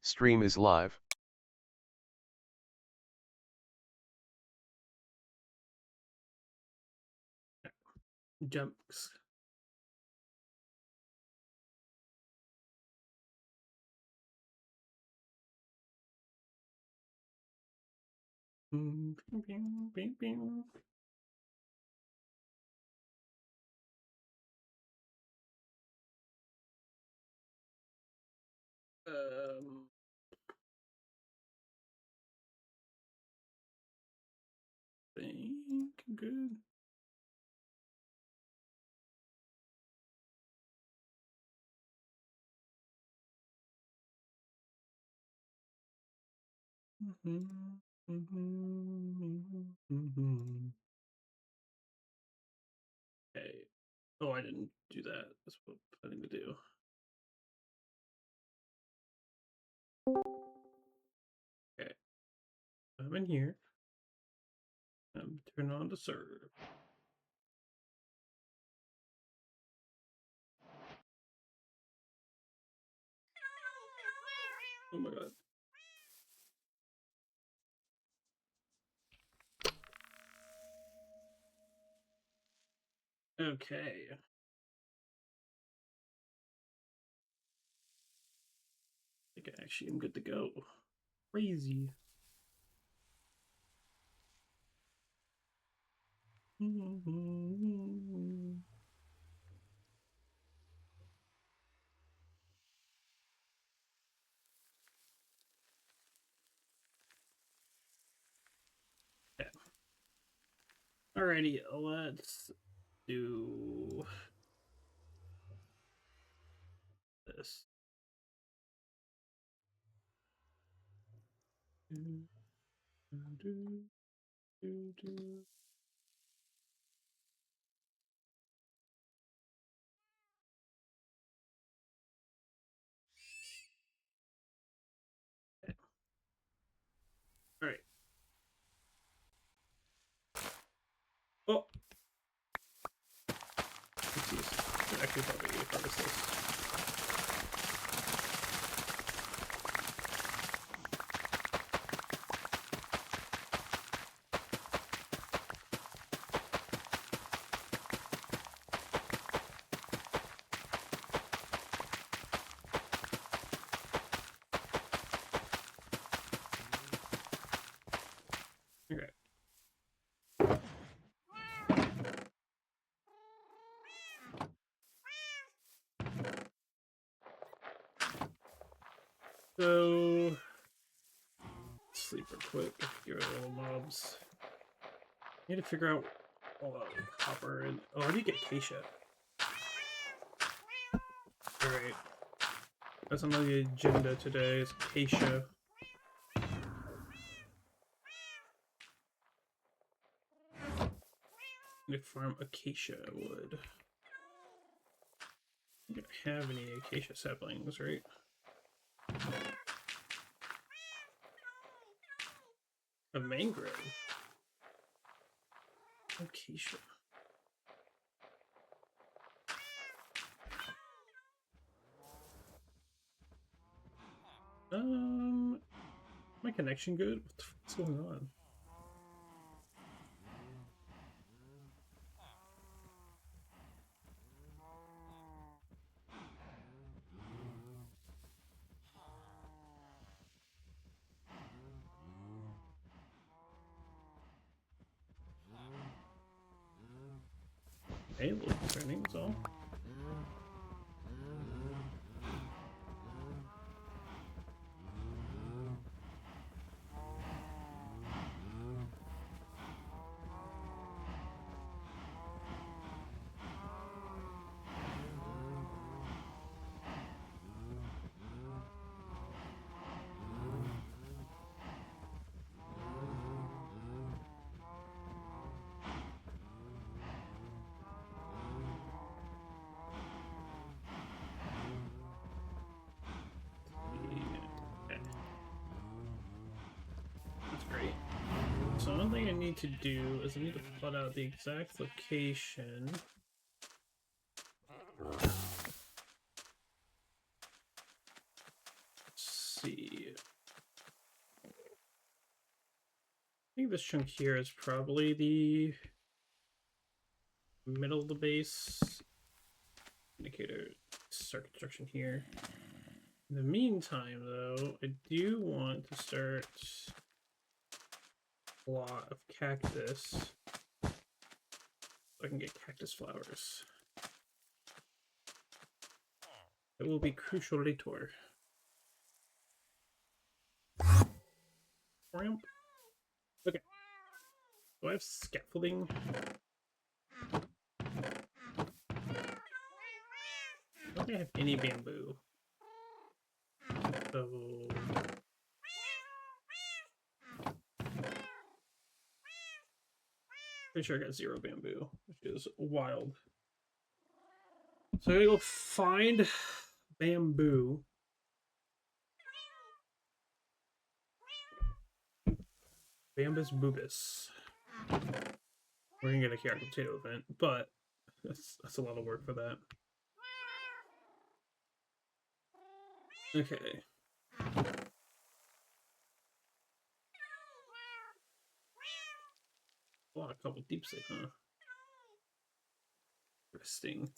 Stream is live. Jumps. Think good. Okay. Oh, I didn't do that. That's what I need to do. Okay. I'm in here. Turn on the serve. Oh my god. Okay. I think I actually am good to go. Crazy. Okay. Alrighty, let's do this. All right. Oh. Let's see. Actually, probably harvest this. Okay. So, sleep real quick. Get rid of little mobs. Need to figure out copper and how do you get acacia? Alright. That's on the agenda today is acacia. Need to farm acacia wood. I don't have any acacia saplings, right? A mangrove. Acacia. My connection good? What the fuck's going on? Hey, a little concerning, that's all. So one thing I need to do is I need to plot out the exact location. Let's see. think this chunk here is probably the middle of the base. Indicator start construction here. In the meantime, though, I do want to start a lot of cactus so I can get cactus flowers. It will be crucial later. Ramp. Okay. Do I have scaffolding? I don't think I have any bamboo. So pretty sure I got 0 bamboo, which is wild. So I'm gonna go find bamboo. Bambus boobus. We're gonna get a carrot potato event, but that's a lot of work for that. Okay. Oh, a couple deep sleep, huh? Interesting.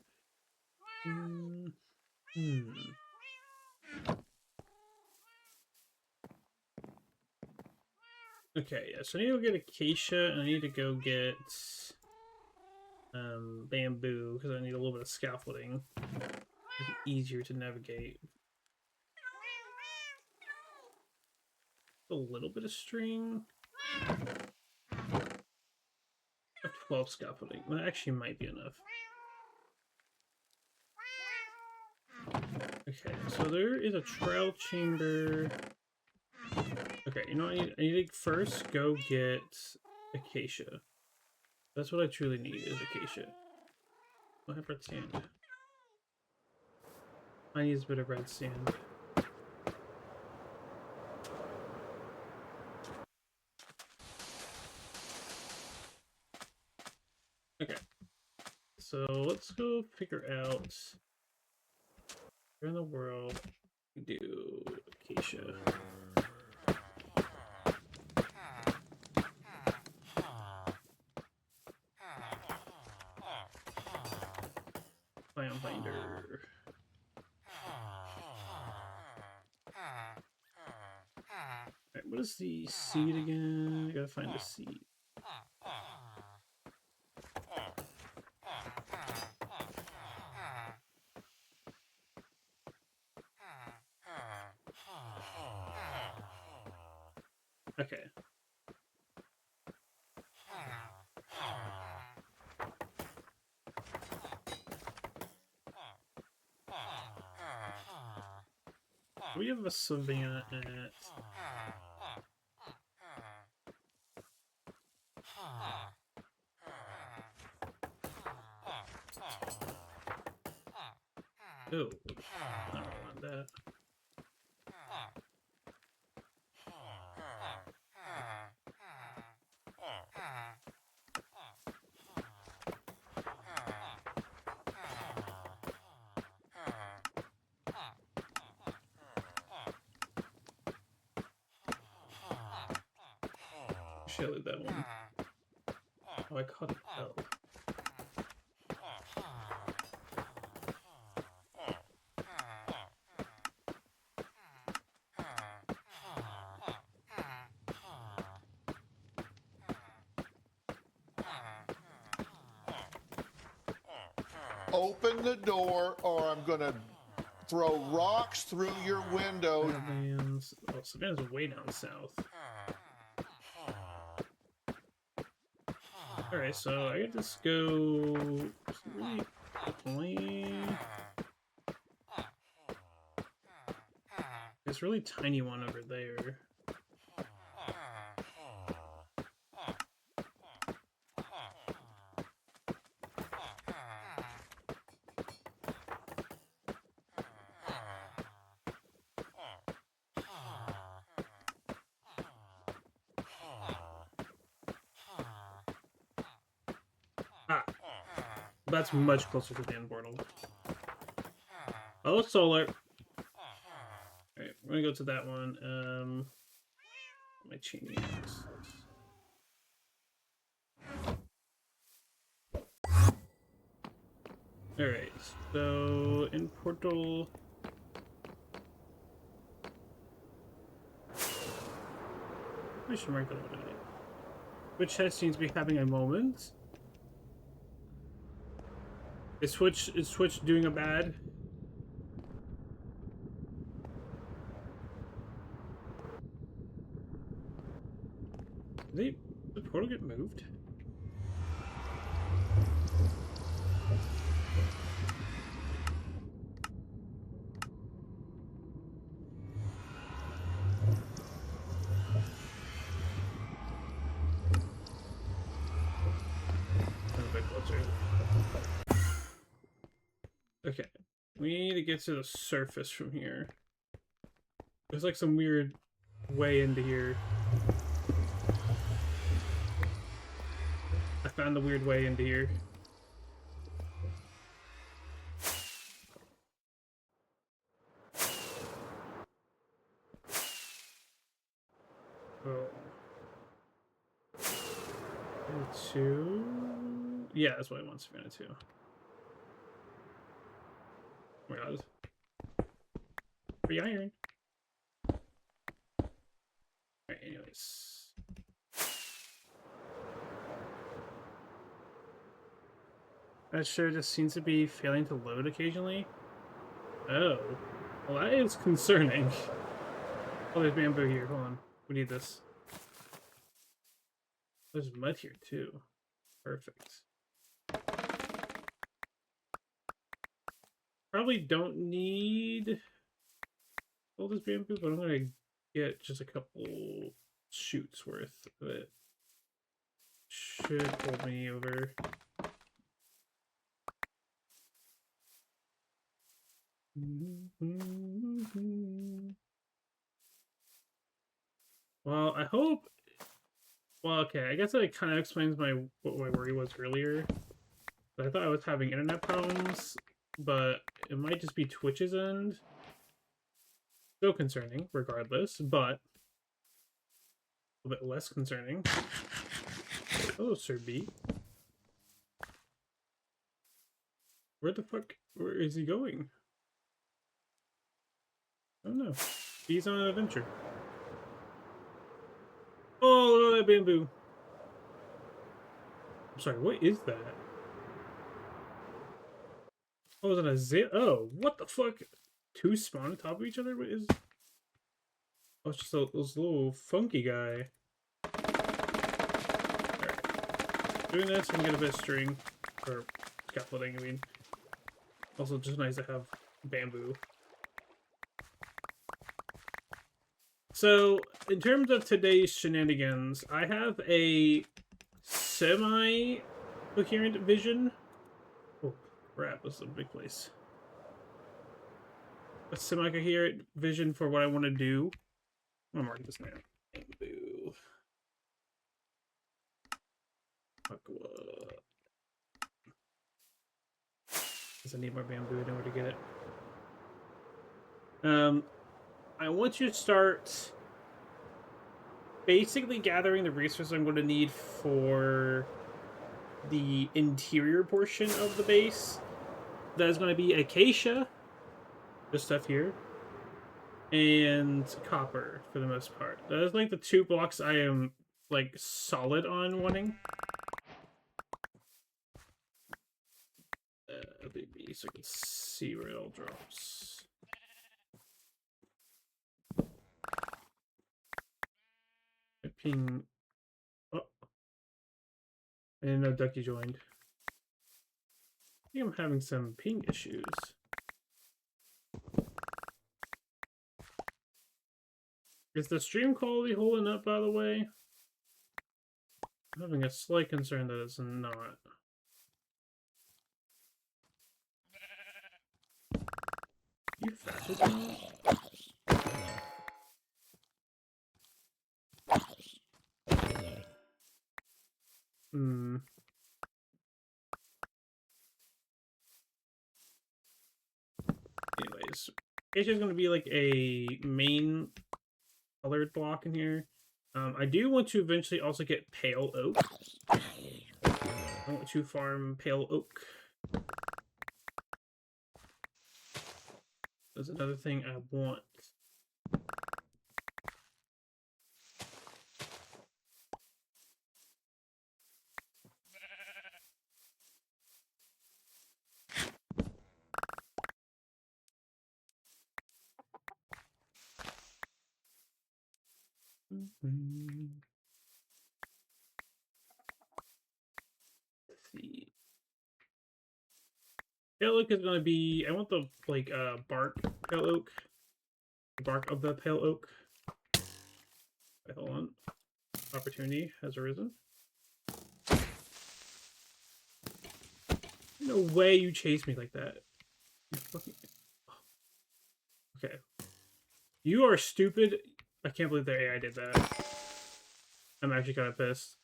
Okay, yeah, so I need to go get acacia, and I need to go get bamboo, because I need a little bit of scaffolding. Make it easier to navigate. A little bit of string. I have 12 scaffolding. That actually might be enough. Okay, so there is a trial chamber. Okay, you know what I need to first go get acacia. That's what I truly need, is acacia. I have red sand. I need a bit of red sand. Okay. So let's go figure out where in the world we do acacia. Plant binder. Alright, what is the seed again? I gotta find the seed. Okay. We have a savannah at... Oh, I don't want that. Show that one. Oh, I caught it. Oh. Open the door or I'm gonna throw rocks through your window. Oh, Savannah's way down south. Alright, so I could just go... This really tiny one over there. Ah, that's much closer to the end portal. Oh, solar. Alright, we're gonna go to that one. My chaining axe. Alright, so in portal... I should mark that one. Twitch test seems to be having a moment. Is Twitch doing a bad? Did the portal get moved? A bit closer. Okay, we need to get to the surface from here. There's like some weird way into here. I found the weird way into here. Oh. Two. Yeah, that's what I want. Savannah 2. Oh my god. Free iron. Alright, anyways. That sure just seems to be failing to load occasionally. Oh. Well, that is concerning. Oh, there's bamboo here. Hold on. We need this. There's mud here, too. Perfect. Probably don't need all this bamboo, but I'm going to get just a couple shoots worth of it. Should hold me over. Well, I hope... Well, okay, I guess that kind of explains what my worry was earlier. I thought I was having internet problems, but it might just be Twitch's end. Still concerning, regardless, but a little bit less concerning. Oh, Sir B. Where is he going? I don't know. He's on an adventure. Oh, look at that bamboo. I'm sorry, what is that? Oh, is it a zip? Oh, what the fuck? Two spawn on top of each other? What is... Oh, it's just this little funky guy. Alright. Doing this, I can get a bit of string. Or scaffolding, I mean. Also, just nice to have bamboo. So, in terms of today's shenanigans, I have a semi-coherent vision. Oh, crap, this is a big place. A semi-coherent vision for what I want to do. I'm gonna mark this now. Bamboo. Aqua. Because I need more bamboo in order to get it. I want you to start basically gathering the resources I'm going to need for the interior portion of the base. That is going to be acacia, this stuff here, and copper for the most part. That is like the 2 blocks I am like solid on wanting. Maybe so I can see where it all drops. Ping. Oh. I didn't know Ducky joined. I think I'm having some ping issues. Is the stream quality holding up, by the way? I'm having a slight concern that it's not. You faster than that? Anyways, acacia is going to be like a main colored block in here. I do want to eventually also get pale oak. I want to farm pale oak. There's another thing I want. Let's see. Pale oak is gonna be. I want the like bark pale oak. The bark of the pale oak. Wait, hold on. Opportunity has arisen. No way you chased me like that. You fucking... Okay. You are stupid. I can't believe their AI did that. I'm actually kind of pissed.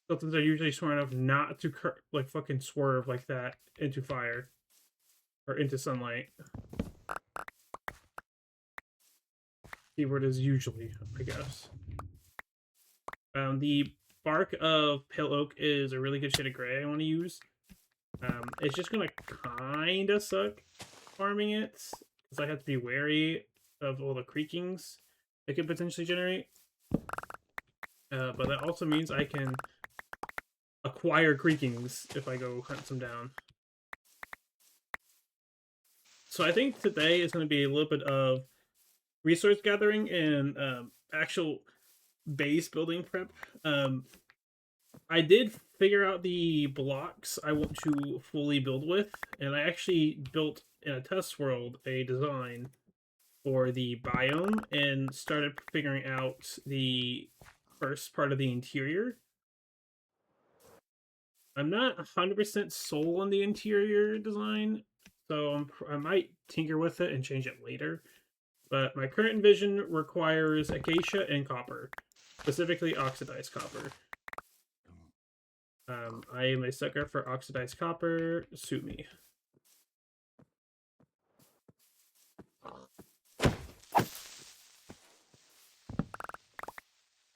Something are usually smart enough not to like fucking swerve like that into fire or into sunlight. Keyword is usually, I guess. The bark of pale oak is a really good shade of gray I want to use. It's just gonna kind of suck farming it because I have to be wary of all the creakings it could potentially generate. But that also means I can acquire creakings if I go hunt some down. So I think today is going to be a little bit of resource gathering and actual base building prep. I did figure out the blocks I want to fully build with, and I actually built in a test world a design for the biome and started figuring out the first part of the interior. I'm not 100% sold on the interior design, so I might tinker with it and change it later. But my current vision requires acacia and copper, specifically oxidized copper. I am a sucker for oxidized copper. Suit me.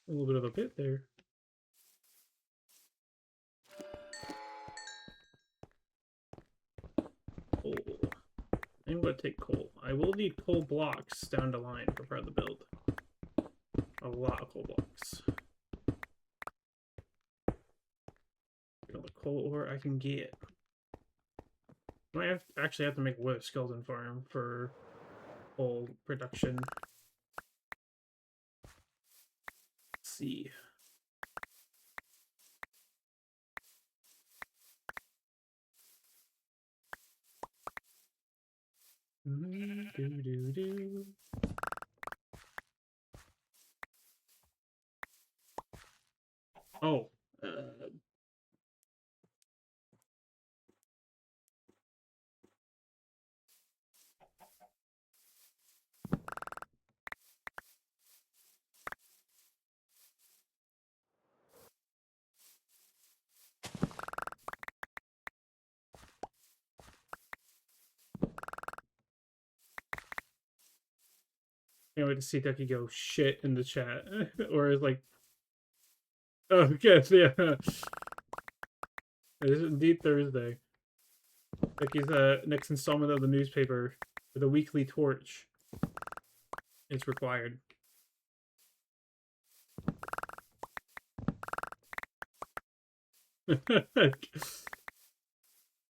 A little bit of a bit there. Coal. I'm going to take coal. I will need coal blocks down the line for part of the build. A lot of coal blocks. All the coal ore I can get. I might actually have to make a skeleton farm for coal production. Let's see. Oh. Can't wait to see Ducky go shit in the chat. Or it's like, oh, yes, yeah. It is indeed Thursday. Ducky's next installment of the newspaper for the Weekly Torch is required.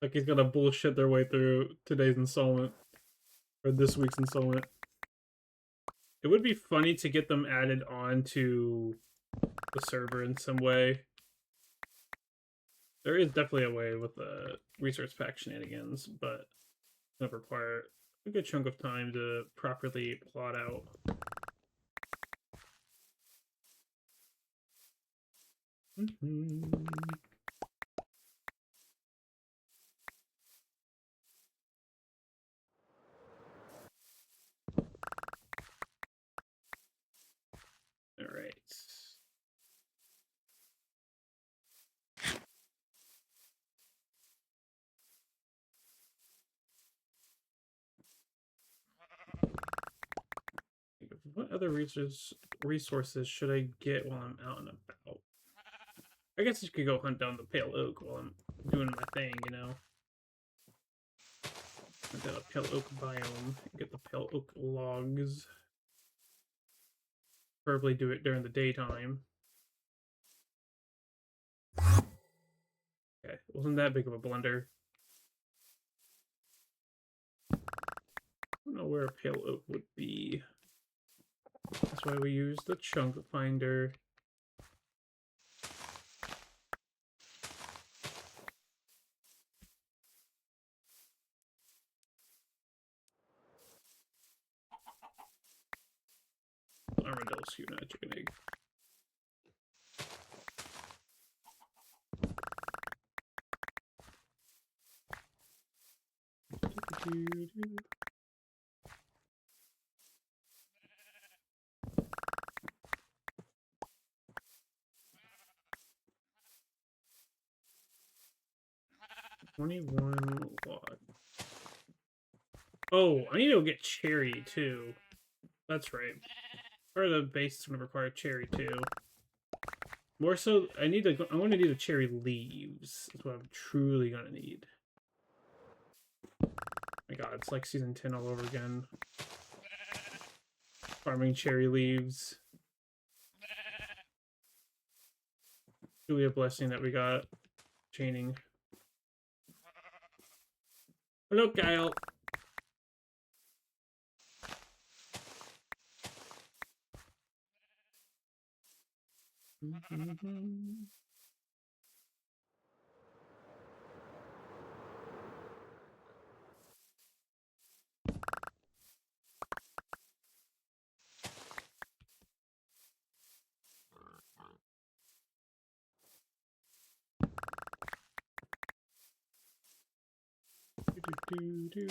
Ducky's gonna bullshit their way through today's installment. Or this week's installment. It would be funny to get them added onto the server in some way. There is definitely a way with the resource pack shenanigans, but it's gonna require a good chunk of time to properly plot out. All right. What other resources should I get while I'm out and about? I guess you could go hunt down the pale oak while I'm doing my thing, you know? I've got a pale oak biome. Get the pale oak logs. Preferably do it during the daytime. Okay, wasn't that big of a blunder. I don't know where a pale oak would be. That's why we use the chunk finder. Armadillo skew, not a chicken egg. Do-do-do-do. 21 log. Oh, I need to go get cherry too. That's right. Part of the base is going to require cherry too. More so, I'm going to need the cherry leaves. That's what I'm truly going to need. My god, it's like season 10 all over again. Farming cherry leaves. Truly a blessing that we got chaining. Hello, Kyle. Do-do-do-do.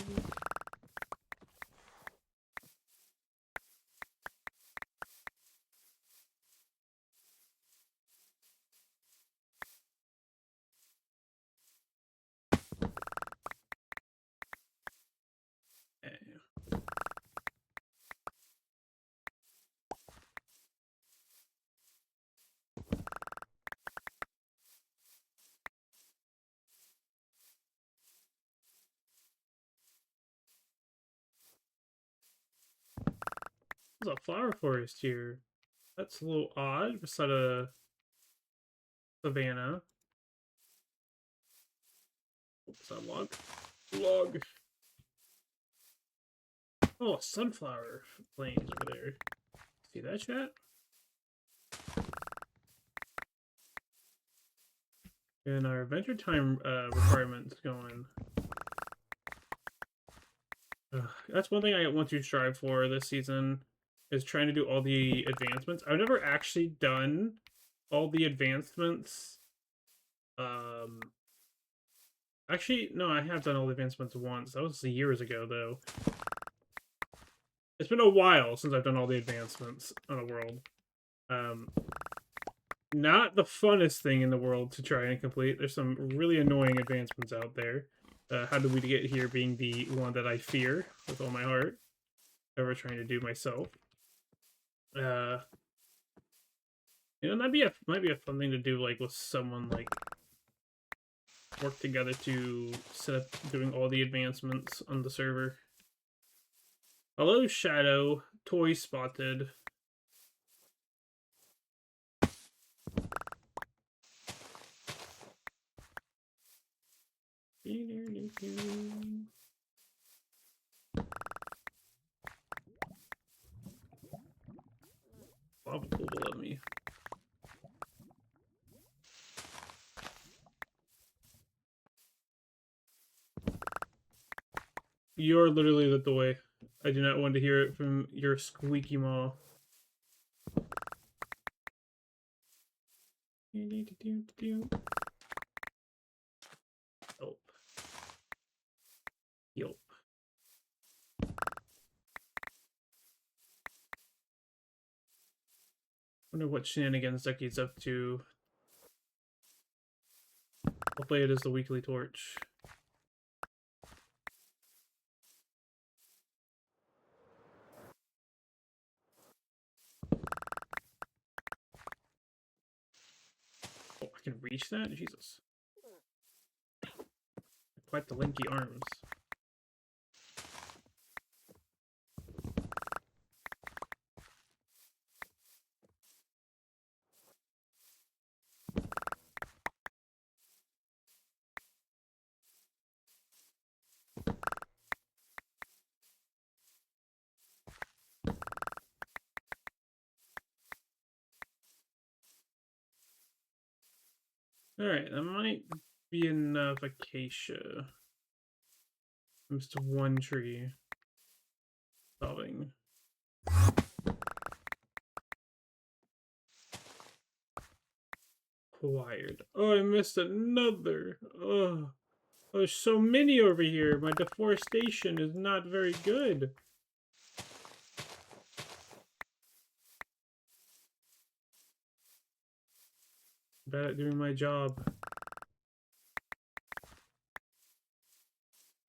There's a flower forest here. That's a little odd beside a savanna. What's that log? Log. Oh, a sunflower plains over there. See that, chat? And our adventure time requirements going. That's one thing I want to strive for this season, is trying to do all the advancements. I've never actually done all the advancements. Actually, no, I have done all the advancements once. That was years ago, though. It's been a while since I've done all the advancements on a world. Not the funnest thing in the world to try and complete. There's some really annoying advancements out there. How did we get here being the one that I fear with all my heart. Ever trying to do myself. You know, might be a fun thing to do, like, with someone, like, work together to set up doing all the advancements on the server. Hello, Shadow. Toy spotted. Lava pool below me. You're literally the toy. I do not want to hear it from your squeaky maw. Help. Help. Wonder what shenanigans Ducky's up to. Hopefully it is the weekly torch. Oh, I can reach that? Jesus. Quite the lanky arms. Alright, that might be enough acacia. Comes to one tree. Solving. Acquired. Oh, I missed another. Oh, there's so many over here. My deforestation is not very good. Bad at doing my job.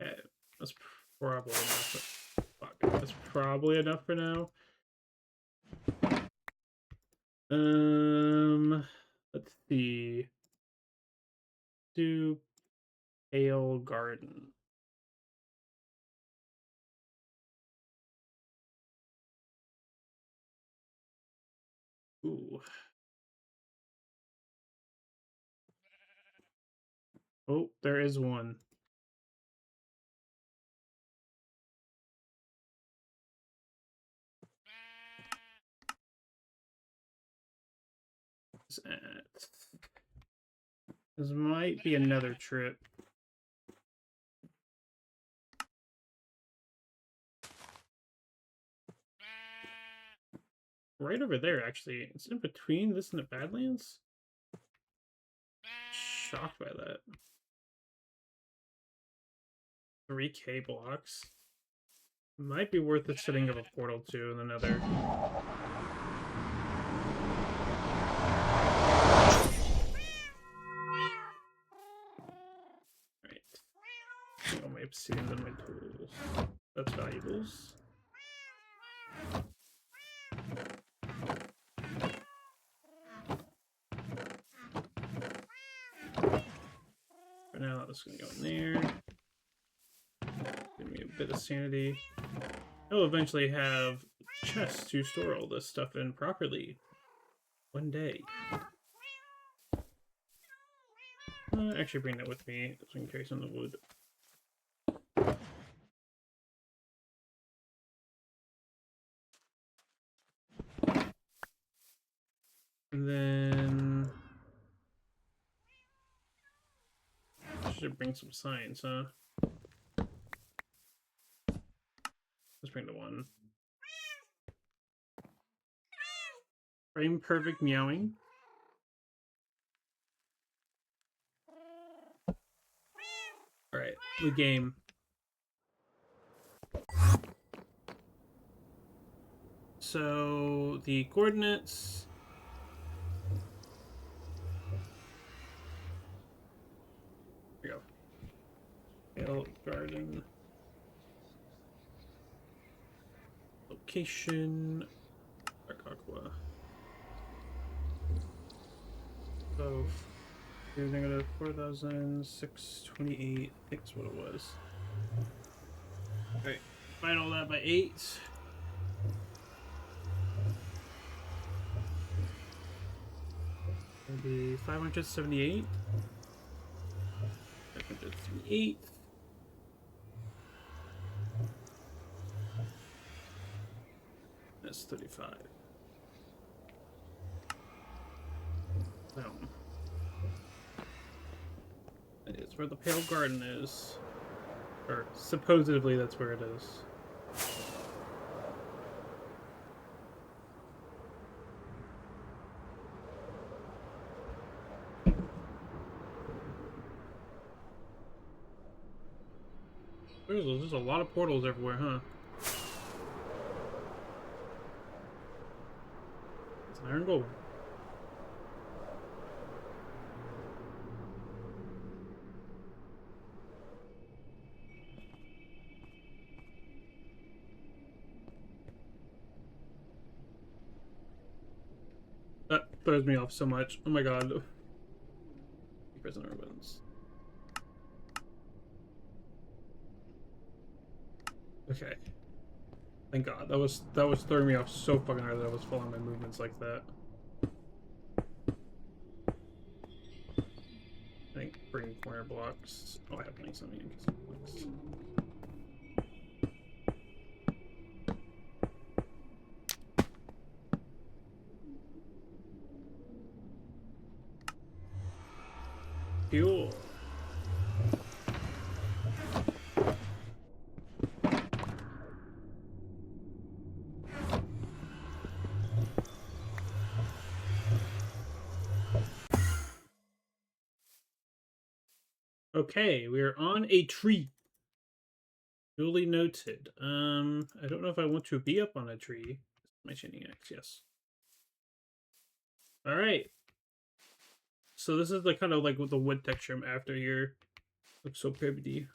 Okay, that's probably enough. Fuck, that's probably enough for now. Let's see. Do pale garden. Ooh. Oh, there is one. This might be another trip. Right over there, actually. It's in between this and the Badlands. Shocked by that. 3K blocks. Might be worth the setting of a portal to in another. Right. All my obsidian and my tools. That's valuables. For now, that's gonna go in there. Give me a bit of sanity. I'll eventually have chests to store all this stuff in properly. One day. Actually bring that with me so we can carry some of the wood. And then should bring some signs, huh? Let's bring the one. Frame perfect meowing. Alright, the game. So the coordinates. Here we go. Pale garden. Location. Dark aqua. So here's gonna go to 4,628. I think that's what it was. Alright. Divide all that by 8. It'll be 578. 578. That's 35. Boom. That is where the Pale Garden is. Or supposedly that's where it is. There's a lot of portals everywhere, huh? It's iron gold. That throws me off so much. Oh my god. Prisoner wins. Okay. Thank god. That was throwing me off so fucking hard that I was following my movements like that. I think bring corner blocks. Oh, I have plenty of blocks. Fuel. Okay, we are on a tree. Duly noted. I don't know if I want to be up on a tree. My chaining axe, yes. All right. So this is the kind of like with the wood texture after here. Looks so pretty.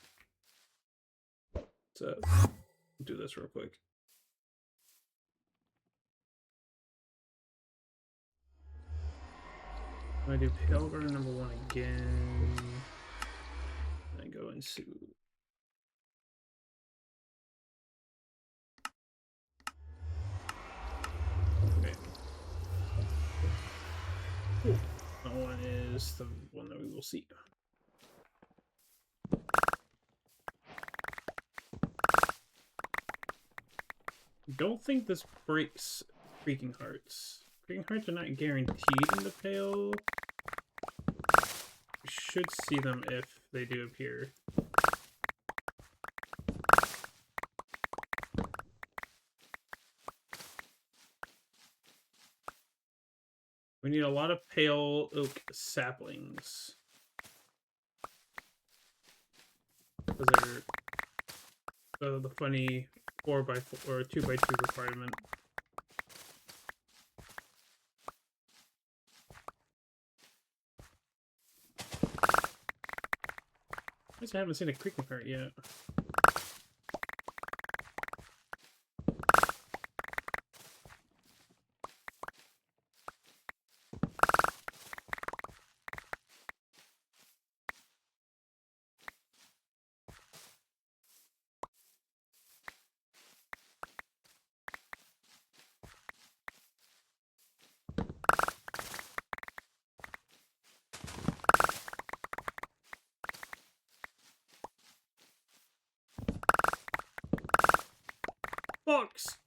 So do this real quick. I do pale burn number 1 again. And go into okay. Cool. That one is the one that we will see. Don't think this breaks Freaking Hearts. Freaking Hearts are not guaranteed in the pale. We should see them if they do appear. We need a lot of pale oak saplings. Because they're the funny 4x4 or 2x2 requirement. I guess I haven't seen a creaking heart yet. Fox!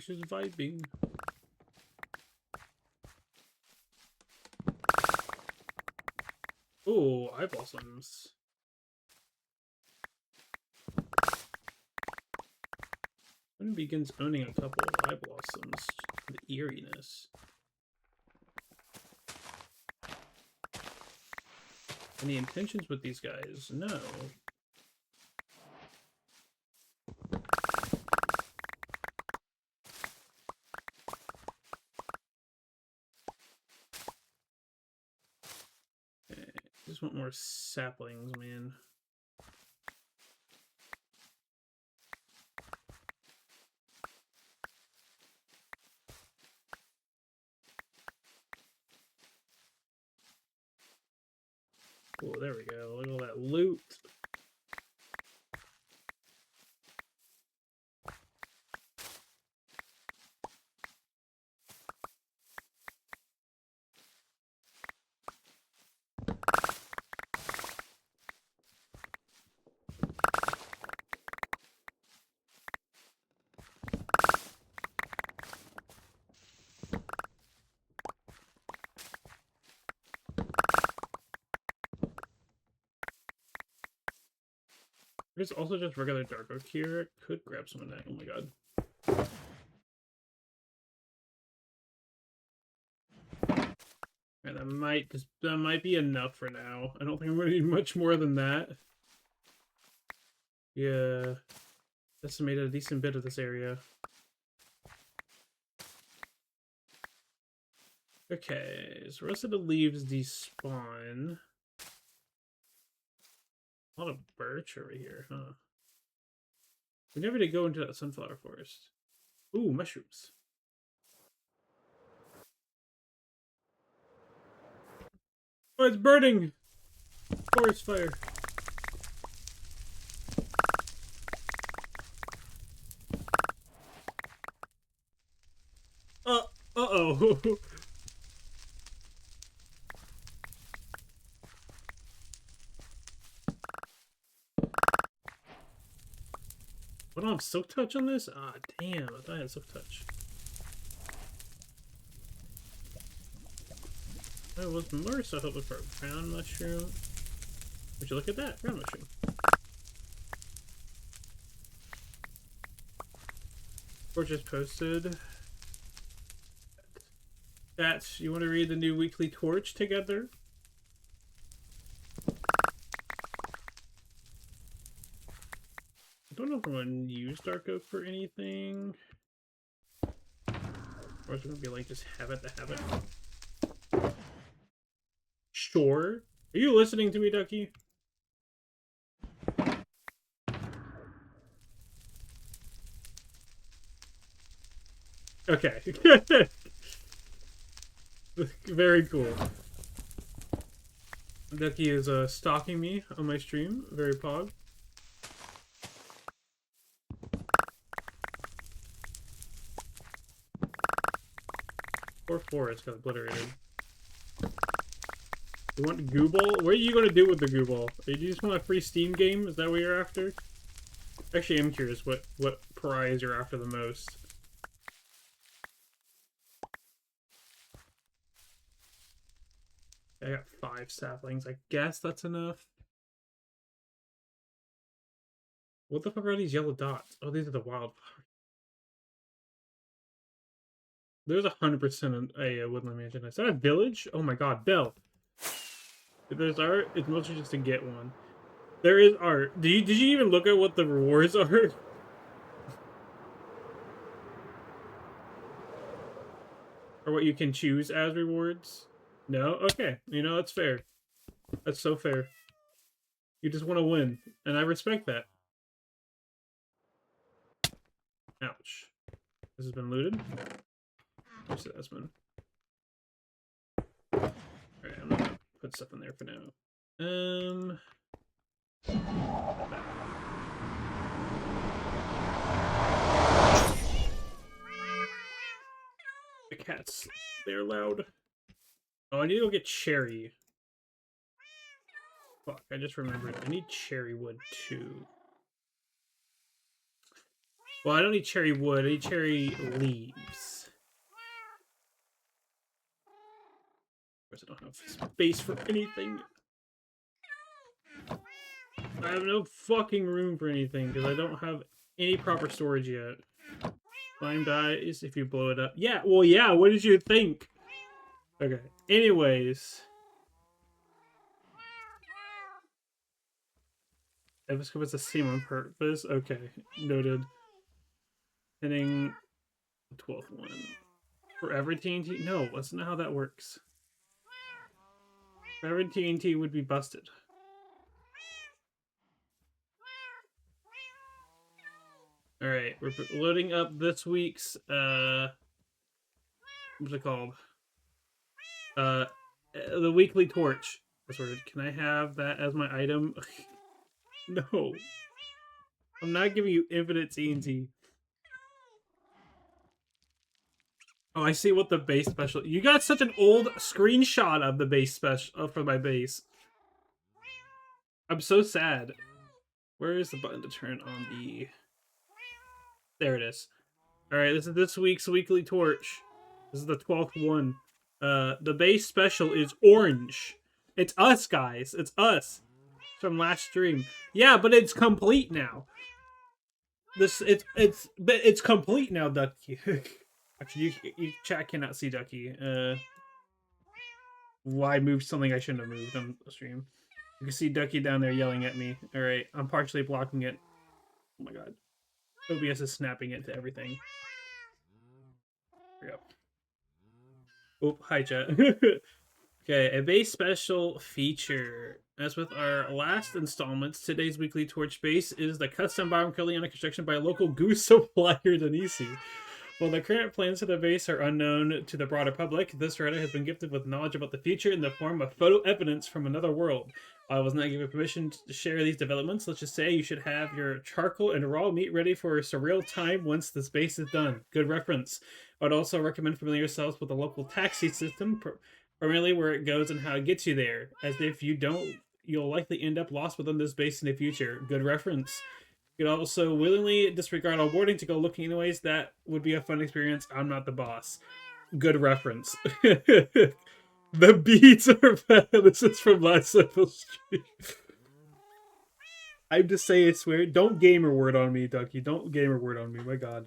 She's vibing. Oh, eye blossoms. When begins owning a couple of eye blossoms, the eeriness. Any intentions with these guys? No. Okay, just want more saplings, man. Oh, there we go. Look at all that loot. There's also just regular dark oak here. Could grab some of that. Oh my god. And that might be enough for now. I don't think I'm gonna need much more than that. Yeah. Estimated a decent bit of this area. Okay, so the rest of the leaves despawn. A lot of birch over here, huh? We never did go into that sunflower forest. Ooh, mushrooms. Oh, it's burning! Forest fire. Uh-oh. What, I don't have Silk Touch on this? Ah, damn, I thought I had Silk Touch. I was more so hoping for a brown mushroom. Would you look at that? Brown mushroom. Or just posted. Chat, you want to read the new weekly torch together? I don't know if I'm going to use Dark Oak for anything. Or is it going to be like just have it to have it? Sure. Are you listening to me, Ducky? Okay. Very cool. Ducky is stalking me on my stream. Very pog. Or 4, it's got obliterated. You want the goo ball? What are you going to do with the goo ball? Do you just want a free Steam game? Is that what you're after? Actually, I'm curious what prize you're after the most. I got 5 saplings. I guess that's enough. What the fuck are these yellow dots? Oh, these are the wildflowers. There's 100% a woodland mansion. Is that a village? Oh my god, Belle. If there's art, it's mostly just to get one. There is art. Did you even look at what the rewards are? Or what you can choose as rewards? No? Okay. You know, that's fair. That's so fair. You just want to win. And I respect that. Ouch. This has been looted. Where's the Esmond? Alright, I'm gonna put stuff in there for now. The cats, they're loud. Oh, I need to go get cherry. Fuck, I just remembered. I need cherry wood too. Well, I don't need cherry wood, I need cherry leaves. Of course, I don't have space for anything. I have no fucking room for anything because I don't have any proper storage yet. Slime dies if you blow it up. Yeah, well, yeah, what did you think? Okay, anyways. Episcope is the same on purpose? Okay, noted. Hitting the 12th one. For every TNT? No, that's not how that works. For every TNT would be busted. Alright, we're loading up this week's, what's it called? The weekly torch. Password. Can I have that as my item? No. I'm not giving you infinite TNT. Oh, I see what the base special... You got such an old screenshot of the base special for my base. I'm so sad. Where is the button to turn on the... There it is. Alright, this is this week's weekly torch. This is the 12th one. The base special is orange. It's us, guys. It's us. From last stream. Yeah, but it's complete now. It's complete now, Ducky. Actually, you chat cannot see Ducky. Why move something I shouldn't have moved on the stream? You can see Ducky down there yelling at me. Alright, I'm partially blocking it. Oh my god. OBS is snapping it to everything. There we go. Oh, hi chat. Okay, a base special feature. As with our last installments, today's weekly torch base is the custom bomb currently under construction by a local goose supplier, Denisi. While the current plans for the base are unknown to the broader public, this writer has been gifted with knowledge about the future in the form of photo evidence from another world. I was not given permission to share these developments. Let's just say you should have your charcoal and raw meat ready for a surreal time once this base is done. Good reference. I would also recommend familiar yourselves with the local taxi system, primarily where it goes and how it gets you there, as if you don't, you'll likely end up lost within this base in the future. Good reference. You could also willingly disregard all boarding to go looking anyways. That would be a fun experience. I'm not the boss. Good reference. The beats are bad. This is from last episode stream. I'm just saying, I swear. Don't gamer word on me, Ducky. Don't gamer word on me. My God.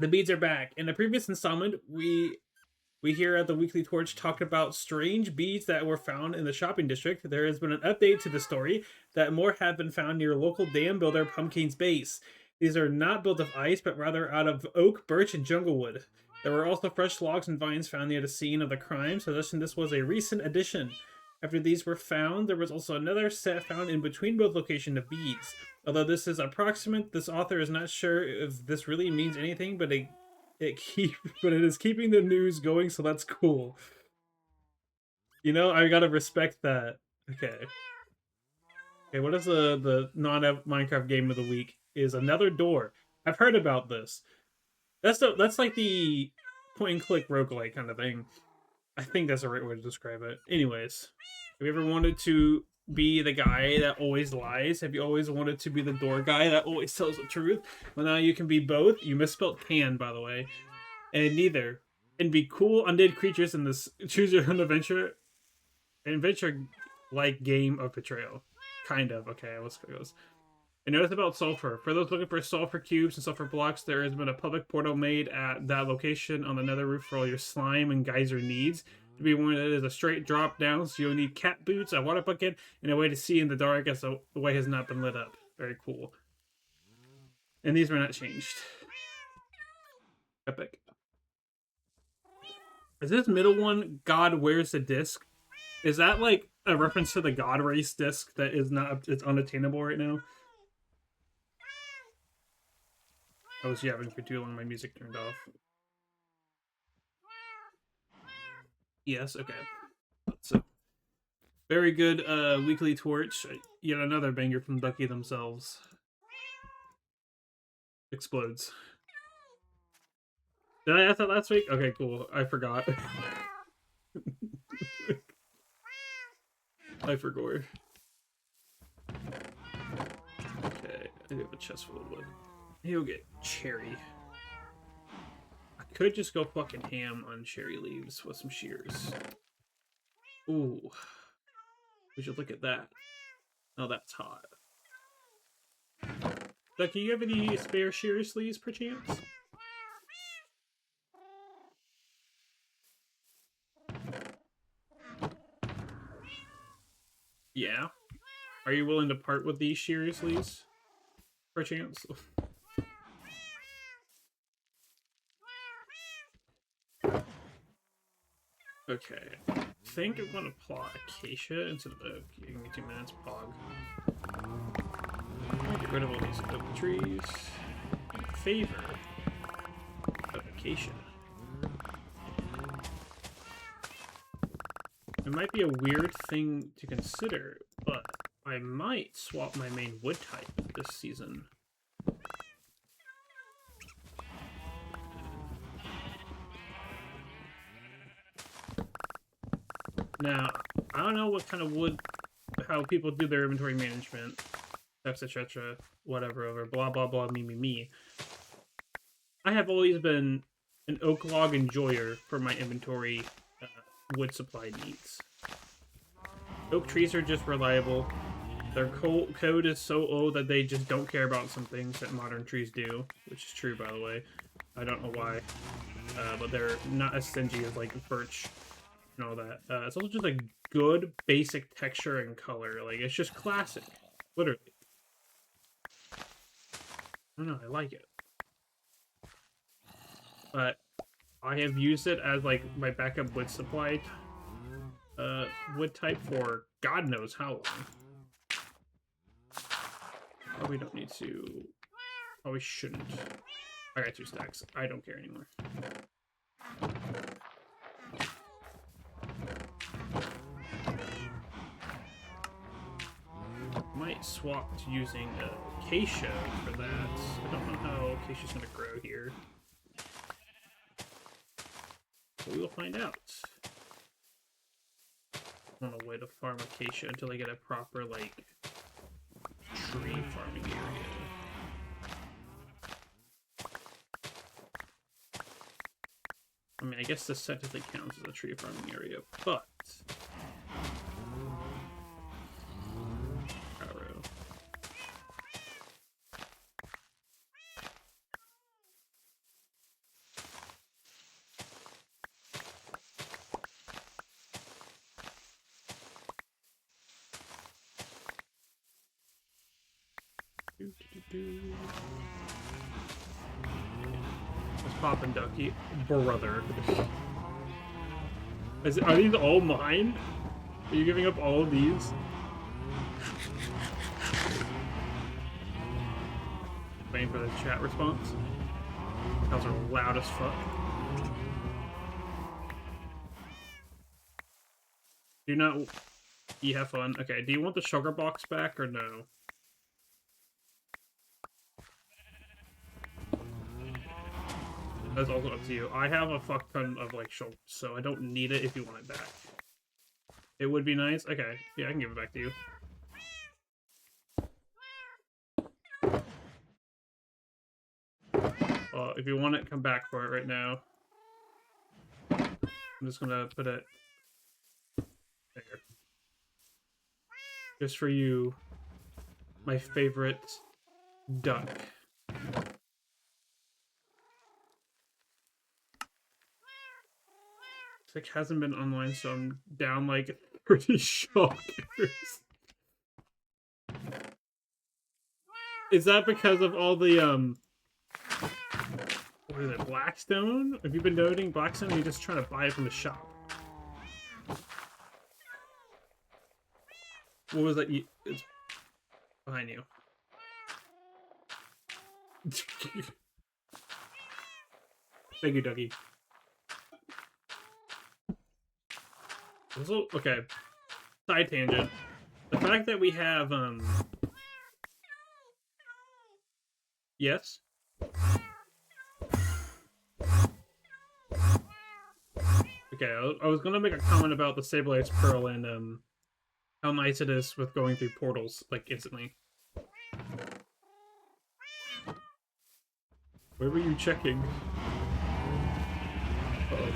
The beads are back. In the previous installment, we here at the Weekly Torch talked about strange beads that were found in the shopping district. There has been an update to the story that more have been found near local dam builder Pumpkin's base. These are not built of ice, but rather out of oak, birch, and jungle wood. There were also fresh logs and vines found near the scene of the crime, suggesting this was a recent addition. After these were found, there was also another set found in between both locations of beads. Although this is approximate, this author is not sure if this really means anything, but it is keeping the news going, so that's cool. You know, I gotta respect that. Okay. Okay, what is the non-Minecraft game of the week? Is Another Door. I've heard about this. That's like the point-and-click roguelike kind of thing. I think that's the right way to describe it. Anyways, have you ever wanted to be the guy that always lies? Have you always wanted to be the door guy that always tells the truth? Well, now you can be both. You misspelled can, by the way. And neither. And be cool undead creatures in this choose your own adventure like game of betrayal. Kind of. Okay, let's go. And notice about sulfur. For those looking for sulfur cubes and sulfur blocks, there has been a public portal made at that location on the nether roof for all your slime and geyser needs. To be warned, it is a straight drop down, so you'll need cat boots, a water bucket, and a way to see in the dark as the way has not been lit up. Very cool. And these were not changed. Epic. Is this middle one, God, Where's the Disc? Is that like a reference to the God Race disc that is not, it's unattainable right now? I was yapping for too long, my music turned off. Yes, okay. So, very good Weekly Torch. Yet another banger from Ducky themselves. Explodes. Did I ask that last week? Okay, cool. I forgot. I forgot. Okay, I do have a chest full of wood. He'll get cherry. I could just go fucking ham on cherry leaves with some shears. Ooh. We should look at that. Oh, that's hot. Ducky, you have any spare shears sleeves, perchance? Yeah. Are you willing to part with these shears sleeves, perchance? Okay, I think I'm gonna plot acacia instead of oak. Give me 2 minutes, pog. Get rid of all these oak trees in favor of acacia. It might be a weird thing to consider, but I might swap my main wood type this season. Now, I don't know what kind of wood, how people do their inventory management, etc., whatever, over blah blah blah, me. I have always been an oak log enjoyer for my inventory wood supply needs. Oak trees are just reliable. Their code is so old that they just don't care about some things that modern trees do, which is true, by the way. I don't know why, but they're not as stingy as like birch and all that. It's also just a good basic texture and color. Like, it's just classic, literally. I don't know, I like it. But I have used it as like my backup wood supply wood type for God knows how long. Probably don't need to. Probably shouldn't. I got 2 stacks. I don't care anymore. Might swap to using acacia for that. I don't know how acacia's gonna grow here. But we will find out. I want a way to farm acacia until I get a proper, like, tree farming area. mean, I guess this technically counts as a tree farming area, but... Arrow. What's poppin', Ducky? Brother. Are these all mine? Are you giving up all of these? Waiting for the chat response. Those are loud as fuck. Do not... You have fun. Okay, do you want the sugar box back or no? That's also up to you. I have a fuck ton of, like, sugar, so I don't need it if you want it back. It would be nice? Okay, yeah, I can give it back to you. If you want it, come back for it right now. I'm just gonna put it there. Just for you, my favorite duck. It hasn't been online, so I'm down like 30 shulkers. Is that because of all the what is it, Blackstone? Have you been noting Blackstone? You're just trying to buy it from the shop. What was that? It's behind you. Thank you, Dougie. Also, okay. Side tangent. The fact that we have, Yes? Okay, I was gonna make a comment about the Stabilized Pearl and, how nice it is with going through portals, like, instantly. Where were you checking? Uh-oh.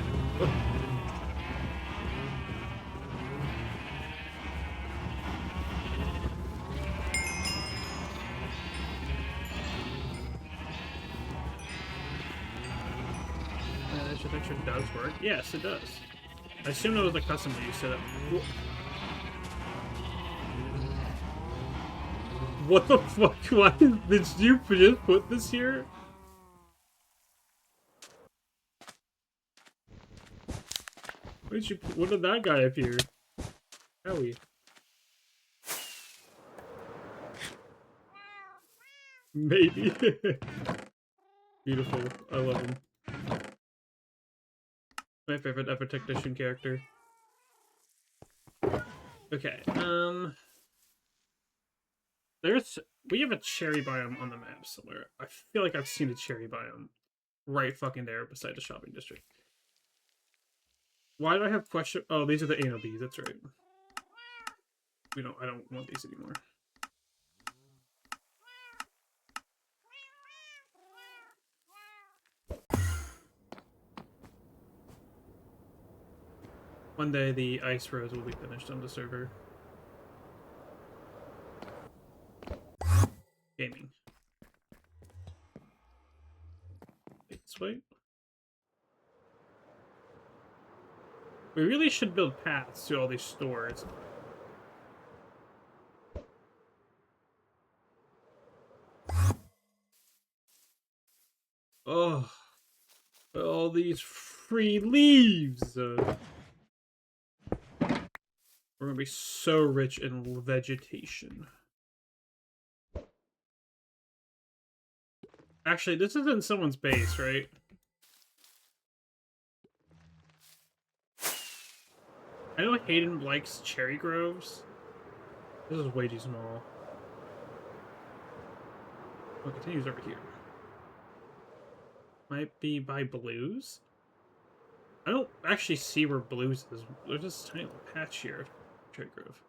This picture does work. Yes, it does. I assume it was a custom that you set up. What the fuck? Why did you just put this here? What did that guy appear? Howie. Maybe. Beautiful. I love him. My favorite ever technician character. Okay, we have a cherry biome on the map somewhere. I feel like I've seen a cherry biome right fucking there beside the shopping district. Why do I have question? Oh, these are the anal bees, that's right. I don't want these anymore. One day the ice rose will be finished on the server. Gaming. Let's wait. We really should build paths to all these stores. Oh, all these free leaves. We're gonna be so rich in vegetation. Actually, this isn't someone's base, right? I know Hayden likes cherry groves. This is way too small. Oh, continues over here. Might be by Blues. I don't actually see where Blues is. There's this tiny little patch here. Cherry Grove.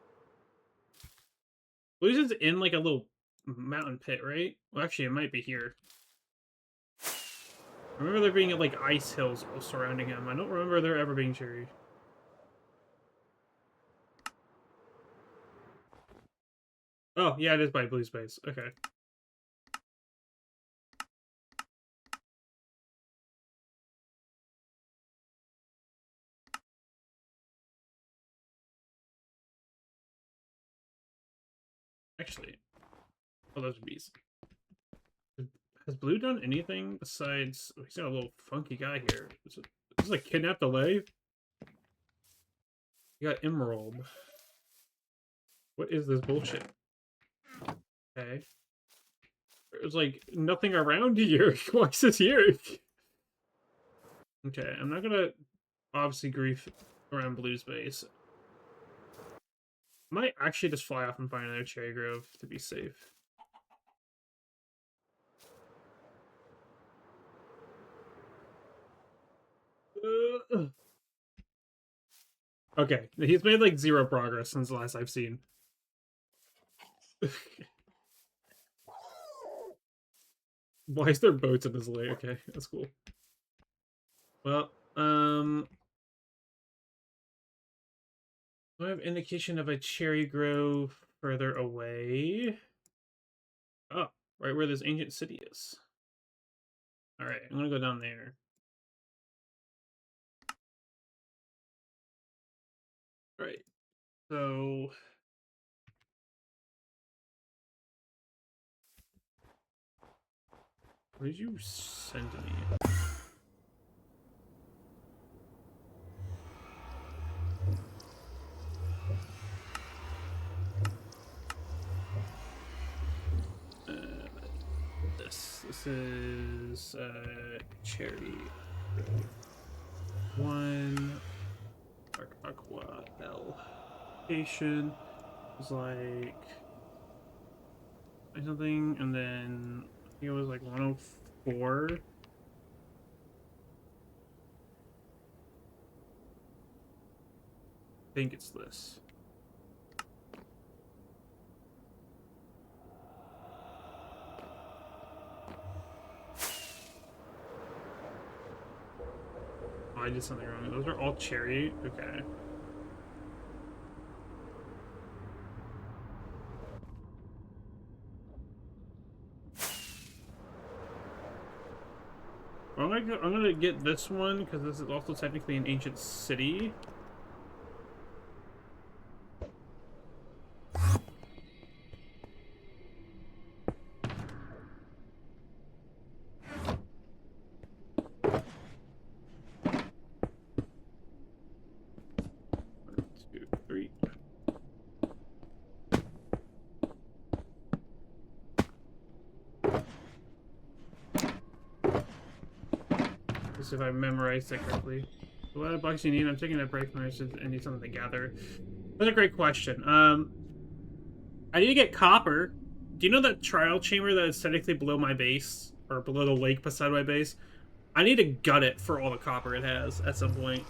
Blues is in like a little mountain pit, right? Well, actually, it might be here. I remember there being like ice hills all surrounding him. I don't remember there ever being cherry. Oh, yeah, it is by blue space. Okay. Actually, oh, those are bees. Has Blue done anything besides... Oh, he's got a little funky guy here. Is this like kidnap delay? You got Emerald. What is this bullshit? Okay. There's like nothing around here. Why is this here? Okay, I'm not gonna obviously grief around Blue space. Might actually just fly off and find another cherry grove to be safe. Okay, he's made like 0 progress since the last I've seen. Why is there boats in this lake? Okay, that's cool. Well, do I have indication of a cherry grove further away? Oh, right where this ancient city is. Alright, I'm gonna go down there. Alright, so... What did you send to me? This is cherry. 1 Dark Aqua L. Location was like something, and then I think it was like 104. I think it's this. Oh, I did something wrong. Those are all cherry? Okay. Well, I'm gonna get this one because this is also technically an ancient city. If I memorized it correctly. What box you need? I'm taking a break from this and need something to gather. That's a great question. I need to get copper. Do you know that trial chamber that is technically below my base? Or below the lake beside my base? I need to gut it for all the copper it has at some point.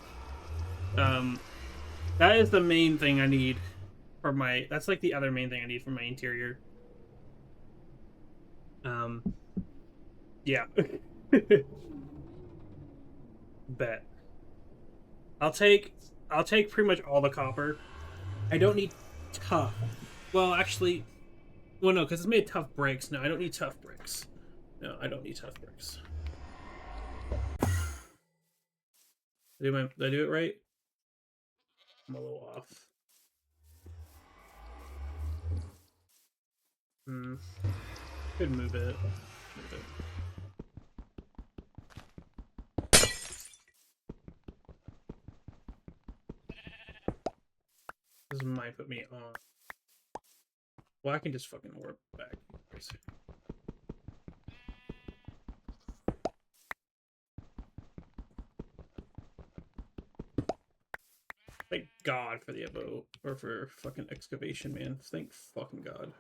That is the main thing I need for my... That's like the other main thing I need for my interior. Yeah. Bet. I'll take pretty much all the copper. I don't need tough. Well, actually, well, no, because it's made tough bricks. No, I don't need tough bricks. No, I don't need tough bricks. Did I do it right? I'm a little off. Could move it. Move it. This might put me on. Well, I can just fucking warp back. Thank God for the Evo, or for fucking excavation, man. Thank fucking God.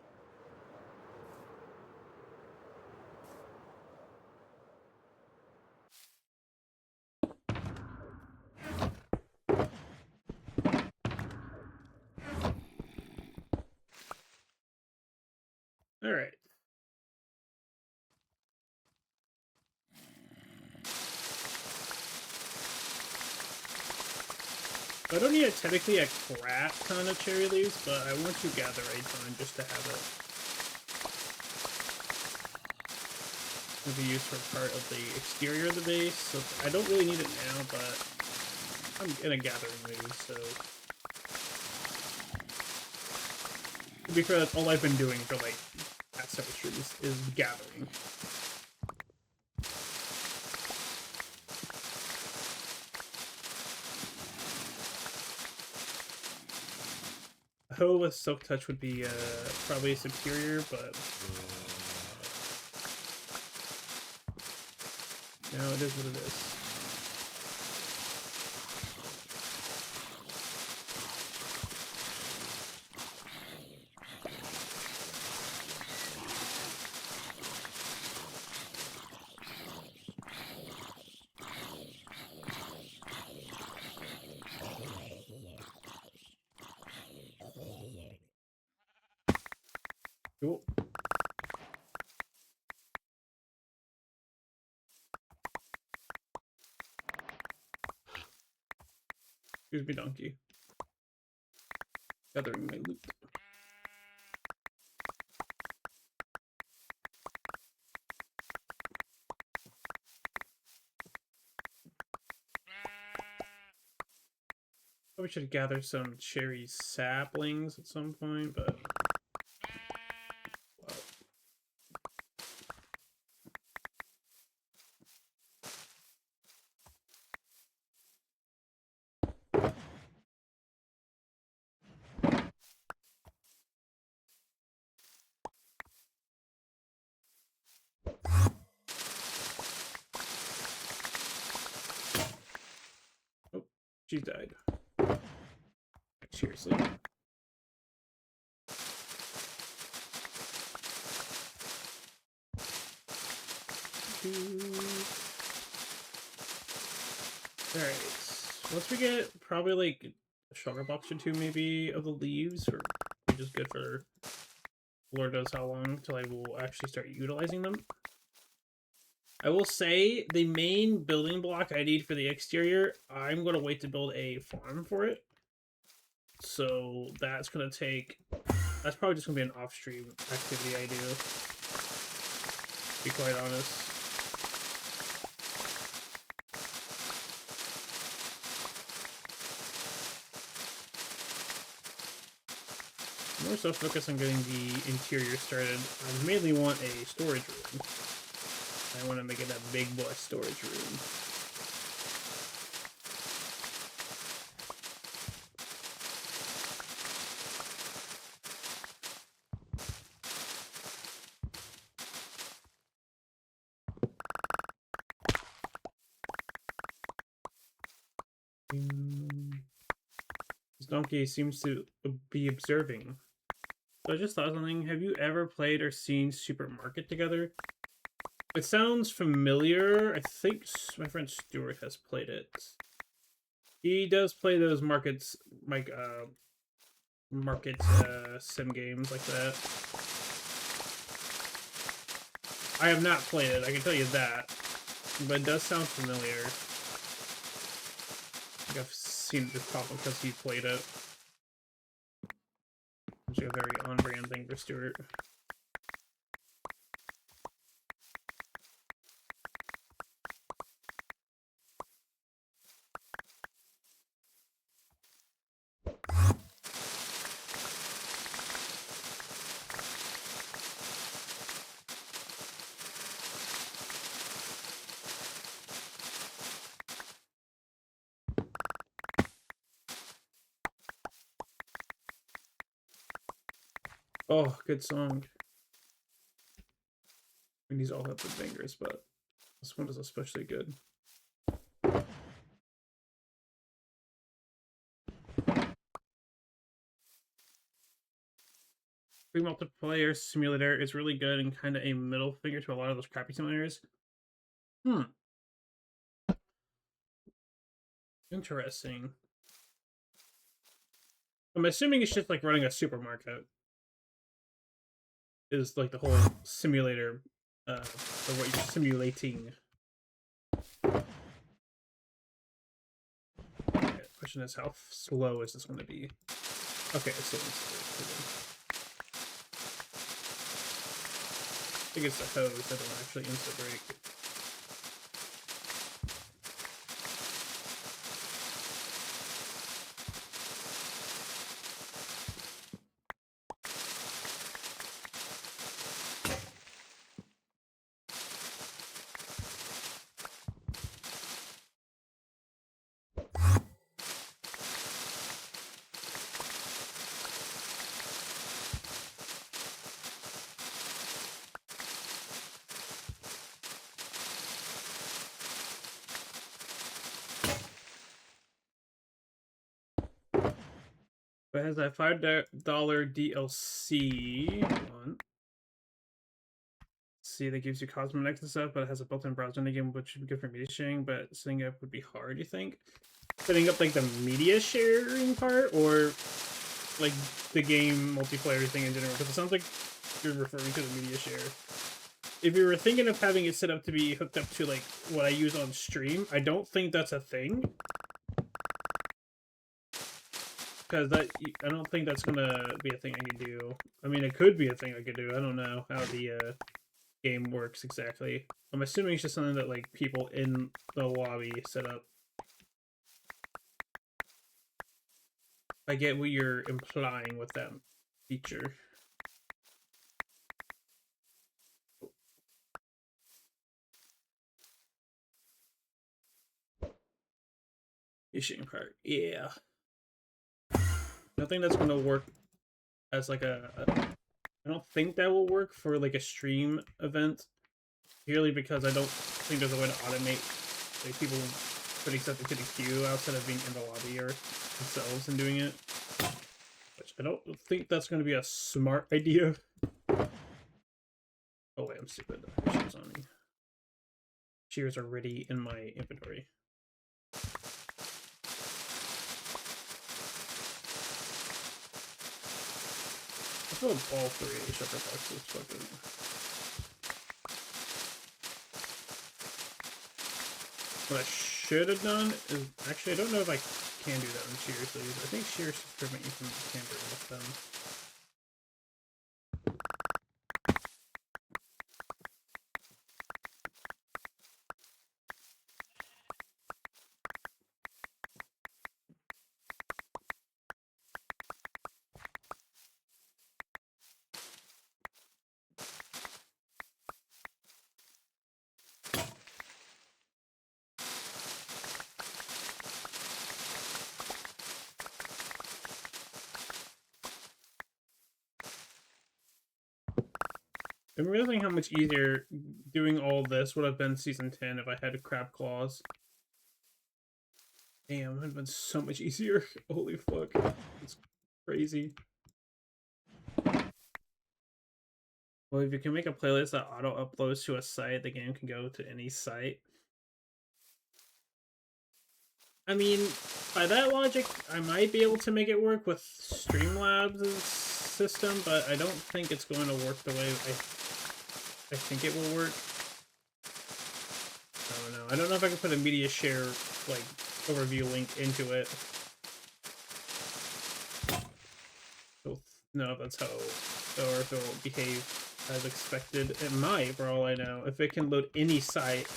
All right. I don't need technically a crap ton of cherry leaves, but I want to gather a ton just to have it. It'll be used for part of the exterior of the base, so I don't really need it now, but I'm in a gathering mood, so... To be fair, that's all I've been doing for, like, past several streams, is gathering. A hoe with Silk Touch would be probably superior, but no, it is what it is. Cool. Excuse me, donkey. Gathering my loot. Probably should gather some cherry saplings at some point, but... Oh, she died. Seriously. Alright. Once we get probably like a sugar box or two maybe of the leaves, or which is good for Lord knows how long till I will actually start utilizing them. I will say the main building block I need for the exterior, I'm going to wait to build a farm for it. So that's going to take... That's probably just going to be an off-stream activity I do, to be quite honest. More so focus on getting the interior started. I mainly want a storage room. I want to make it a big boy storage room. This donkey seems to be observing. So I just thought something. Have you ever played or seen Supermarket together? It sounds familiar. I think my friend Stuart has played it. He does play those markets, like sim games like that. I have not played it, I can tell you that. But it does sound familiar. I think I've seen it just pop up because he played it. It's a very on-brand thing for Stuart. Oh, good song. And these all have good bangers, but this one is especially good. Free multiplayer simulator is really good and kind of a middle finger to a lot of those crappy simulators. Interesting. I'm assuming it's just like running a supermarket. Is like the whole simulator, or what you're simulating. Okay, push question is, how slow is this going to be? Okay, it's still instant. I think it's the hose that don't actually instant break. But it has that $5 DLC one. See, that gives you cosmetics and stuff, but it has a built-in browser in the game, which would be good for media sharing, but setting up would be hard, you think? Setting up, like, the media sharing part, or, like, the game multiplayer thing in general? Because it sounds like you're referring to the media share. If you were thinking of having it set up to be hooked up to, like, what I use on stream, I don't think that's a thing. Because I don't think that's gonna be a thing I could do. I mean, it could be a thing I could do. I don't know how the game works exactly. I'm assuming it's just something that, like, people in the lobby set up. I get what you're implying with that feature. Fishing part, yeah. I think that's gonna work as like I don't think that will work for like a stream event, purely because I don't think there's a way to automate like people putting something to the queue outside of being in the lobby or themselves and doing it. Which I don't think that's going to be a smart idea. Oh wait, I'm stupid. Shears on me. Shears are already in my inventory. I feel all 3 shepherd boxes fucking. What I should have done is actually I don't know if I can do that on shears. I think shears prevent you from tampering with them. I'm realizing how much easier doing all this would have been Season 10 if I had crab claws. Damn, it would have been so much easier. Holy fuck. It's crazy. Well, if you can make a playlist that auto-uploads to a site, the game can go to any site. I mean, by that logic, I might be able to make it work with Streamlabs' system, but I don't think it's going to work the way I think it will work. I don't know. I don't know if I can put a media share, like, overview link into it. No, that's how, or if it will behave as expected. It might, for all I know. If it can load any site.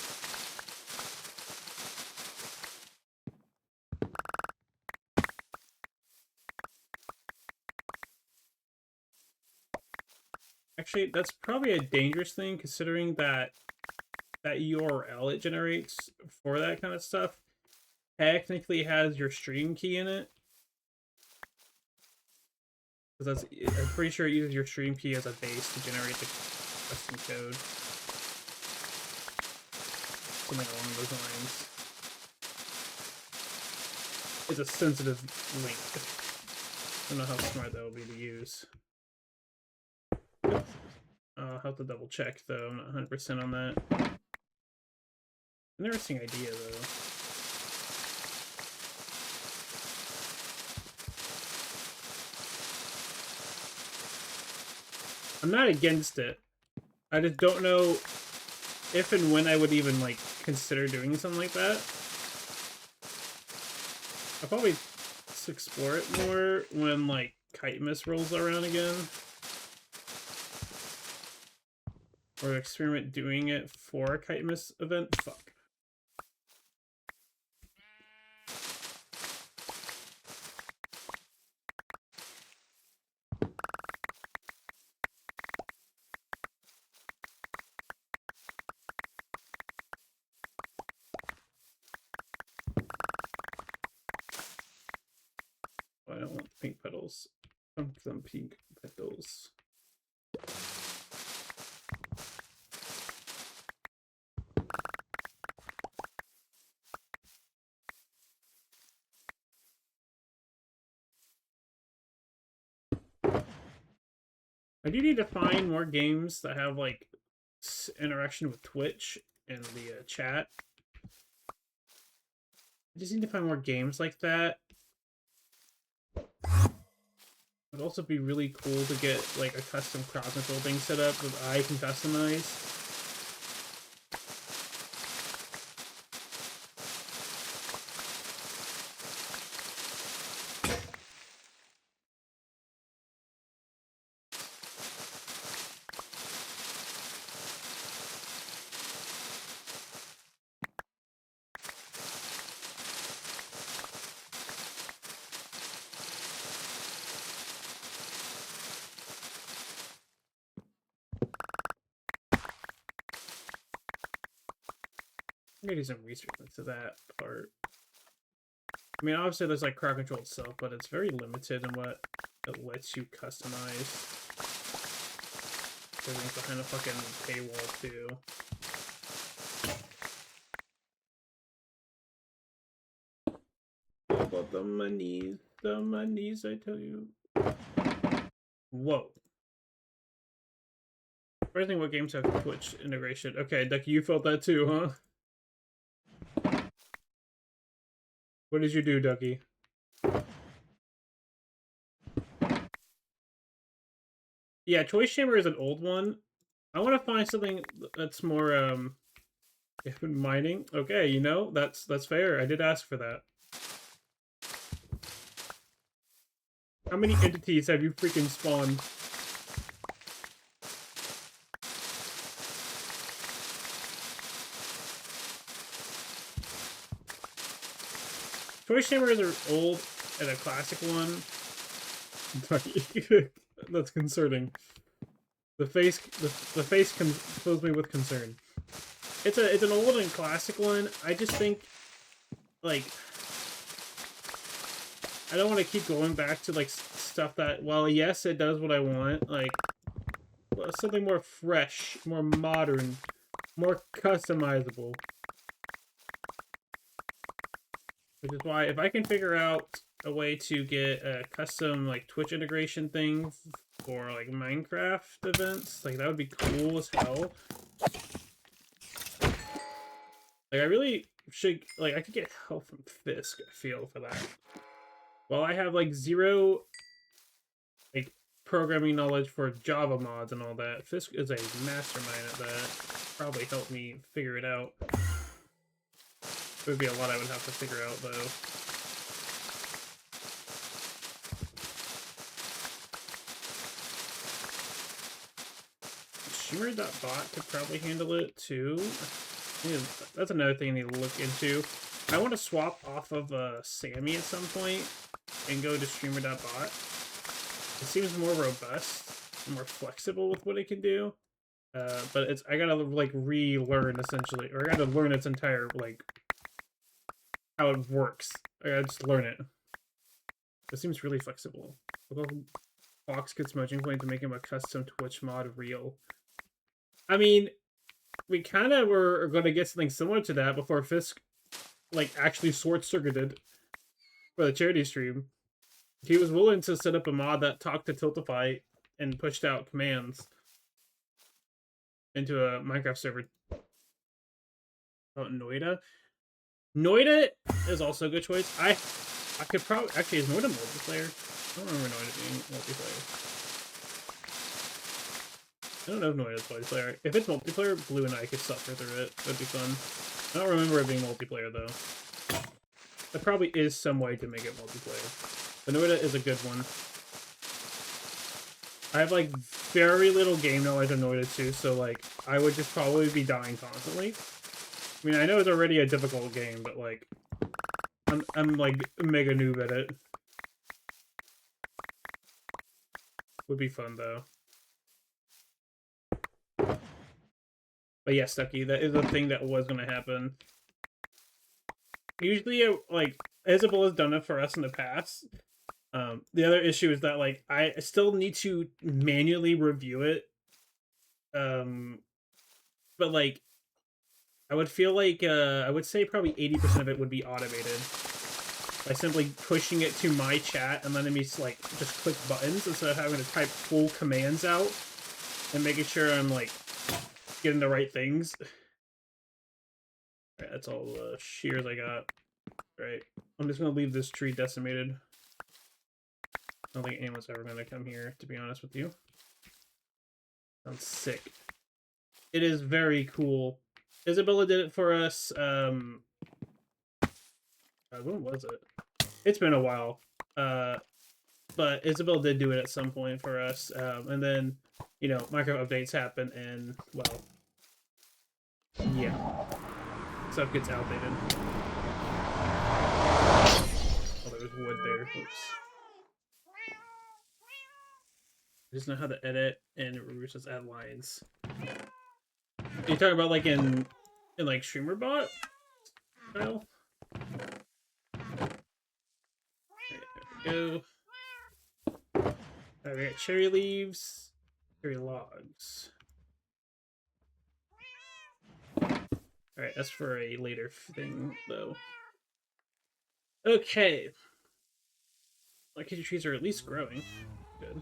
Actually, that's probably a dangerous thing, considering that URL it generates for that kind of stuff technically has your stream key in it. Because I'm pretty sure it uses your stream key as a base to generate the custom code. Something along those lines. It's a sensitive link. I don't know how smart that would be to use. I'll have to double check though, I'm not 100% on that. Interesting idea though. I'm not against it. I just don't know if and when I would even like consider doing something like that. I'll probably explore it more when, like, Kite Miss rolls around again. Or experiment doing it for a Kite Miss event. Fuck. I don't want pink petals. I want some pink petals. I do need to find more games that have, like, interaction with Twitch and the chat. I just need to find more games like that. It'd also be really cool to get, like, a custom crowd control thing set up that I can customize. I'm gonna do some research into that part. I mean, obviously there's, like, crowd control itself, but it's very limited in what it lets you customize. Everything's behind a fucking paywall, too. About the monies, I tell you. Whoa. I think what games have Twitch integration. Okay, Ducky, you felt that too, huh? What did you do, Ducky? Yeah, Choice Chamber is an old one. I want to find something that's more, mining. Okay, you know, that's fair. I did ask for that. How many entities have you freaking spawned? Choice Chamber is an old and a classic one. That's concerning. The face fills me with concern. It's an old and classic one. I just think, like, I don't want to keep going back to, like, stuff that, well, yes, it does what I want. Like, something more fresh, more modern, more customizable. Which is why, if I can figure out a way to get a custom, like, Twitch integration thing for, like, Minecraft events, like, that would be cool as hell. Like, I really should, like, I could get help from Fisk, I feel, for that. Well, I have, like, zero, like, programming knowledge for Java mods and all that. Fisk is a mastermind at that. Probably help me figure it out. There would be a lot I would have to figure out, though. Shimmer.bot could probably handle it, too. That's another thing I need to look into. I want to swap off of Sammy at some point and go to Streamer.bot. It seems more robust, more flexible with what it can do. But I gotta, like, relearn, essentially. Or I gotta learn its entire, like, how it works. I gotta just learn it. It seems really flexible. Fox gets smudging point to make him a custom Twitch mod real. I mean, we kind of were going to get something similar to that before Fisk, like, actually short-circuited for the charity stream. He was willing to set up a mod that talked to Tiltify and pushed out commands into a Minecraft server. Oh, Noida? Noida is also a good choice. I could probably... Actually, is Noida multiplayer? I don't remember Noida being multiplayer. I don't know if Noida's multiplayer. If it's multiplayer, Blue and I could suffer through it. That'd be fun. I don't remember it being multiplayer, though. there probably is some way to make it multiplayer. But Noita is a good one. I have, like, very little game knowledge on Noita too, so, like, I would just probably be dying constantly. I mean, I know it's already a difficult game, but, like, I'm like, mega noob at it. Would be fun, though. But yeah, Stucky, that is a thing that was gonna happen. Usually, like, Isabella's done it for us in the past. The other issue is that, like, I still need to manually review it. But, like, I would feel like, I would say probably 80% of it would be automated. By simply pushing it to my chat and letting me, like, just click buttons instead of having to type full commands out. And making sure I'm, like, getting the right things. Alright, that's all the shears I got. Right. I'm just gonna leave this tree decimated. I don't think anyone's ever gonna come here, to be honest with you. Sounds sick. It is very cool. Isabella did it for us, when was it? It's been a while. But Isabel did do it at some point for us, and then, you know, micro updates happen, and, well, yeah. Stuff gets outdated. Oh, there was wood there. Oops. I just know how to edit, and we just add lines. Are you talking about, like, in like, StreamerBot style? Right, there we go. Alright, we got cherry leaves, cherry logs. Alright, that's for a later thing, though. Okay. Acacia trees are at least growing. Good.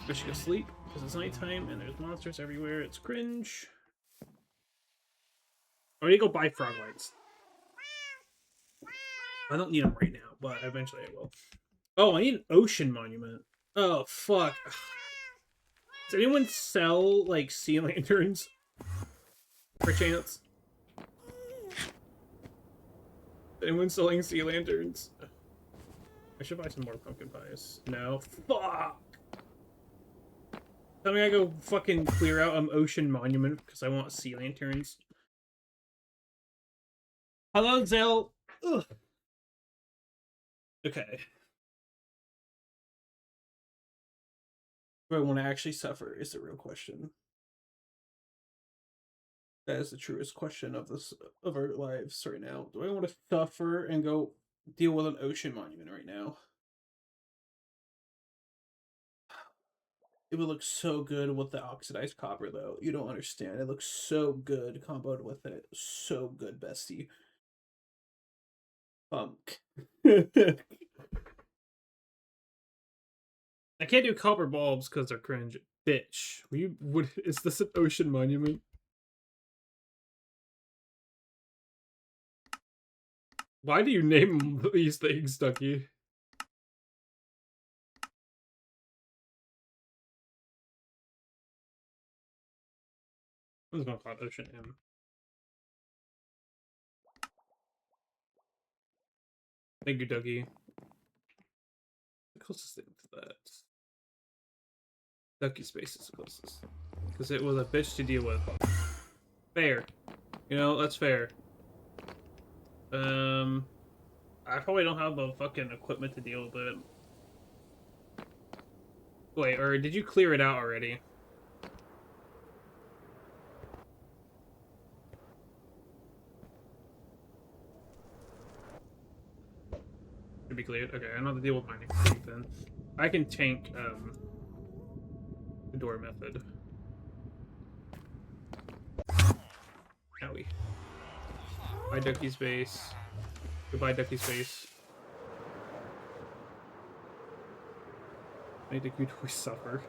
I should go sleep, because it's nighttime, and there's monsters everywhere. It's cringe. I need to go buy frog lights. I don't need them right now, but eventually I will. Oh, I need an ocean monument. Oh, fuck. Does anyone sell, like, sea lanterns? Perchance? Anyone selling sea lanterns? I should buy some more pumpkin pies. No. Fuck! Tell me I go fucking clear out an ocean monument because I want sea lanterns. Hello, Zell! Ugh. Okay. Do I want to actually suffer is the real question. That is the truest question of our lives right now. Do I want to suffer and go deal with an ocean monument right now? It would look so good with the oxidized copper, though. You don't understand. It looks so good comboed with it. So good, bestie. I can't do copper bulbs because they're cringe. Bitch. Is this an ocean monument? Why do you name these things, Ducky? I'm just gonna call it Ocean M. Thank you, Dougie. The closest thing to that. Ducky Space is the closest. Because it was a bitch to deal with. Fair. You know, that's fair. I probably don't have the fucking equipment to deal with it. Wait, or did you clear it out already? Should be cleared. Okay, I don't have to deal with my next thing then. I can tank, the door method. Owie. Bye, Ducky Space. Goodbye, Ducky Space. I think we suffer.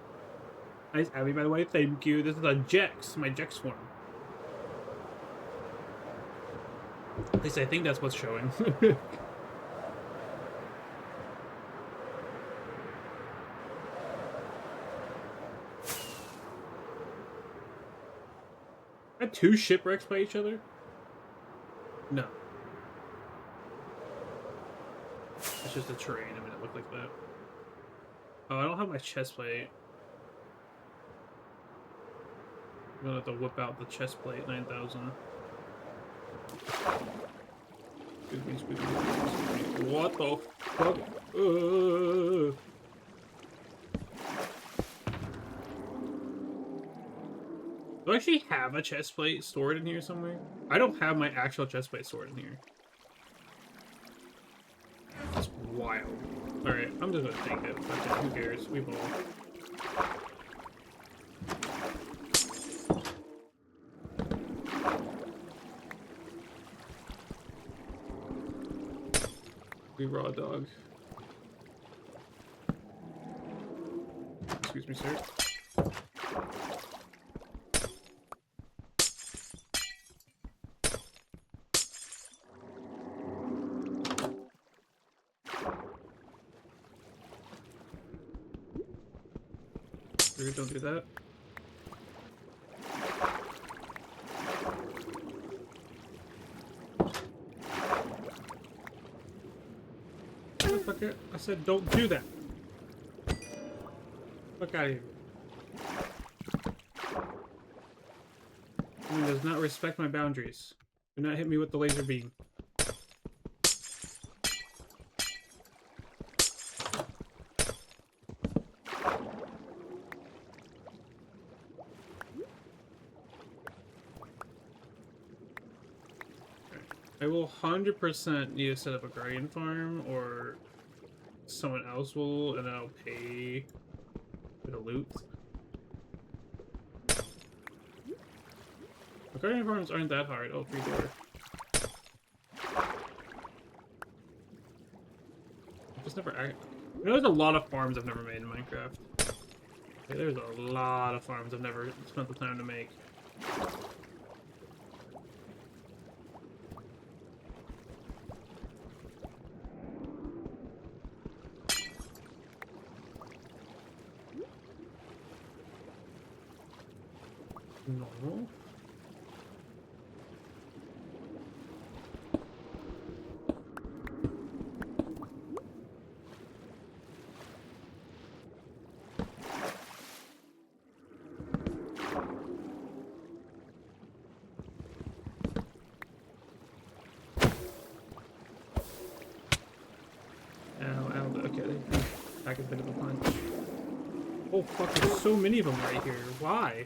Nice Abby, by the way. Thank you. This is a Jex, my Jex form. At least I think that's what's showing. Are two shipwrecks by each other? No. It's just the terrain. I mean, it looked like that. Oh, I don't have my chest plate. I'm gonna have to whip out the chest plate 9000. Excuse me, excuse me, excuse me. What the fuck? Do I actually have a chest plate stored in here somewhere? I don't have my actual chest plate stored in here. That's wild. Alright, I'm just gonna take it. Fuck it, who cares? We ball. We raw dog. Excuse me, sir. Dude, don't do that. Motherfucker, I said don't do that. Fuck out of here. He does not respect my boundaries. Do not hit me with the laser beam. I will 100% need to set up a guardian farm, or someone else will, and then I'll pay for the loot. The guardian farms aren't that hard. Oh, free door. I just never. You know, there's a lot of farms I've never made in Minecraft. Okay, there's a lot of farms I've never spent the time to make. Normal. Okay, pack a bit of a punch. Oh fuck, there's so many of them right here. Why?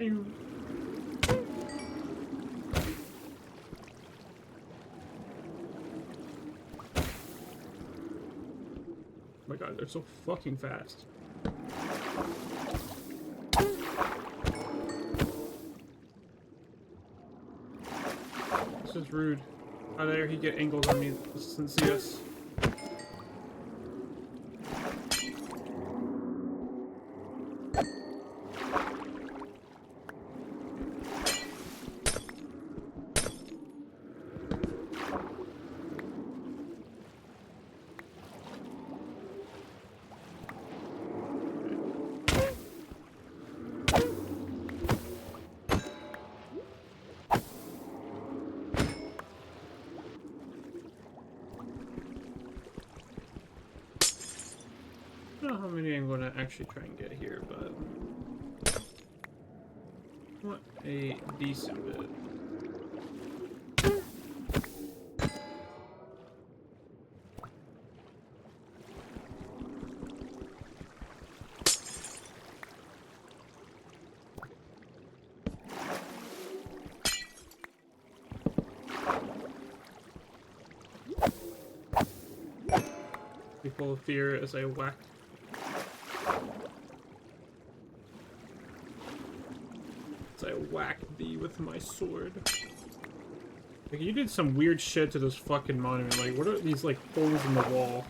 Oh my god, they're so fucking fast. This is rude. How dare he get angles on me? This doesn't see us. I don't know how many I'm going to actually try and get here, but I want a decent bit. Be full of fear as I whack. I whack thee with my sword. Like, you did some weird shit to this fucking monument. Like, what are these, like, holes in the wall?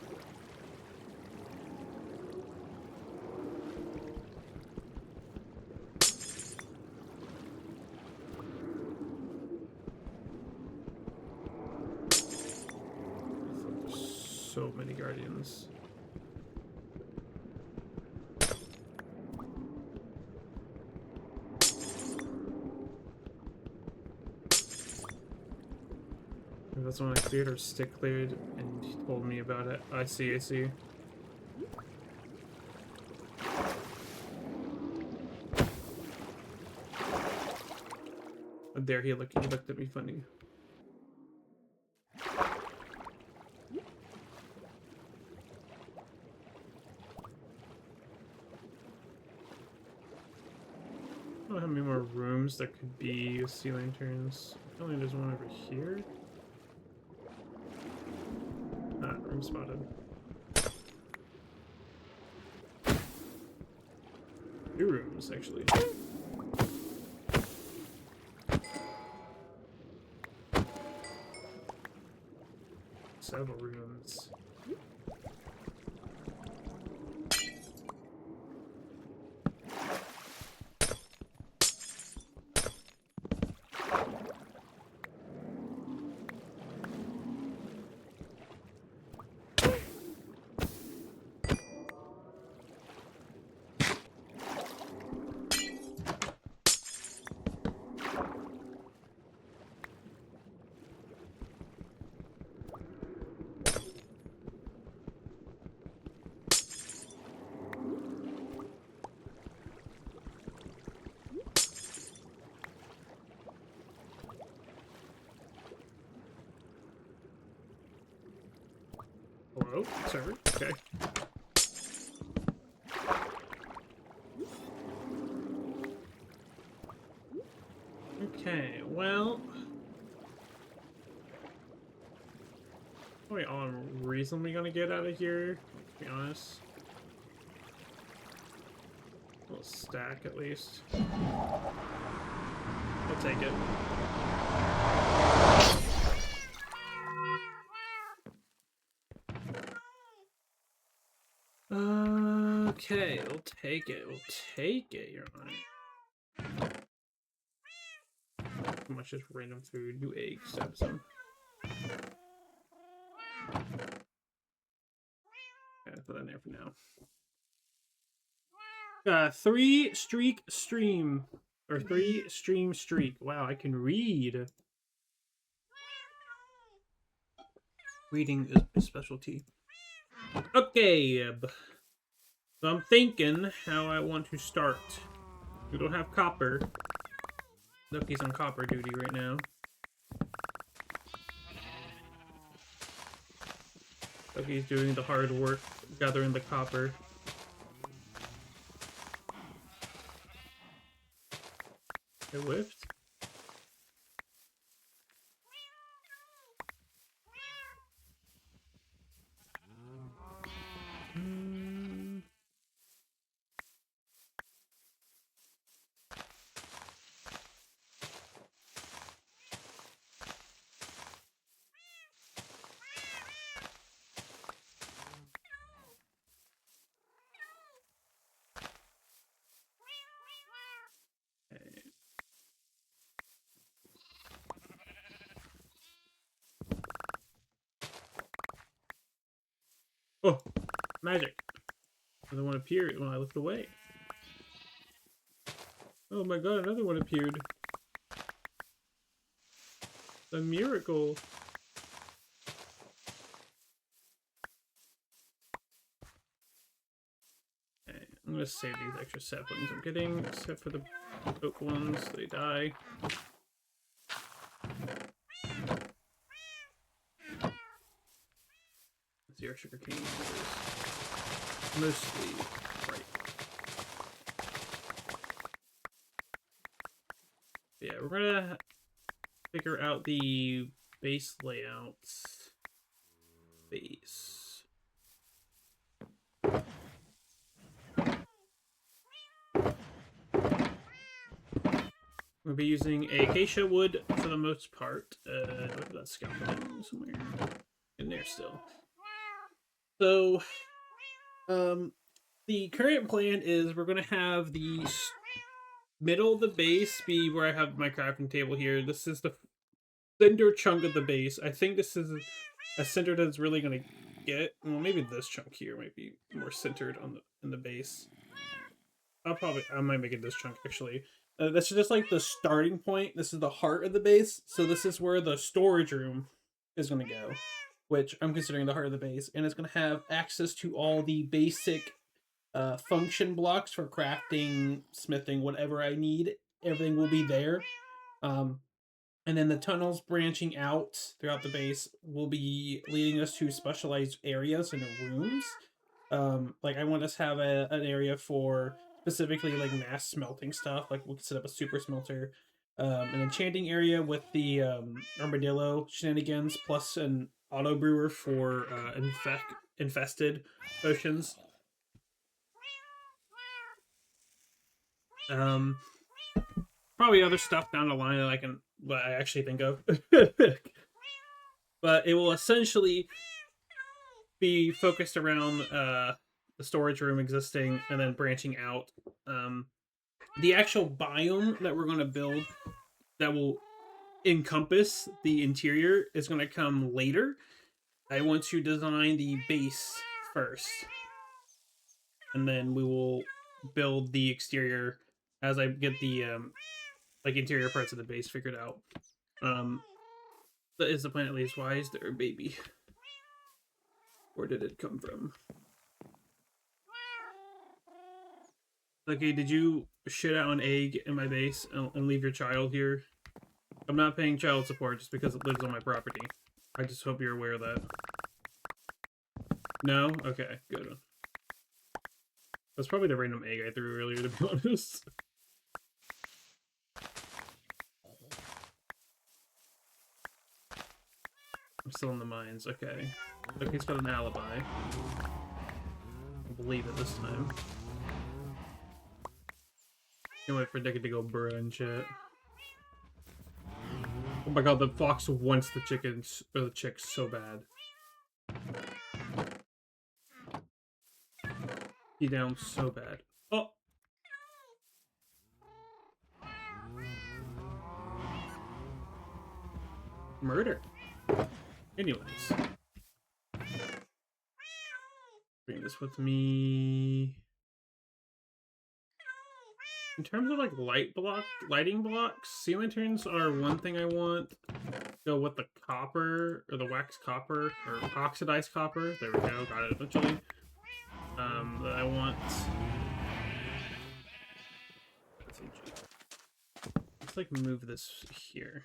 many guardians. That's when I cleared or stick cleared, and he told me about it. I see, I see. But there, he looked at me funny. I don't know how many more rooms there could be with sea lanterns. Apparently there's one over here. Ah, room spotted. Two rooms, actually. Several rooms. Hello? Server? Okay. Okay, well... Probably all I'm reasonably gonna get out of here, to be honest. A little stack, at least. I'll take it. Okay, we'll take it. We'll take it, Your Honor. How much just random food? New eggs, stab some. Okay, put that in there for now. 3 streak stream. Or 3 stream streak. Wow, I can read. Reading is my specialty. Okay. So I'm thinking how I want to start. We don't have copper. Ducky's on copper duty right now. Ducky's doing the hard work, gathering the copper. I whiffed. Oh, magic. Another one appeared when I looked away. Oh my god, another one appeared. A miracle. Okay, I'm gonna save these extra saplings I'm getting, except for the oak ones, they die. Zero sugar cane is mostly right. Yeah, we're gonna figure out the base layouts. Base. We'll be using acacia wood for the most part. That scaffolding somewhere in there still. So, the current plan is we're going to have the middle of the base be where I have my crafting table here. This is the center chunk of the base. I think this is a center that's really going to get, well, maybe this chunk here might be more centered on the in the base. I might make it this chunk actually. That's just like the starting point. This is the heart of the base, so this is where the storage room is going to go, which I'm considering the heart of the base, and it's going to have access to all the basic function blocks for crafting, smithing, whatever I need. Everything will be there. And then the tunnels branching out throughout the base will be leading us to specialized areas and rooms. Like I want us to have an area for specifically like mass smelting stuff. Like we could set up a super smelter, an enchanting area with the armadillo shenanigans, plus an auto brewer for infested potions. Probably other stuff down the line that I actually think of. But it will essentially be focused around the storage room existing and then branching out. The actual biome that we're going to build that will encompass the interior is going to come later. I want to design the base first, and then we will build the exterior as I get the like interior parts of the base figured out. That is the planet leaves. Why is there a baby? Where did it come from? Okay, did you shit out an egg in my base and leave your child here? I'm not paying child support just because it lives on my property. I just hope you're aware of that. No? Okay, good. That's probably the random egg I threw earlier, to be honest. I'm still in the mines. Okay. Look, he's got an alibi. I believe it this time. Can't wait for Dickon to go brunch it. Oh my god, the fox wants the chickens or the chicks so bad. He down so bad. Oh! Murder. Anyways. Bring this with me. In terms of like lighting blocks, sea lanterns are one thing I want. Go with the copper or the wax copper or oxidized copper. There we go, got it eventually. That I want. Let's like move this here.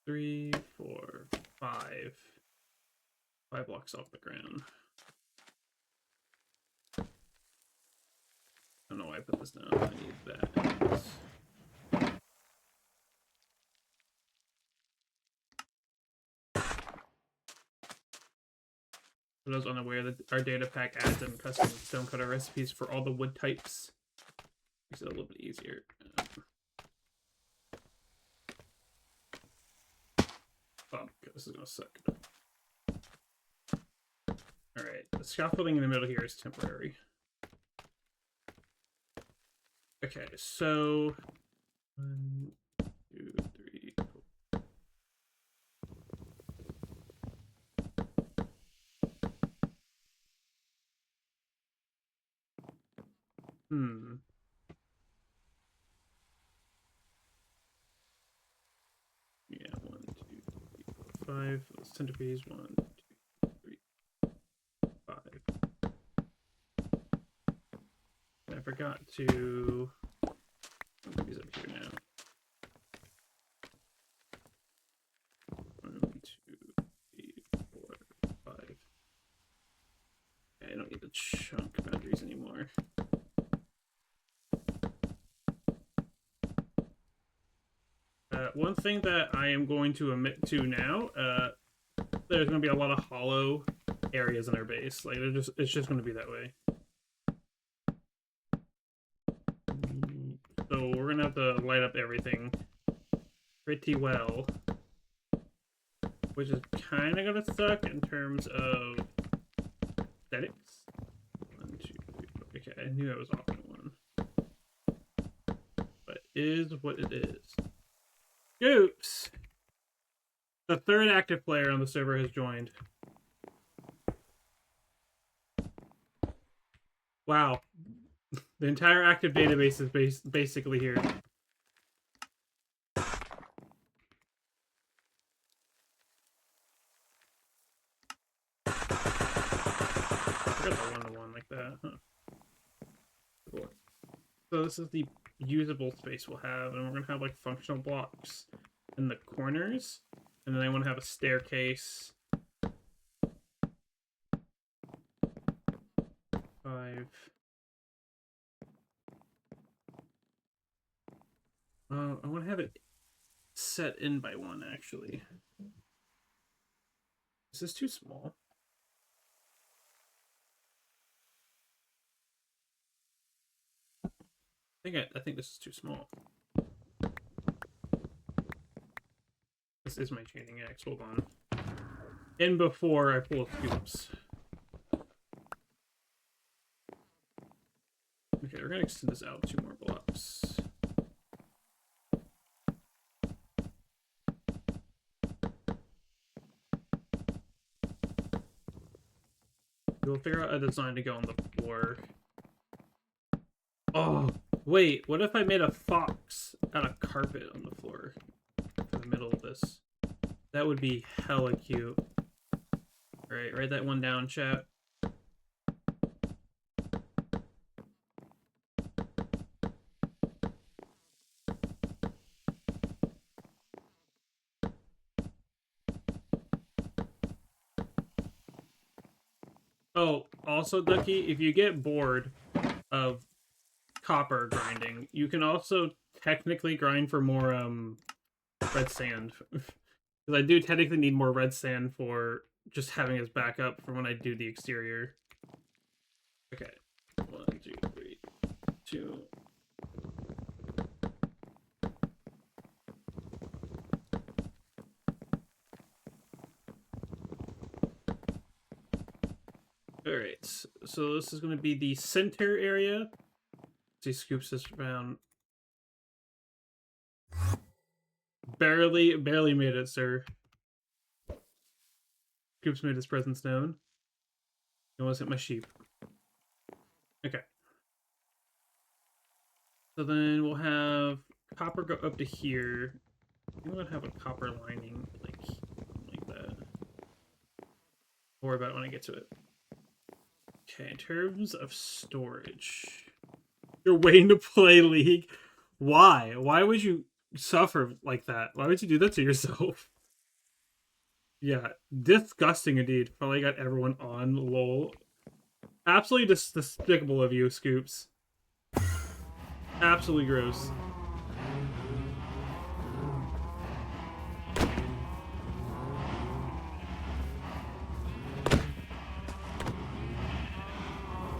3, 4, 5. 5 blocks off the ground. I don't know why I put this down. I need that. For those unaware, that our data pack adds in custom stonecutter recipes for all the wood types. Makes it a little bit easier. Oh, okay, this is gonna suck. Alright, the scaffolding in the middle here is temporary. Okay, so 1, 2, 3, 4. Yeah, 1, 2, 3, 4, 5. Centipedes, 1, 2, 3, 5. I forgot to. He's up here now. 1, 2, 3, 4, 5. Okay, I don't need the chunk boundaries anymore. One thing that I am going to admit to now, there's going to be a lot of hollow areas in our base. Like, it's just going to be that way. So we're going to have to light up everything pretty well, which is kind of going to suck in terms of aesthetics. 1, 2, 3, 4. Okay, I knew I was off by 1. But it is what it is. Oops. The third active player on the server has joined. Wow. The entire active database is basically here. I forgot the one-to-one like that, huh? Cool. So this is the usable space we'll have, and we're gonna have like functional blocks in the corners, and then I want to have a staircase. 5. I want to have it set in by 1 actually. Is this too small? I think this is too small. This is my chaining axe. Hold on. In before I pull scoops. Okay, we're gonna extend this out 2 more blocks. We'll figure out a design to go on the floor. Oh, wait, what if I made a fox out of carpet on the floor for the middle of this? That would be hella cute. Alright, write that one down, chat. Oh, also, Ducky, if you get bored of copper grinding, you can also technically grind for more red sand. Because I do technically need more red sand for just having as backup for when I do the exterior. Okay. 1, 2, 3, 2. Alright, so this is going to be the center area. See, scoops this around. Barely made it, sir. Scoops made his presence known. I almost hit my sheep. Okay. So then we'll have copper go up to here. I'm gonna have a copper lining like that. Don't worry about it when I get to it. Okay, in terms of storage. You're waiting to play League? Why? Why would you suffer like that? Why would you do that to yourself? Yeah, disgusting indeed. Probably got everyone on lol. Absolutely despicable of you, Scoops. Absolutely gross.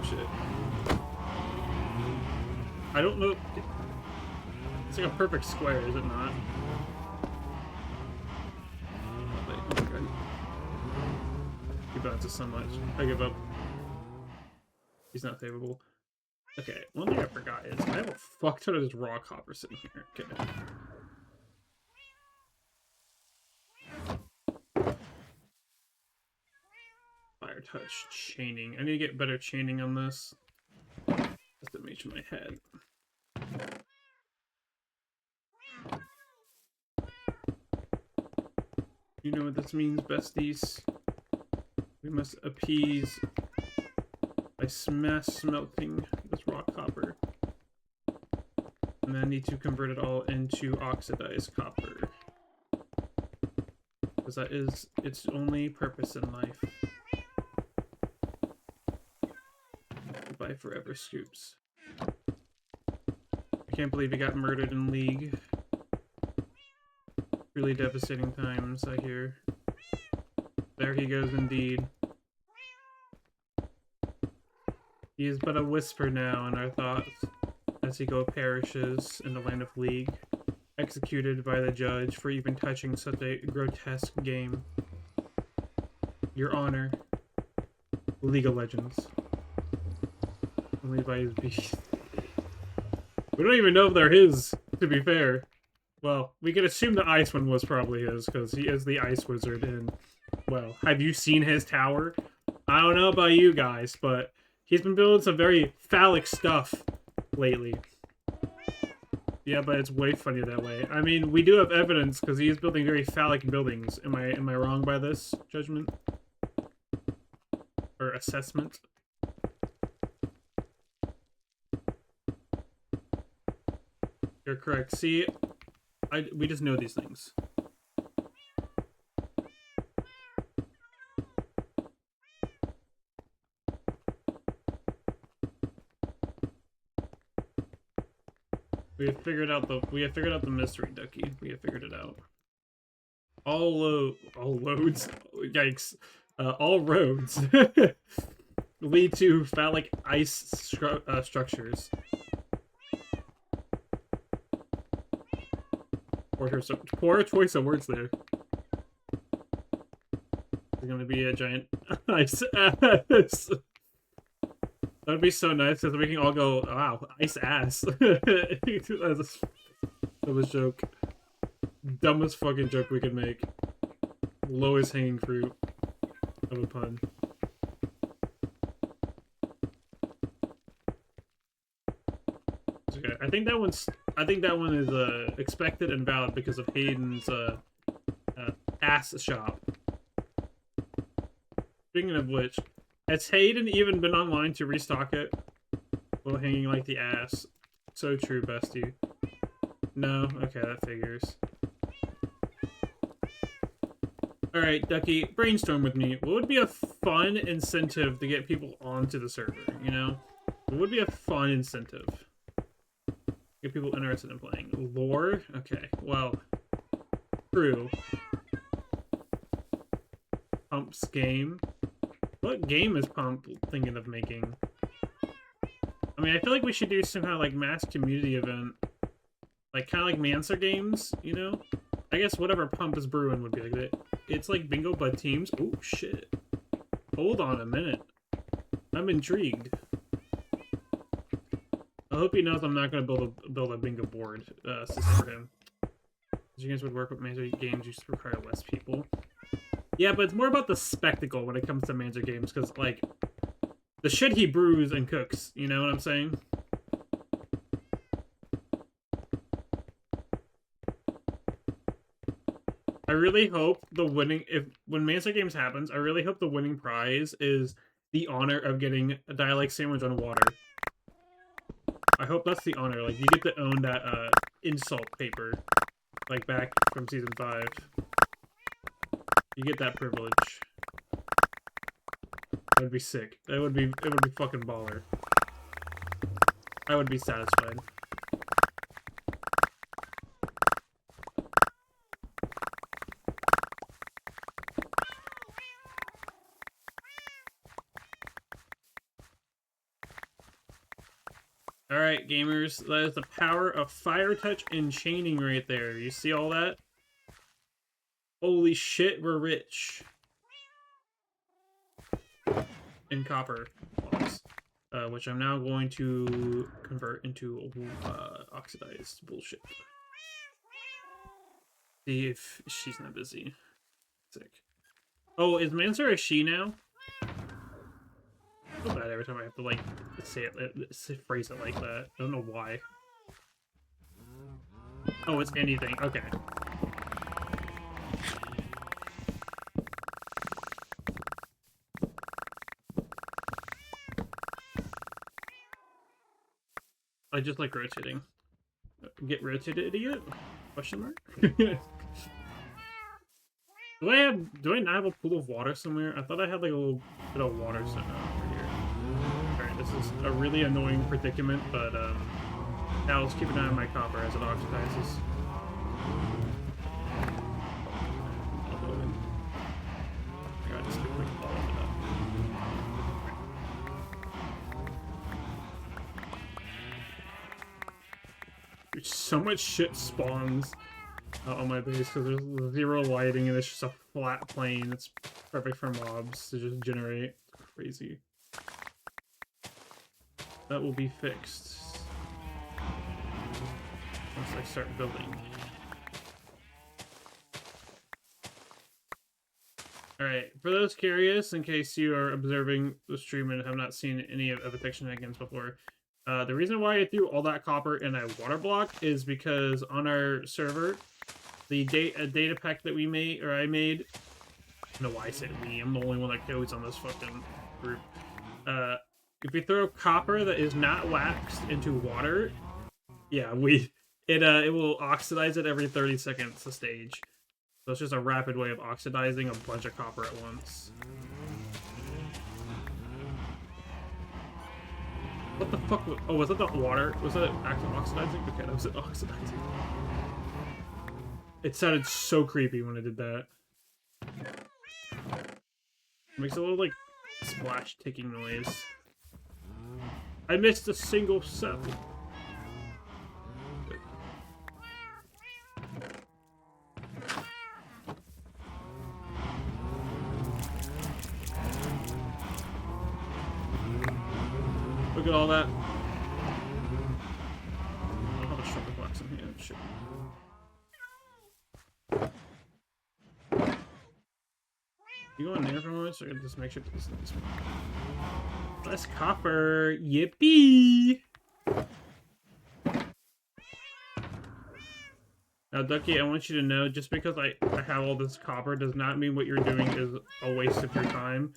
Shit. I don't know. It's like a perfect square, is it not? Oh my god. He bounces so much. I give up. He's not favorable. Okay, one thing I forgot is I have a fuck ton of this raw copper sitting here. Okay. Fire touch chaining. I need to get better chaining on this. That's the mage in my head. You know what this means, besties? We must appease by smelting this raw copper. And then I need to convert it all into oxidized copper. Because that is its only purpose in life. Goodbye forever, Scoops. I can't believe he got murdered in League. Really devastating times, I hear. There he goes indeed. He is but a whisper now in our thoughts, as he perishes in the land of League, executed by the judge for even touching such a grotesque game. Your Honor, League of Legends. Only by his beast. We don't even know if they're his, to be fair. Well, we could assume the ice one was probably his, because he is the ice wizard, and, well, have you seen his tower? I don't know about you guys, but he's been building some very phallic stuff lately. Yeah, but it's way funnier that way. I mean, we do have evidence, because he is building very phallic buildings. Am I wrong by this judgment? Or assessment? You're correct. See, we just know these things. We have figured out the mystery, Ducky. We have figured it out. All roads. Yikes! All roads lead to phallic ice structures. Poor choice of words there. There's gonna be a giant ice ass. That'd be so nice because we can all go, wow, ice ass. That was a joke. Dumbest fucking joke we could make. Lowest hanging fruit of a pun. Okay, I think that one is expected and valid because of Hayden's ass shop. Speaking of which, has Hayden even been online to restock it? While hanging like the ass. So true, bestie. No? Okay, that figures. Alright, Ducky, brainstorm with me. What would be a fun incentive to get people onto the server, you know? What would be a fun incentive? Get people interested in playing. Lore? Okay, well. True. Pump's game. What game is Pump thinking of making? I mean, I feel like we should do some kind of like mass community event. Like, kind of like Mancer games, you know? I guess whatever Pump is brewing would be like that. It's like bingo but teams. Oh, shit. Hold on a minute. I'm intrigued. I hope he knows I'm not going to build a bingo board system for him. You guys would work with Mancer games, you just require less people. Yeah, but it's more about the spectacle when it comes to Mancer games, because, like, the shit he brews and cooks, you know what I'm saying? I really hope when Mancer Games happens, I really hope the winning prize is the honor of getting a dialect sandwich on water. I hope that's the honor, like, you get to own that, insult paper, like, back from Season 5. You get that privilege. That would be sick. It would be fucking baller. I would be satisfied. Alright, gamers, that is the power of fire touch and chaining right there. You see all that? Holy shit, we're rich. In copper blocks. Which I'm now going to convert into oxidized bullshit. See if she's not busy. Sick. Oh, is Mancer a she now? I feel bad every time I have to, like, phrase it like that. I don't know why. Oh, it's anything. Okay. I just like rotating. Get rotated, idiot? Question mark? Do I not have a pool of water somewhere? I thought I had like a little bit of water over here. Alright, this is a really annoying predicament, but now let's keep an eye on my copper as it oxidizes. God, just a quick follow it up. So much shit spawns on my base because there's zero lighting and it's just a flat plane. It's perfect for mobs to just generate. Crazy. That will be fixed once I start building. Alright, for those curious, in case you are observing the stream and have not seen any of EvoTech Shenanigans before, the reason why I threw all that copper in a water block is because on our server, the data pack that we made, or I made, I don't know why I said we, I'm the only one that goes on this fucking group. If you throw copper that is not waxed into water, yeah, it will oxidize it every 30 seconds a stage. So it's just a rapid way of oxidizing a bunch of copper at once. What the fuck was... Oh, was that the water? Was that actually oxidizing? Okay, that was it oxidizing. It sounded so creepy when I did that. It makes a little, like, splash ticking noise. I missed a single cell. Look at all that. I don't have a shoulder box in here. Shit. You go in there for a moment so I can just make sure this is less copper. Yippee! Now, Ducky, I want you to know, just because I have all this copper does not mean what you're doing is a waste of your time.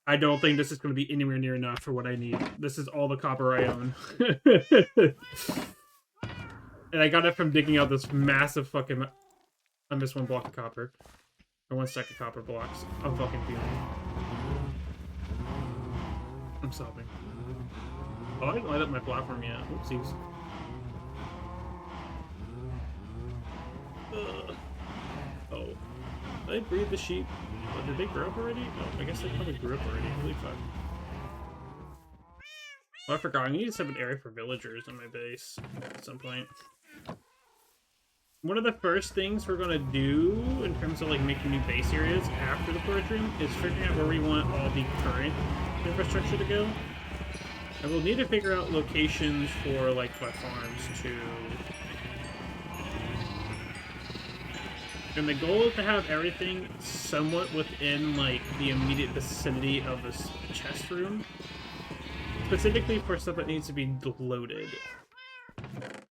I don't think this is going to be anywhere near enough for what I need. This is all the copper I own. And I got it from digging out this massive fucking... I missed one block of copper. Or 1 stack of copper blocks. I'm fucking feeling. I'm sobbing. Oh, I didn't light up my platform yet. Oopsies. Oh. Did I breed the sheep? Oh, did they grow up already? Oh, I guess they probably grew up already. Holy fuck. Oh, I forgot. I need to set an area for villagers on my base at some point. One of the first things we're going to do in terms of like making new base areas after the forge room is figuring out where we want all the current infrastructure to go. And we'll need to figure out locations for like my farms too. And the goal is to have everything somewhat within like the immediate vicinity of this chest room. Specifically for stuff that needs to be loaded.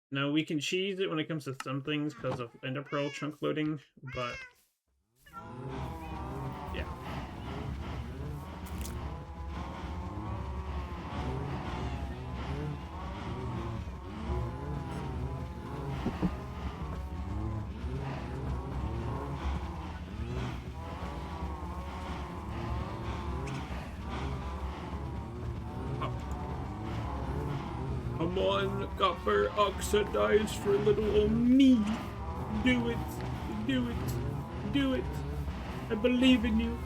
Now, we can cheese it when it comes to some things because of Ender Pearl chunk loading, but... yeah. Come on, copper, oxidize for little old me. Do it, do it, do it. I believe in you.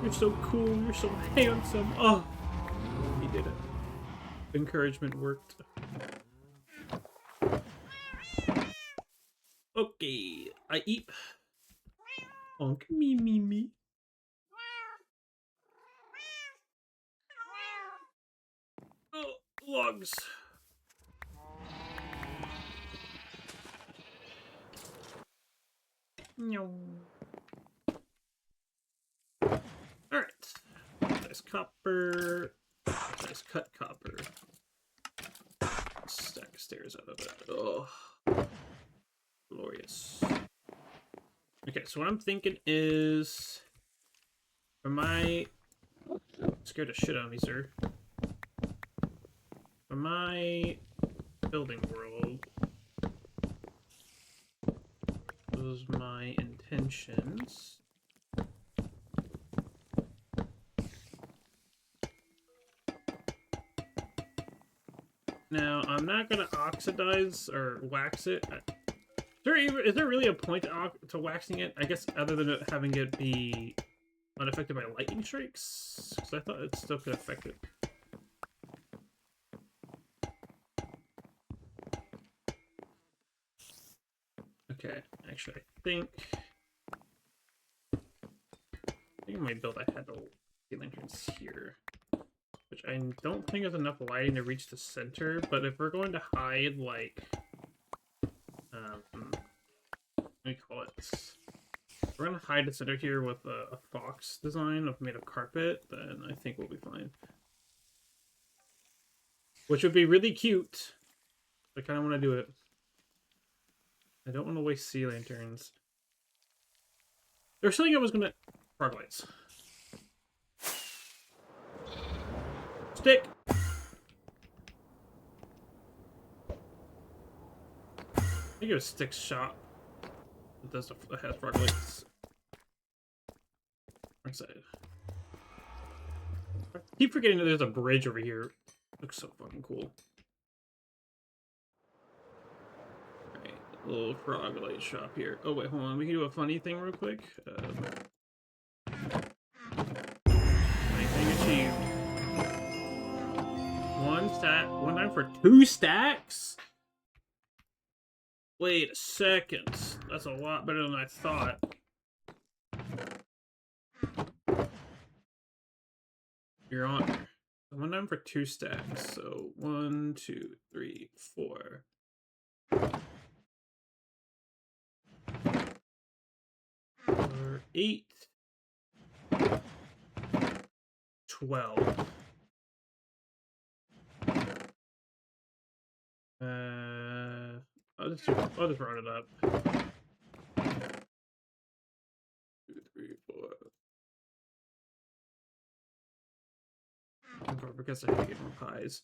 You're so cool, you're so handsome. Oh, he did it. Encouragement worked. Okay, I eat. Onk, me. Oh, logs. No. Alright. Nice copper. Nice cut copper. Stack of stairs out of it. Oh. Glorious. Okay, so what I'm thinking is... for my... scared the shit out of me, sir. For my building world... those are my intentions. Now, I'm not going to oxidize or wax it. Is there really a point to waxing it? I guess other than having it be unaffected by lightning strikes? Because I thought it still could affect it. Okay, actually, I think I might build a head entrance here, which I don't think is enough lighting to reach the center. But if we're going to hide, like, what do you call it? we're gonna hide the center here with a fox design made of carpet, then I think we'll be fine. Which would be really cute. I kind of want to do it. I don't want to waste sea lanterns. There's something I was gonna... Frog lights. Stick! I think it was stick shot. It does that has frog lights. I'm excited. I keep forgetting that there's a bridge over here. It looks so fucking cool. Alright, little frog light shop here. Oh wait, hold on. We can do a funny thing real quick. Anything achieved. One time for 2 stacks? Wait a second. That's a lot better than I thought. You're on. 1 time for 2 stacks. So 1, 2, 3, 4. 4, 8. 12. I'll just round it up. 2, 3, 4. Because I hate more pies.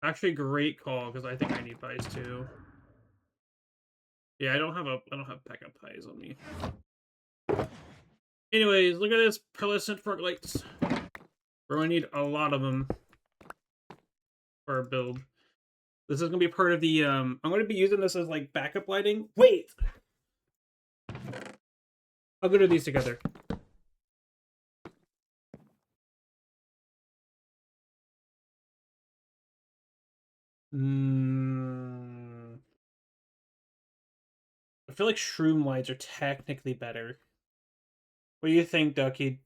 Actually, great call because I think I need pies too. Yeah, I don't have backup pies on me. Anyways, look at this pearlescent frog lights. We're gonna need a lot of them for our build. This is gonna be part of the I'm gonna be using this as like backup lighting. Wait! I'll go do these together. I feel like shroom lights are technically better. What do you think, Ducky?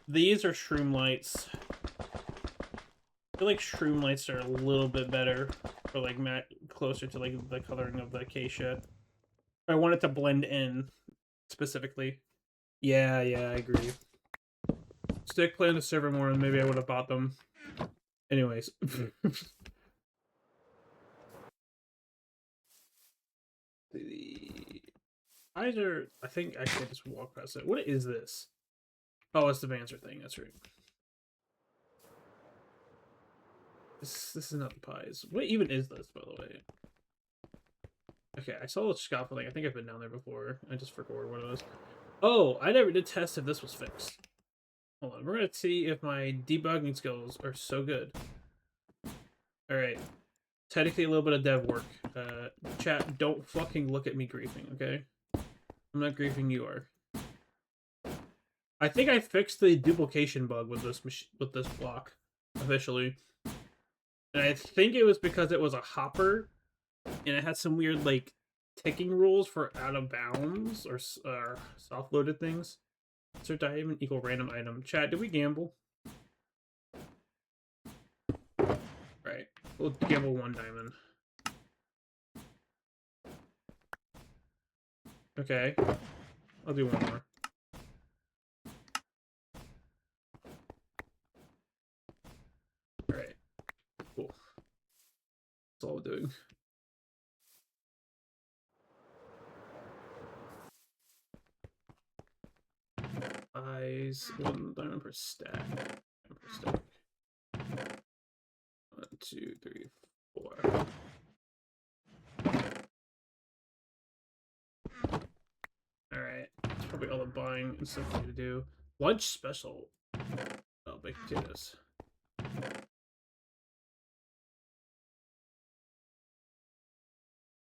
These are shroom lights. I feel like shroom lights are a little bit better for like closer to like the coloring of the acacia. I want it to blend in specifically. Yeah, I agree. Stick playing the server more, and maybe I would have bought them. Anyways. The eyes are... I think I can just walk past it. What is this? Oh, it's the Banzer thing. That's right. This is not the pies. What even is this, by the way? Okay, I saw the scaffolding. I think I've been down there before. I just forgot what it was. Oh, I never did test if this was fixed. Hold on. We're going to see if my debugging skills are so good. Alright. Technically a little bit of dev work. Chat, don't fucking look at me griefing, okay? I'm not griefing, you are. I think I fixed the duplication bug with this block officially. And I think it was because it was a hopper and it had some weird like ticking rules for out of bounds or soft loaded things. Insert diamond equal random item. Chat, did we gamble? Right. We'll gamble 1 diamond. Okay. I'll do 1 more. Alright. Cool. That's all we're doing. Eyes. 1 diamond per stack. 1, 2, 3, 4. Alright. That's probably all the buying and stuff I need to do. Lunch special. Oh, baked potatoes.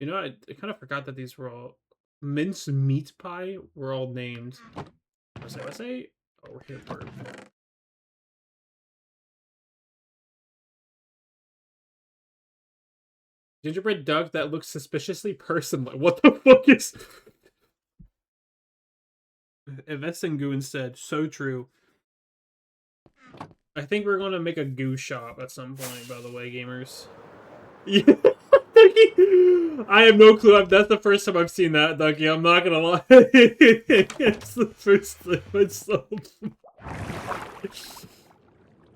You know, I kind of forgot that these were all... Mince meat pie were all named. What's that? Oh, we're here for... Gingerbread duck that looks suspiciously person-like. What the fuck is... Investing instead. So true. I think we're going to make a goo shop at some point, by the way, gamers. Yeah. I have no clue. That's the first time I've seen that, Ducky. I'm not gonna lie. It's the first time I saw.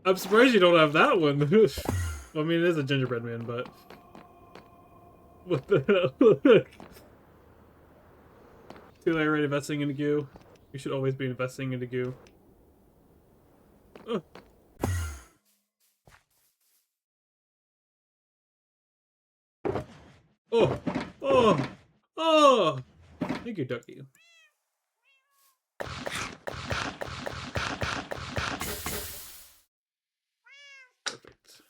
I'm surprised you don't have that one. I mean, it is a gingerbread man, but what the hell? Too late already investing into goo. We should always be investing into goo. Oh. Oh. Oh. Oh. Thank you, Ducky. Perfect.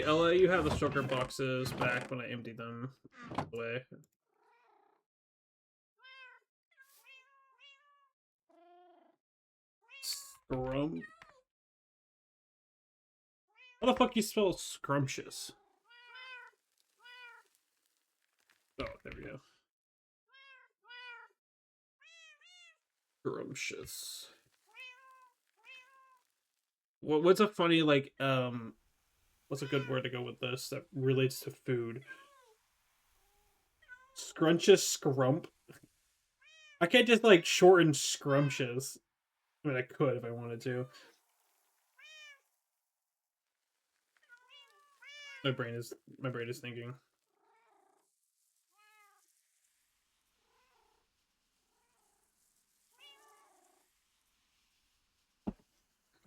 I'll let you have the stroker boxes back when I empty them away. Scrum. How the fuck you spell scrumptious? Oh, there we go. Scrumptious. What's a funny, like, what's a good word to go with this that relates to food? Scrumptious scrump? I can't just, like, shorten scrumptious. I mean, I could if I wanted to. My brain is thinking.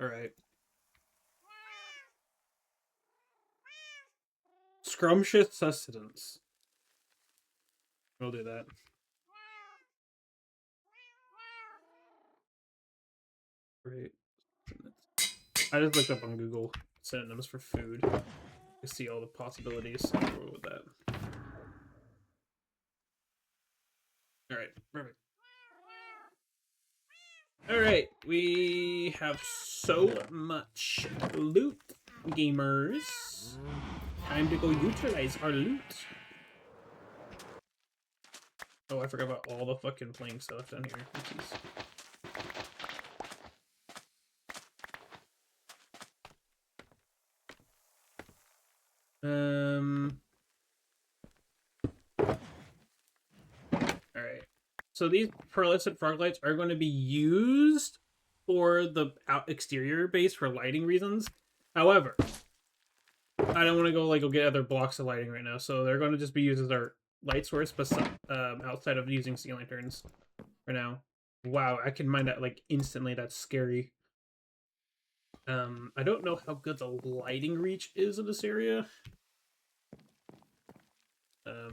Alright. Scrumptious sustenance. We'll do that. Great. I just looked up on Google synonyms for food to see all the possibilities. I'll go with that. Alright, perfect. Alright, we have so much loot, gamers. Time to go utilize our loot. Oh, I forgot about all the fucking playing stuff down here. Jeez. Alright. So these pearlescent frog lights are going to be used for the exterior base for lighting reasons. However, I don't want to go get other blocks of lighting right now, so they're going to just be used as our light source, but outside of using sea lanterns for now. Wow, I can mine that like instantly. That's scary. I don't know how good the lighting reach is in this area.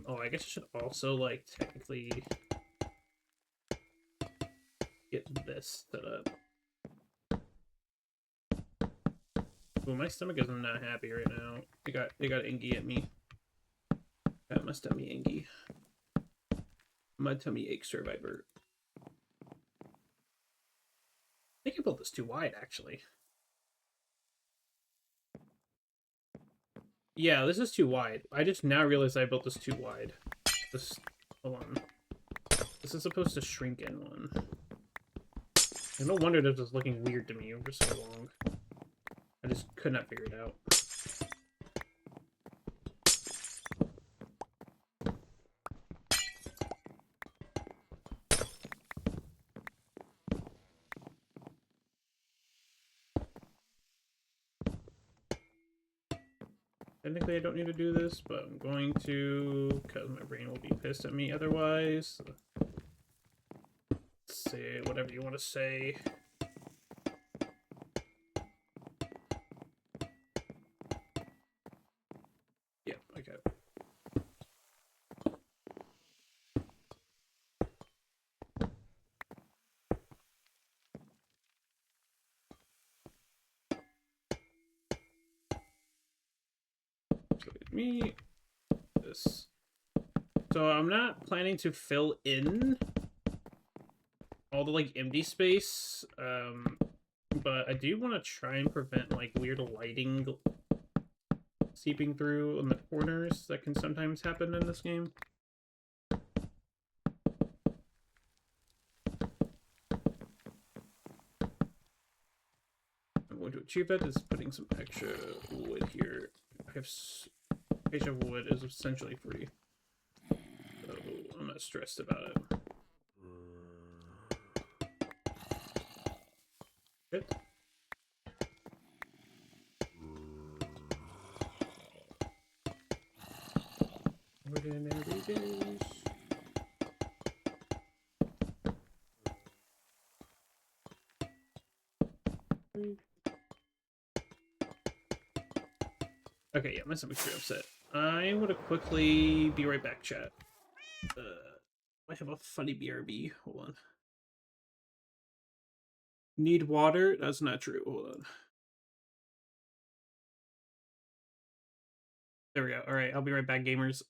Oh, I guess I should also like technically get this set up. Ooh, my stomach is not happy right now. It got Ingy at me. Got my stomach Ingy. My tummy ache survivor. I think I built this too wide, actually. Yeah, this is too wide. I just now realized I built this too wide. Hold on. This is supposed to shrink in one. And no wonder this was looking weird to me for so long. I just could not figure it out. Technically, I don't need to do this, but I'm going to, because my brain will be pissed at me otherwise. Say whatever you want to say. Yep, okay. So me this. So I'm not planning to fill in all the like empty space, but I do want to try and prevent like weird lighting seeping through in the corners that can sometimes happen in this game. achieve that is putting some extra wood here. I have acacia wood is essentially free, so I'm not stressed about it. Good. Ordinary days. Okay, yeah, my stomach's pretty upset. I'm gonna quickly be right back, chat. I have a funny BRB. Hold on. Need water? That's not true. Hold on. There we go. All right, I'll be right back, gamers.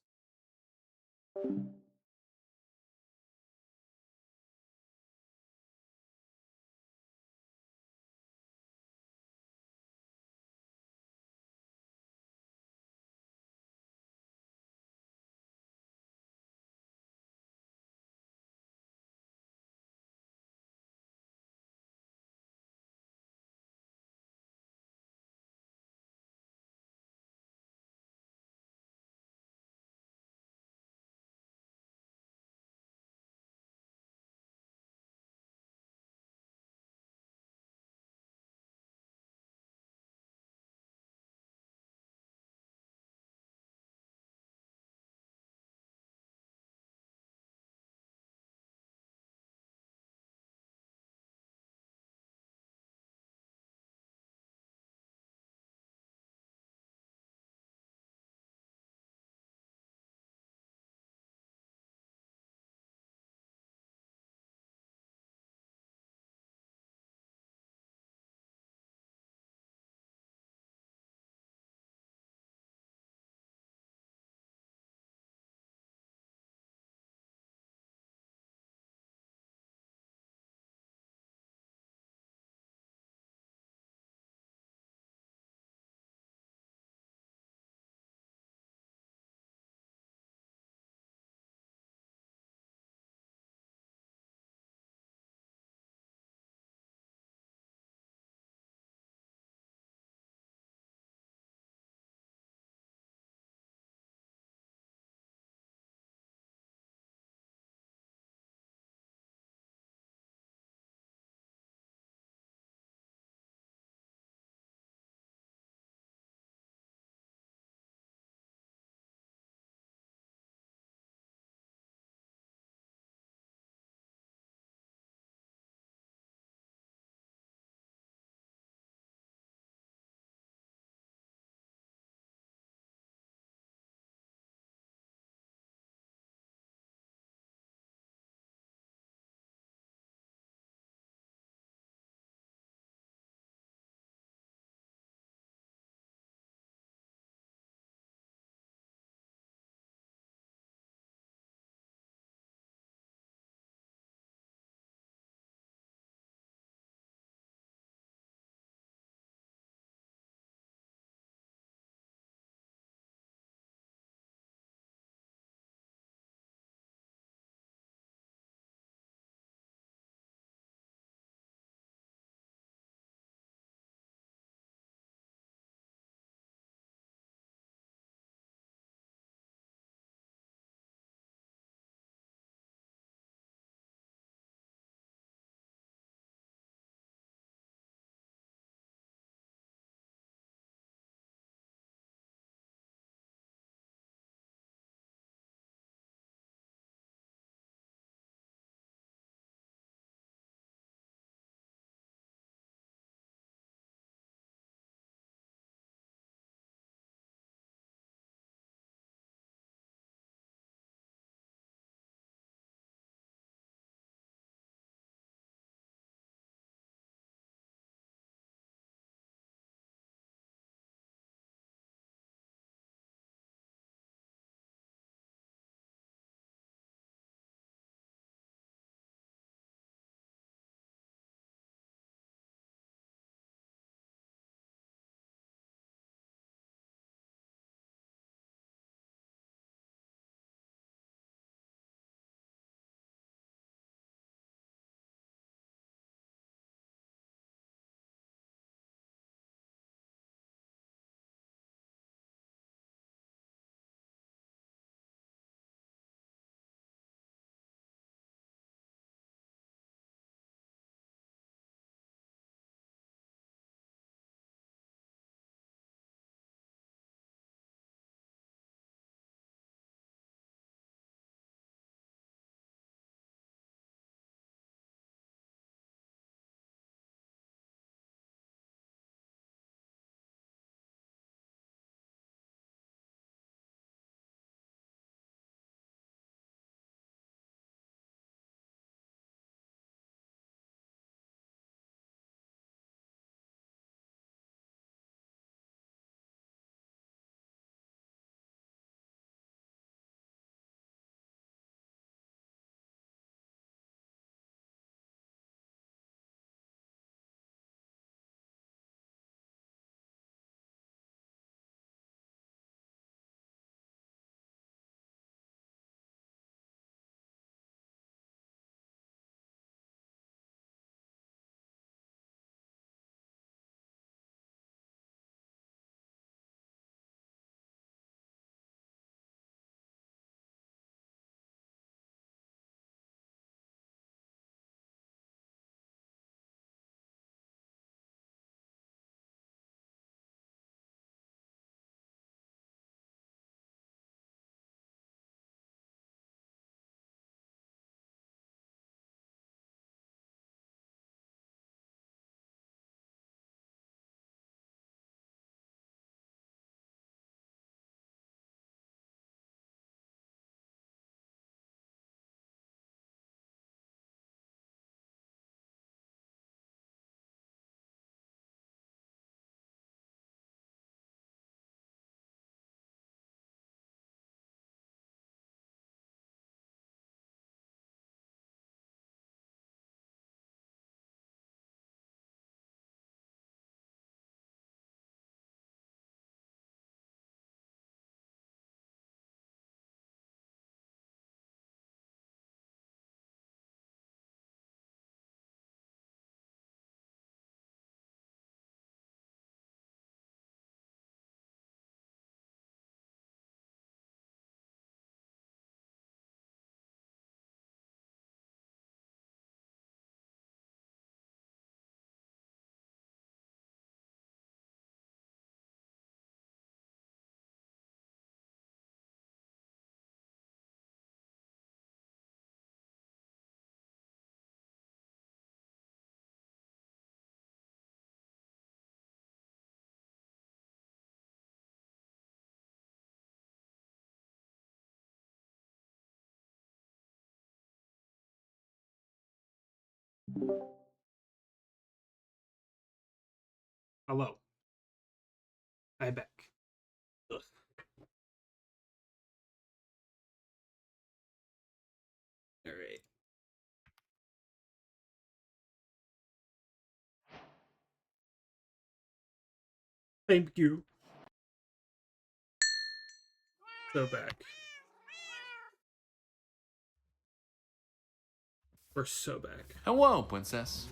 Hello. I back. Ugh. All right. Thank you. So back. We're so back. Hello, princess.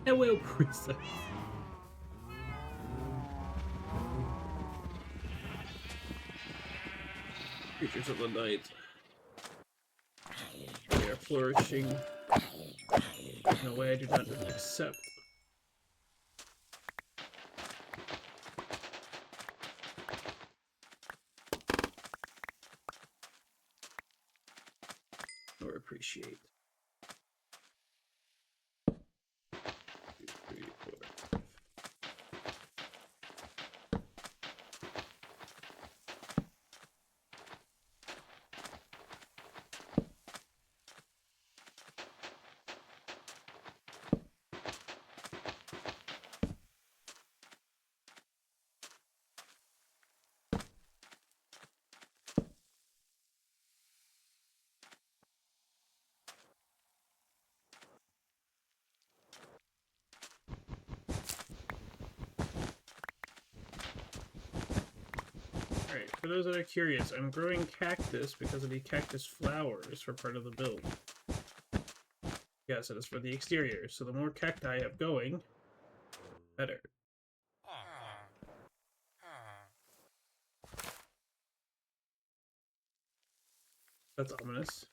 Hello, princess. Creatures of the night. They are flourishing in a way I do not accept. Or appreciate. 2, 3, 4. Alright, for those that are curious, I'm growing cactus because of the cactus flowers for part of the build. Yes, it is for the exterior, so the more cacti I have going, better. That's ominous.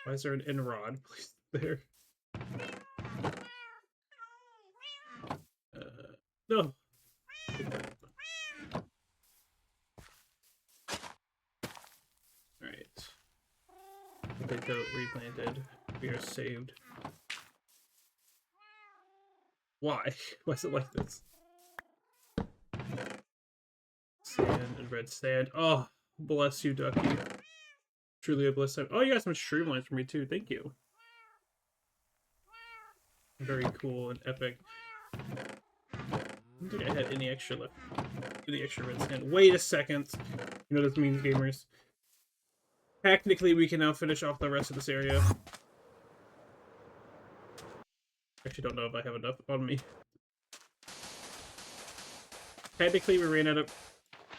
Why is there an end rod placed there? No! Alright. Potato replanted. We are saved. Why? Why is it like this? Sand and red sand. Oh, bless you, Ducky. Truly a blessing. Oh, you got some streamlines for me too. Thank you. Very cool and epic. I don't think I had any extra left. Any extra red sand. Wait a second. You know what this means, gamers? Technically, we can now finish off the rest of this area. Actually, don't know if I have enough on me. Technically, we ran out of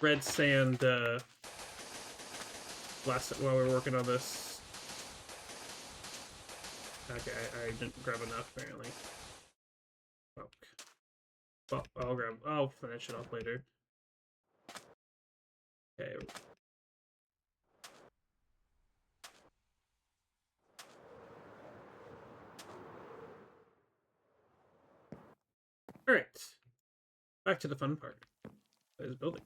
red sand while we were working on this. Okay, I didn't grab enough apparently. Oh, I'll finish it off later. Okay. Alright. Back to the fun part. That is building.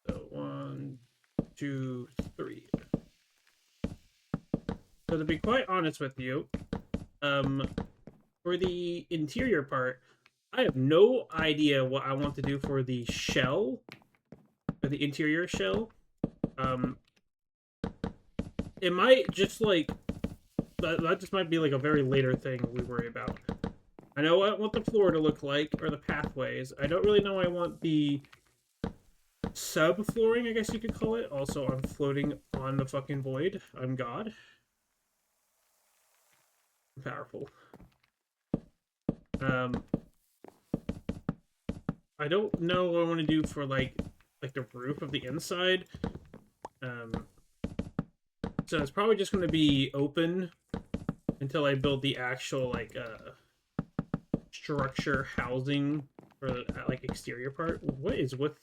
So 1, 2, 3. So to be quite honest with you, for the interior part, I have no idea what I want to do for the shell, or the interior shell. It might just like that just might be like a very later thing we worry about. I know what I want the floor to look like, or the pathways. I don't really know what I want the sub-flooring, I guess you could call it. Also, I'm floating on the fucking void. I'm God. I'm powerful. I don't know what I want to do for like the roof of the inside. So it's probably just going to be open until I build the actual like structure housing for the like exterior part. What is with?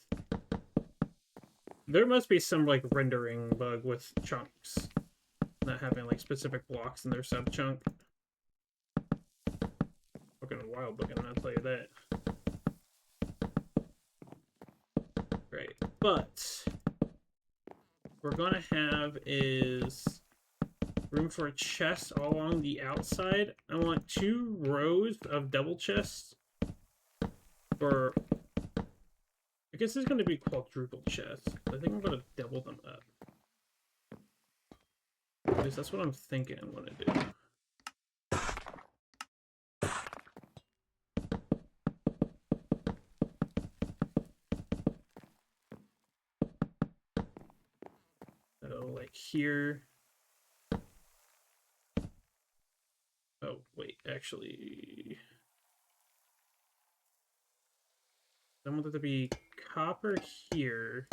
There must be some like rendering bug with chunks not having like specific blocks in their sub chunk. Fucking wild looking, I'll tell you that. Right, but what we're gonna have is room for a chest all along the outside. I want 2 rows of double chests for. I guess it's gonna be quadruple chests. I think I'm gonna double them up. At least that's what I'm thinking I'm gonna do. here. Oh, wait, actually... I want it to be copper here.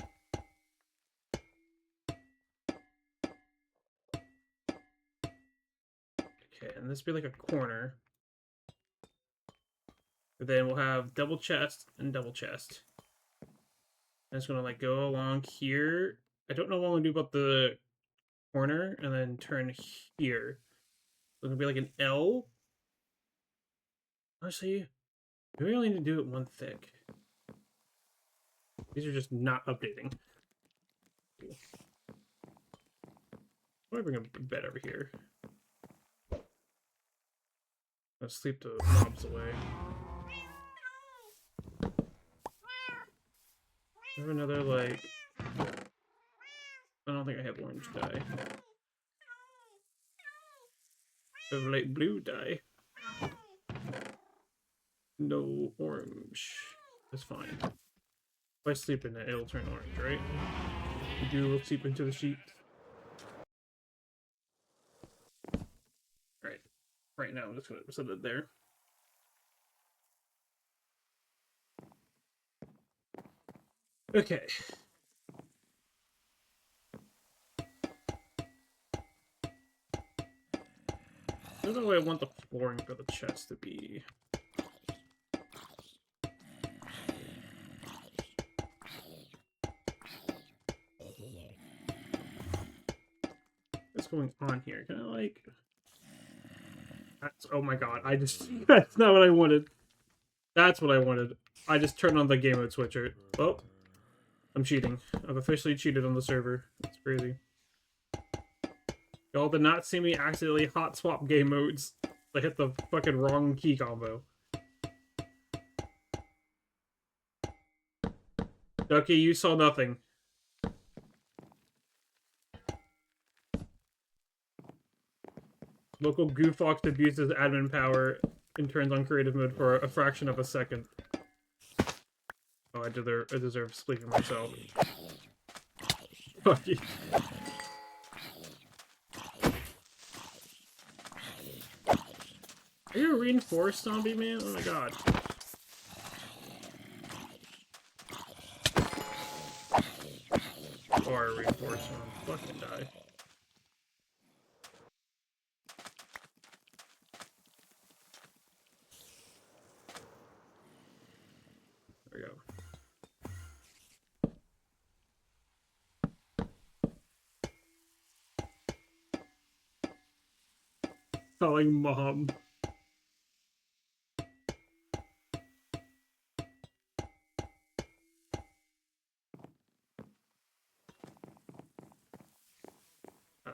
Okay, and this be like a corner. But then we'll have double chest and double chest. And it's gonna like go along here. I don't know what I'm gonna do about the corner and then turn here. So it's gonna be like an L. Honestly, we only need to do it one thick. These are just not updating. Why bring a bed over here? Let's sleep the mobs away. I have another, like... I don't think I have orange dye. I have light blue dye. No orange. That's fine. If I sleep in it, it'll turn orange, right? You do sleep into the sheet. Alright. Right now, I'm just gonna set it there. Okay. I don't know what I want the flooring for the chest to be. What's going on here? Can I, like... That's... Oh my god, I just... That's not what I wanted. That's what I wanted. I just turned on the game mode switcher. Oh. I'm cheating. I've officially cheated on the server. It's crazy. Y'all did not see me accidentally hot swap game modes. I hit the fucking wrong key combo. Ducky, you saw nothing. Local Goofox abuses admin power and turns on creative mode for a fraction of a second. Oh, I deserve sleeping myself. Fuck you. Are you a reinforced zombie, man? Oh my god. Or a reinforced one. Fucking die. There we go. Calling mom.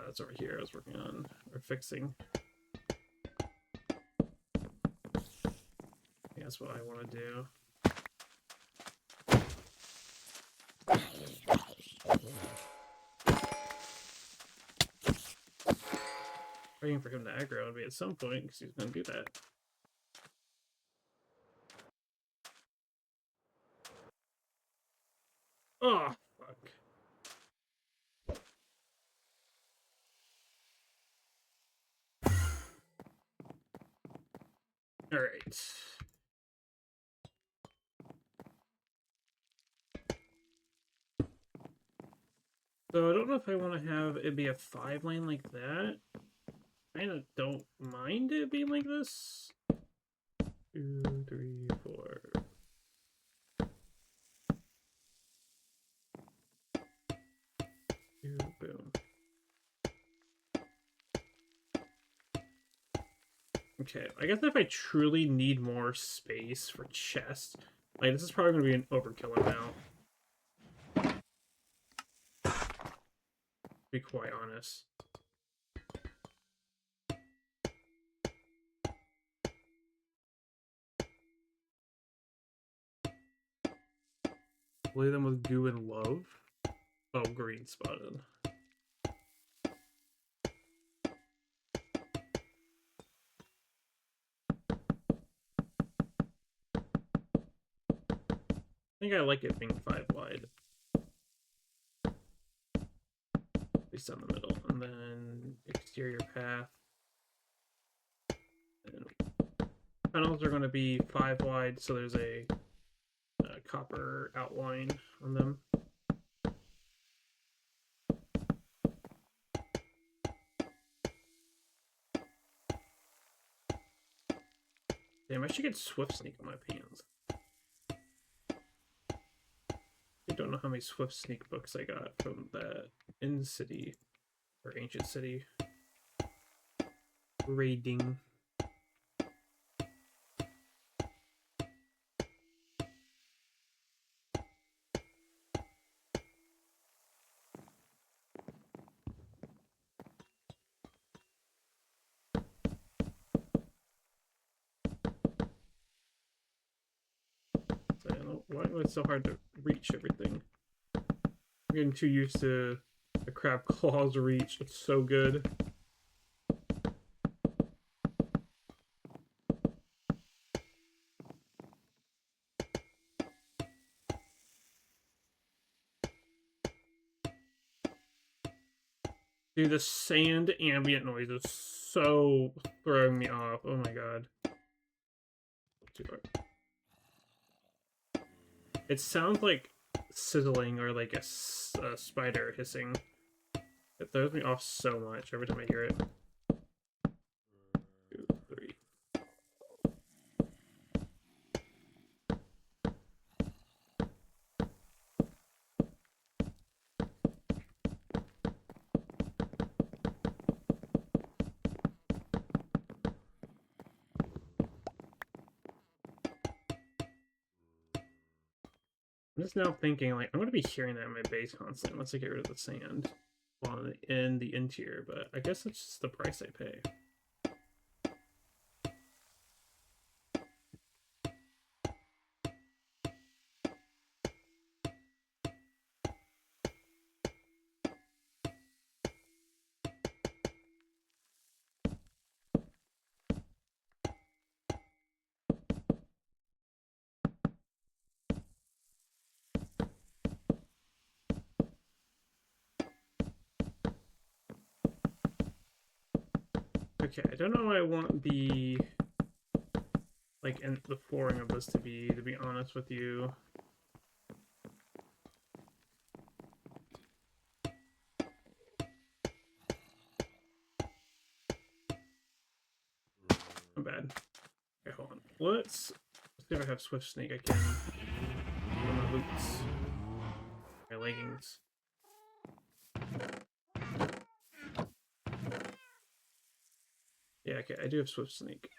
That's over here I was working on, or fixing. That's what I want to do. Waiting for him to aggro on me at some point, because he's going to do that. Oh, fuck. Alright. So I don't know if I want to have it be a 5-lane like that. I kind of don't mind it being like this. 2, 3, 4. Boom. Okay, I guess if I truly need more space for chest, like this is probably going to be an overkill amount. To be quite honest. Play them with goo and love. Oh, green spotted. I think I like it being 5 wide. At space down the middle, and then exterior path. And panels are going to be 5 wide, so there's a copper outline on them. Damn, I should get Swift Sneak on my pants. I don't know how many Swift Sneak books I got from that End City or Ancient City raiding. Why was it so hard to reach everything? I'm getting too used to the crab claws reach. It's so good. Dude, the sand ambient noise is so throwing me off. Oh my god. Too hard. It sounds like sizzling or like a spider hissing. It throws me off so much every time I hear it. 2, 3. I'm just now thinking, like, I'm going to be hearing that in my base constantly once I get rid of the sand in the interior, but I guess it's just the price I pay. Okay, I don't know what I want the like in the flooring of this to be honest with you. Not bad. Okay, hold on. Let's see if I have Swift Sneak. I can on my boots. My leggings. Yeah, okay, I do have Swift Sneak.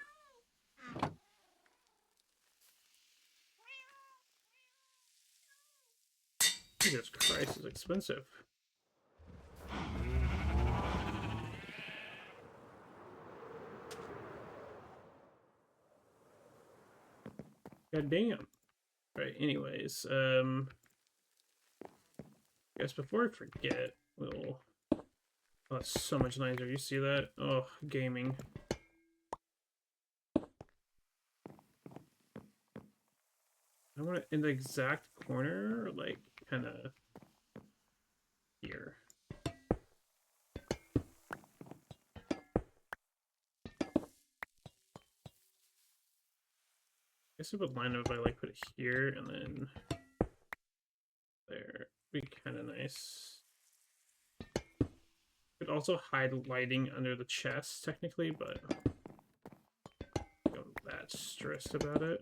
Jesus Christ, it's expensive. God damn. Right, anyways, I guess before I forget, we'll... Oh, that's so much nicer. You see that? Oh, gaming. I want it in the exact corner, like, kind of here. I guess it would line up if I, like, put it here, and then there. Be kind of nice. Could also hide lighting under the chest, technically, but I'm not that stressed about it.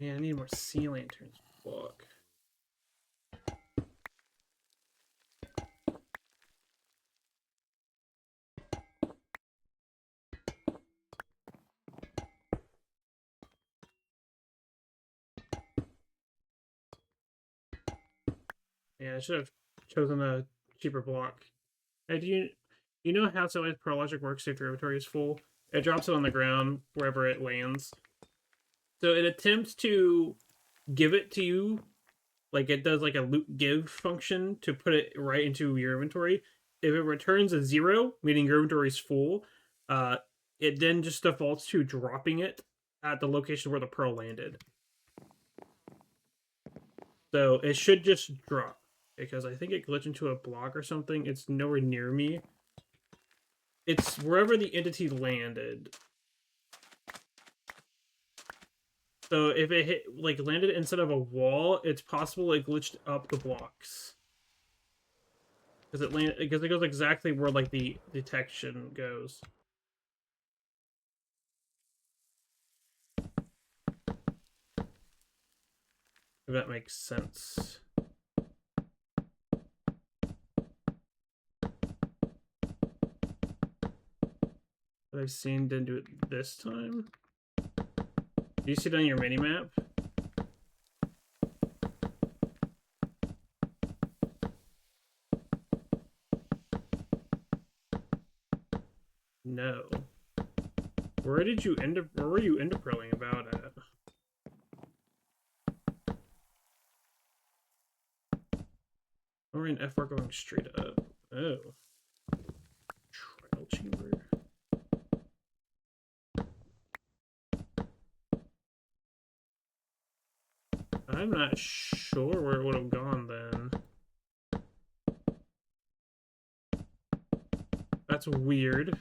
Man, I need more sea lanterns. Fuck. Yeah, I should have chosen a cheaper block. Do you know how somebody's Pro Logic works if your inventory is full? It drops it on the ground wherever it lands. So it attempts to give it to you, like it does like a loot give function to put it right into your inventory. If it returns a 0, meaning your inventory is full, uh, it then just defaults to dropping it at the location where the pearl landed. So it should just drop because I think it glitched into a block or something. It's nowhere near me. It's wherever the entity landed. So if it hit like landed instead of a wall, it's possible it glitched up the blocks. Because it goes exactly where like the detection goes. If that makes sense. But I've seen didn't do it this time. Do you see it on your mini map? No. Where did you end up? Where were you interpearling about at? Or in FR going straight up. Oh. Trial chamber. I'm not sure where it would have gone then. That's weird.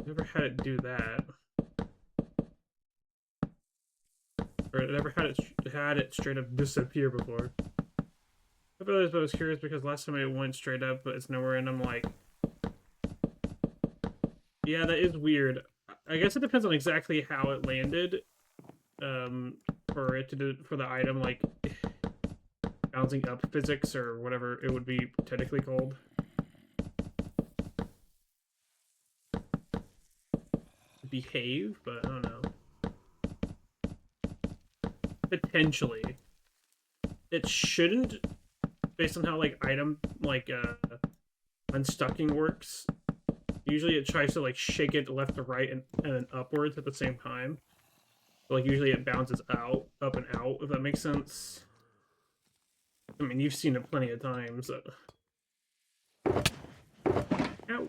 Never had it do that. Or I never had it straight up disappear before. I was curious because last time it went straight up, but it's nowhere, and I'm like, yeah, that is weird. I guess it depends on exactly how it landed. For it to do for the item like bouncing up physics or whatever it would be technically called. Behave, but I don't know. Potentially. It shouldn't, based on how like item like unstucking works. Usually it tries to like shake it left to right and then upwards at the same time. But, like usually it bounces out, up and out, if that makes sense. I mean, you've seen it plenty of times. Ow.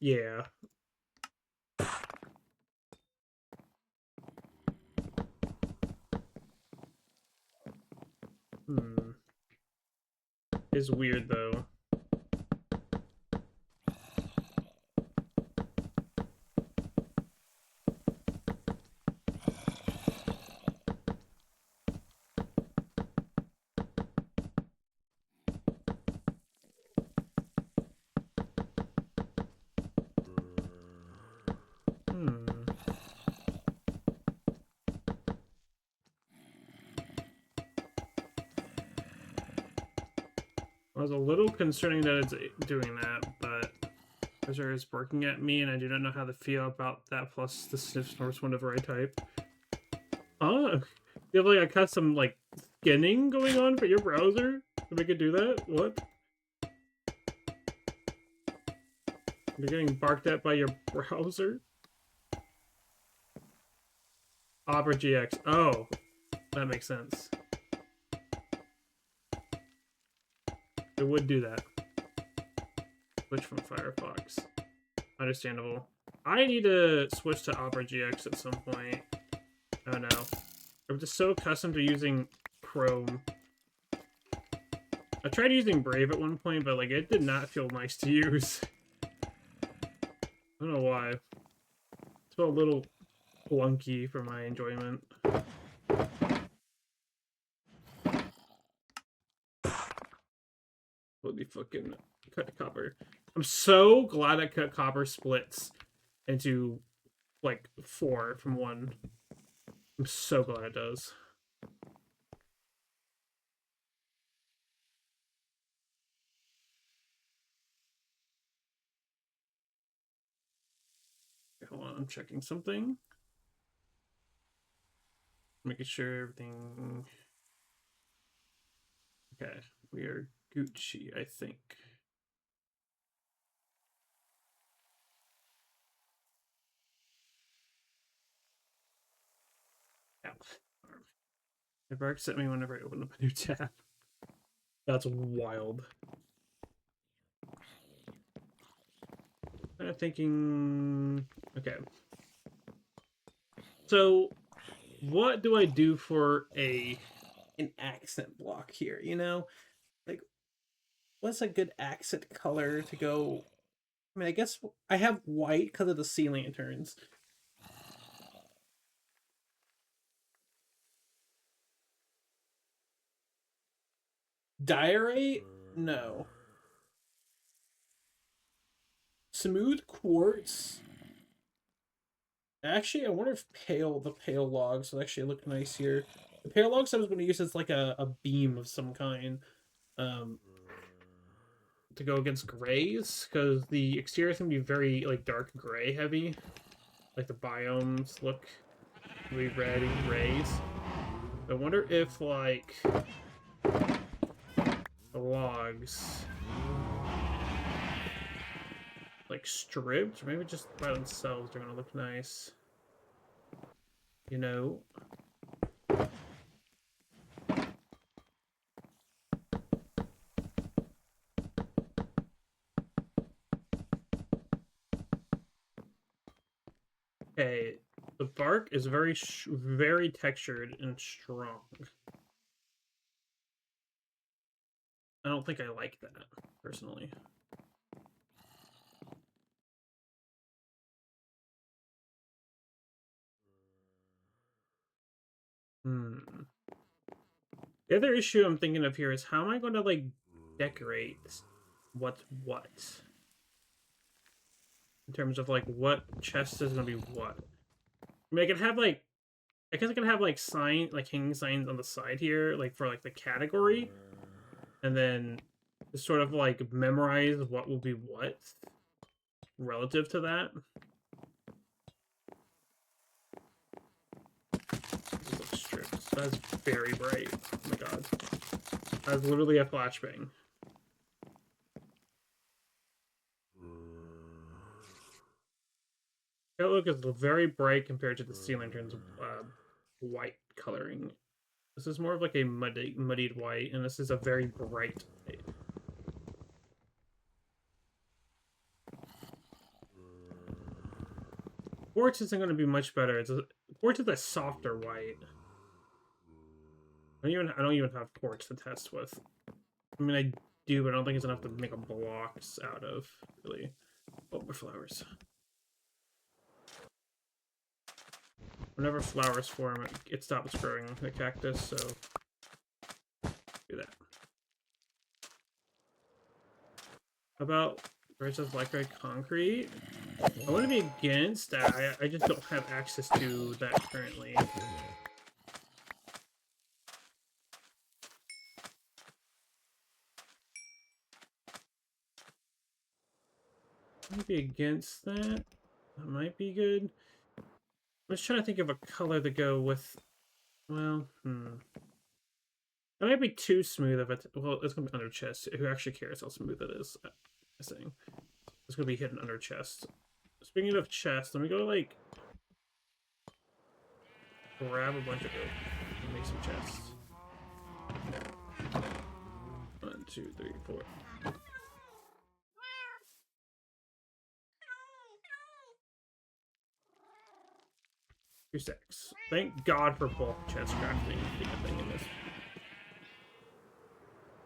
Yeah. Hmm. It's weird though. Hmm. I was a little concerning that it's doing that, but Treasure is barking at me, and I do not know how to feel about that. Plus, the sniff snorts whenever I type. Oh, you have like a custom like skinning going on for your browser to make it do that? What? You're getting barked at by your browser? Opera GX. Oh, that makes sense. It would do that. Switch from Firefox. Understandable. I need to switch to Opera GX at some point. Oh no. I'm just so accustomed to using Chrome. I tried using Brave at one point, but like it did not feel nice to use. I don't know why. It felt a little clunky for my enjoyment. Holy fucking cut copper. I'm so glad that cut copper splits into like 4 from 1. I'm so glad it does. Hold on, I'm checking something. Making sure everything... Okay, we are Gucci, I think. Yeah. It barks at me whenever I open up a new tab. That's wild. I'm thinking... Okay. So, what do I do for an accent block here, you know? Like, what's a good accent color to go... I mean, I guess I have white because of the sea lanterns. Diorite? No. Smooth quartz? Actually, I wonder if the pale logs will actually look nice here. The pale logs I was going to use as like a beam of some kind. To go against grays, because the exterior is going to be very like dark gray heavy. Like the biomes look really red and grays. I wonder if like the logs like stripped, or maybe just by themselves they're gonna look nice. You know? Okay, the bark is very textured and strong. I don't think I like that, personally. Hmm. The other issue I'm thinking of here is how am I going to, like, decorate what's what? In terms of, like, what chest is going to be what? I mean, I guess I can have, like, hanging signs on the side here, like, for, like, the category. And then just sort of, like, memorize what will be what relative to that. This looks stripped. That's very bright. Oh my god. That's literally a flashbang. That look is very bright compared to the sea lantern's white coloring. This is more of like a muddied white, and this is a very bright white. Quartz isn't going to be much better. Quartz is a softer white. I don't even have quartz to test with. I mean, I do, but I don't think it's enough to make a blocks out of, really. Oh, more flowers. Whenever flowers form, it stops growing the cactus, so do that. How about versus like red concrete? I want to be against that. I just don't have access to that currently. I might be against that. That might be good. I'm just trying to think of a color to go with. Well, That might be too smooth of it. Well, it's gonna be under chest. Who actually cares how smooth it is? I'm saying it's gonna be hidden under chest. Speaking of chest, let me go like grab a bunch of oak and make some chests. 1, 2, 3, 4. 2 stacks. Thank God for bulk chest crafting being a thing in this.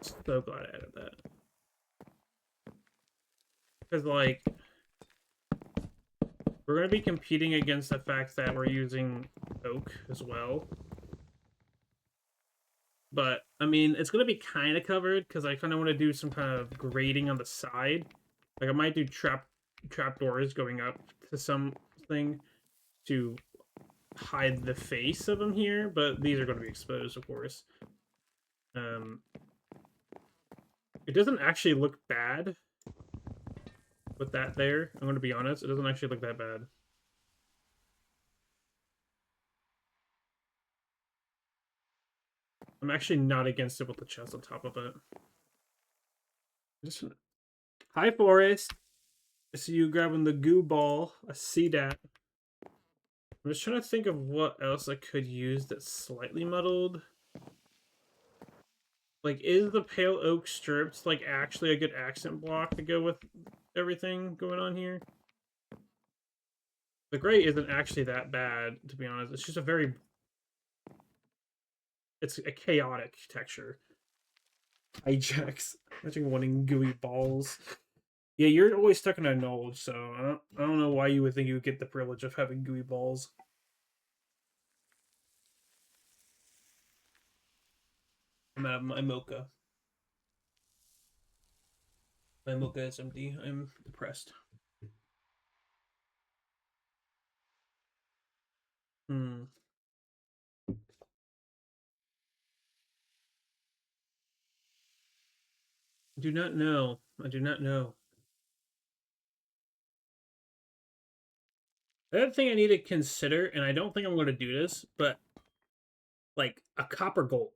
So glad I added that. Because, like, we're going to be competing against the fact that we're using oak as well. But, I mean, it's going to be kind of covered because I kind of want to do some kind of grading on the side. Like, I might do trap doors going up to something to hide the face of them here, but these are going to be exposed, of course. It doesn't actually look bad with that there. I'm going to be honest. It doesn't actually look that bad. I'm actually not against it with the chest on top of it. Just... Hi, Forest. I see you grabbing the goo ball. I see that. I'm just trying to think of what else I could use that's slightly muddled. Like, is the pale oak stripped, like, actually a good accent block to go with everything going on here? The gray isn't actually that bad, to be honest. It's just a very... It's a chaotic texture. Ajax. Imagine wanting gooey balls. Yeah, you're always stuck in a knowledge, so I don't know why you would think you would get the privilege of having gooey balls. I'm out of my mocha. My mocha is empty. I'm depressed. Hmm. I do not know. I do not know. The other thing I need to consider, and I don't think I'm going to do this, but like a copper golem.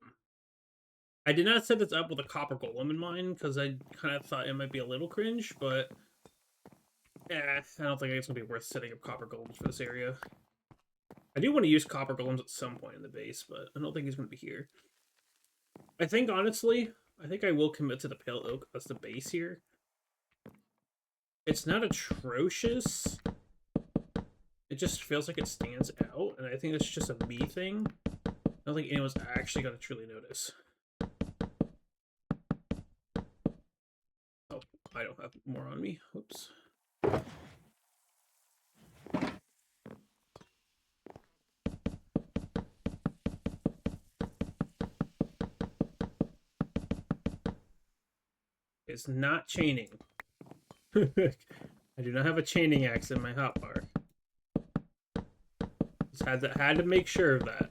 I did not set this up with a copper golem in mind because I kind of thought it might be a little cringe, but I don't think it's going to be worth setting up copper golems for this area. I do want to use copper golems at some point in the base, but I don't think he's going to be here. I think, honestly, I think I will commit to the pale oak as the base here. It's not atrocious. It just feels like it stands out, and I think it's just a me thing. I don't think anyone's actually going to truly notice. Oh, I don't have more on me. Oops. It's not chaining. I do not have a chaining axe in my hotbar. Just had to make sure of that.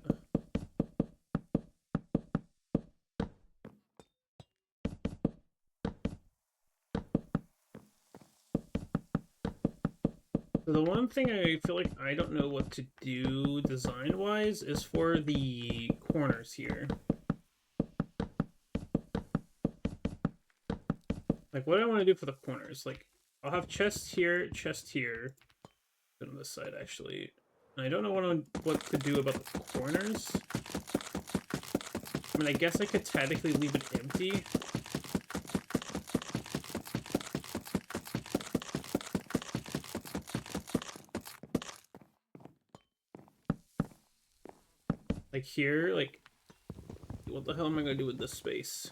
So the one thing I feel like I don't know what to do design-wise is for the corners here. Like, what do I want to do for the corners? Like, I'll have chest here, on this side, actually. And I don't know what to do about the corners. I mean, I guess I could technically leave it empty. Like here, like, what the hell am I gonna do with this space?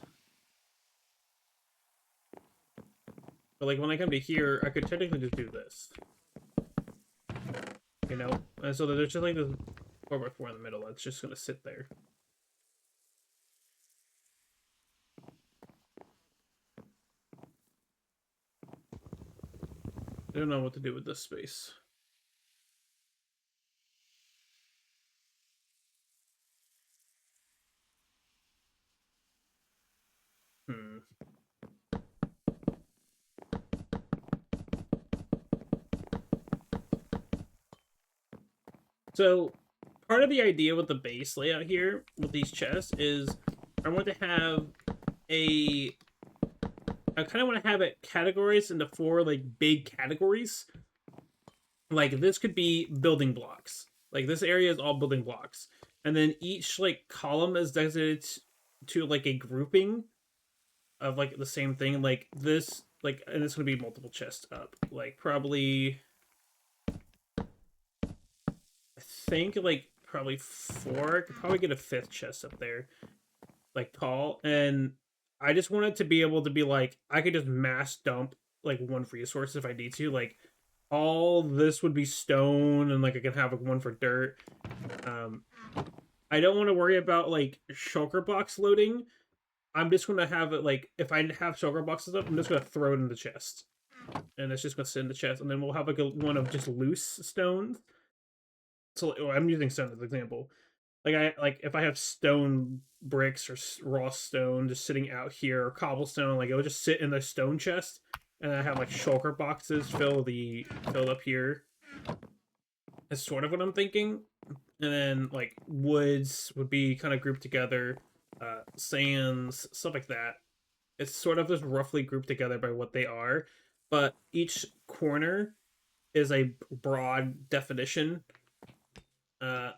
But like when I come to here, I could technically just do this. You know? And so there's just like this 4x4 in the middle that's just gonna sit there. I don't know what to do with this space. So part of the idea with the base layout here with these chests is I want to have I kind of want to have it categorized into 4 like big categories. Like this could be building blocks. Like this area is all building blocks. And then each like column is designated to like a grouping of like the same thing. Like this, like, and it's going to be multiple chests up. Like probably, I think like probably 4. I could probably get a 5th chest up there. Like tall. And I just want it to be able to be like, I could just mass dump like 1 resource if I need to. Like all this would be stone and like I can have like 1 for dirt. I don't want to worry about like shulker box loading. I'm just going to have it like, if I have shulker boxes up, I'm just going to throw it in the chest. And it's just going to sit in the chest. And then we'll have like one of just loose stones. So I'm using stone as an example. Like if I have stone bricks or raw stone just sitting out here, or cobblestone, like it would just sit in the stone chest, and I have like shulker boxes filled up here. That's sort of what I'm thinking. And then like woods would be kind of grouped together. sands, stuff like that. It's sort of just roughly grouped together by what they are, but each corner is a broad definition. Uh,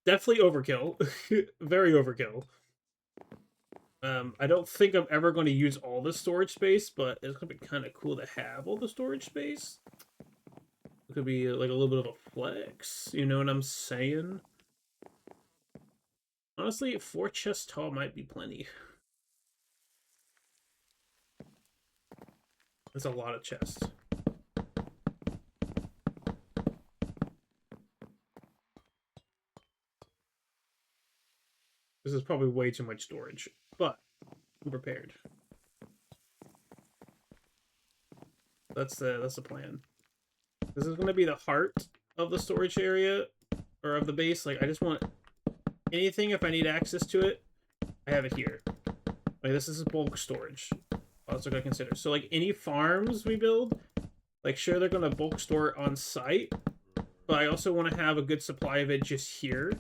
Definitely overkill, very overkill. I don't think I'm ever going to use all the storage space, but it's gonna be kind of cool to have all the storage space. It could be like a little bit of a flex, you know what I'm saying? Honestly, 4 chests tall might be plenty. That's a lot of chests. This is probably way too much storage, but I'm prepared. That's the plan. This is going to be the heart of the storage area, or of the base. Like, I just want anything, if I need access to it, I have it here. Like, this is bulk storage. Also gotta consider. So, like, any farms we build, like, sure, they're going to bulk store it on site, but I also want to have a good supply of it just here.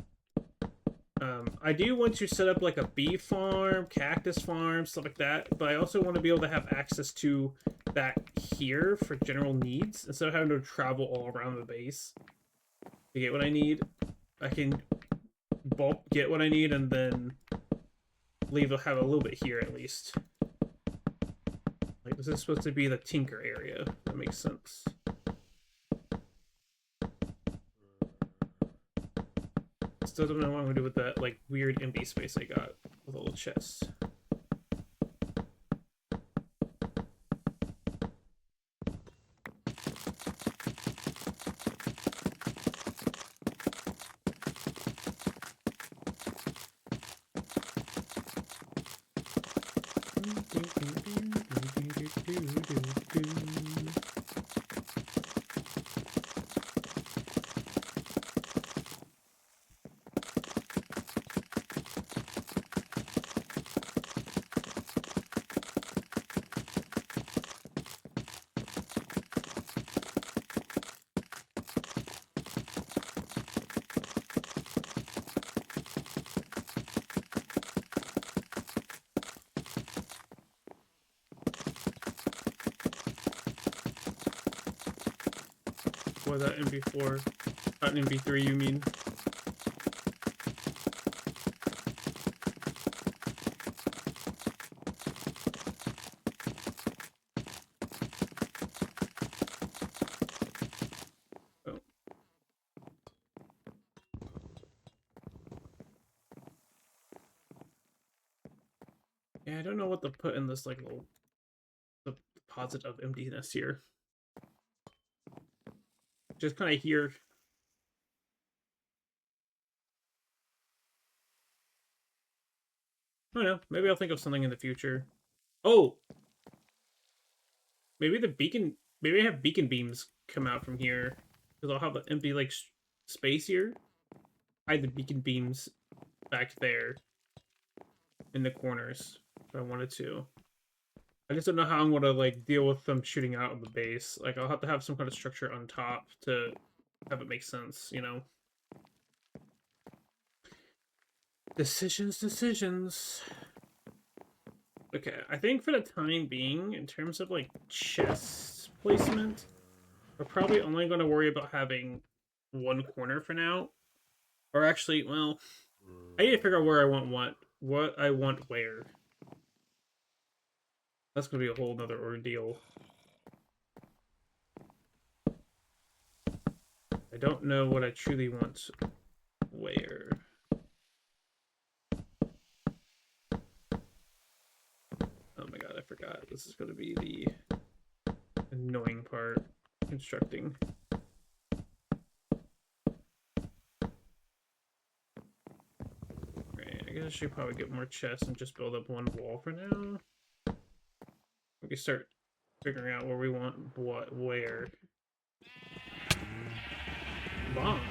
I do want to set up like a bee farm, cactus farm, stuff like that, but I also want to be able to have access to that here for general needs instead of having to travel all around the base to get what I need. I can bulk get what I need and then have a little bit here at least. Like, this is supposed to be the tinker area. That makes sense. Still don't know what I'm gonna do with that like weird empty space I got with a little chest. What was that MP4? Not an MP3, you mean? Oh. Yeah, I don't know what to put in this like little deposit of emptiness here. Just kind of here. I don't know. Maybe I'll think of something in the future. Oh! Maybe the beacon... Maybe I have beacon beams come out from here. Because I'll have an empty, like, space here. I had the beacon beams back there. In the corners. If I wanted to. I just don't know how I'm going to, like, deal with them shooting out of the base. Like, I'll have to have some kind of structure on top to have it make sense, you know? Decisions. Okay, I think for the time being, in terms of, like, chest placement, we're probably only going to worry about having one corner for now. Or actually, well, I need to figure out where I want what I want where. That's going to be a whole nother ordeal. I don't know what I truly want where. Oh my god, I forgot. This is going to be the annoying part. Constructing. Right, I guess I should probably get more chests and just build up one wall for now. We can start figuring out where we want what, where. Bonks.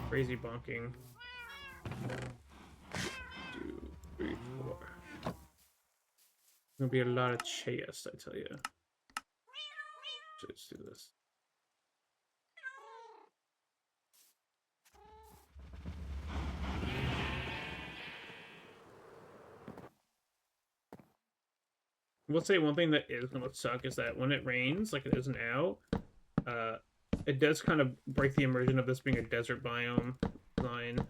Crazy bonking. 2, 3, 4. Gonna be a lot of chests, I tell you. Let's do this. We'll say one thing that is gonna suck is that when it rains, like it is now, it does kind of break the immersion of this being a desert biome line.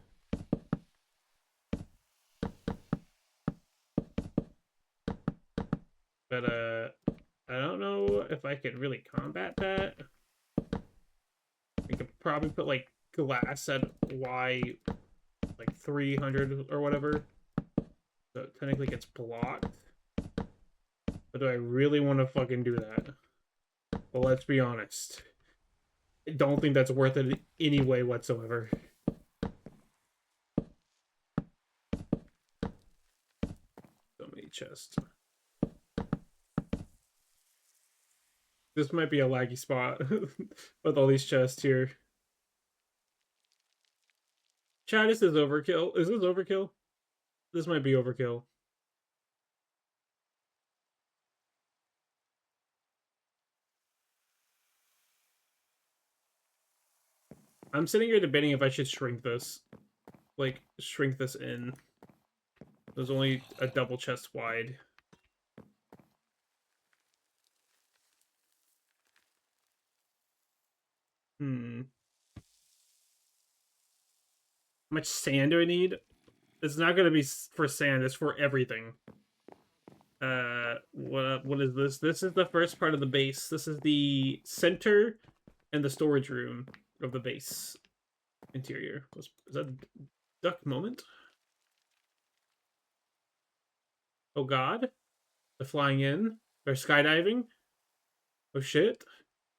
But I don't know if I could really combat that. I could probably put like glass at Y like 300 or whatever. So it technically gets blocked. But do I really want to fucking do that? Well, let's be honest. I don't think that's worth it any way whatsoever. So many chests. This might be a laggy spot with all these chests here. Chat, this is overkill. Is this overkill? This might be overkill. I'm sitting here debating if I should shrink this. Like, shrink this in. There's only a double chest wide. How much sand do I need? It's not gonna be for sand, it's for everything. What is this? This is the first part of the base. This is the center and the storage room of the base interior. Is that a duck moment? Oh god. They're flying in. They're skydiving. Oh shit.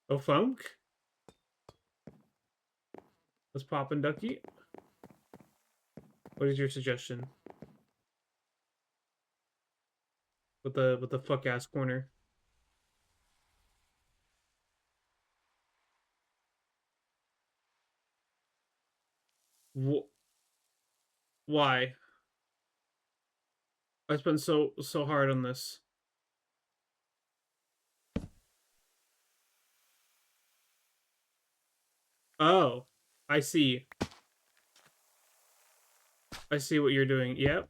Oh funk. Let's pop in, ducky. What is your suggestion? With the fuck ass corner. Why? I spent so hard on this. Oh, I see. I see what you're doing. Yep.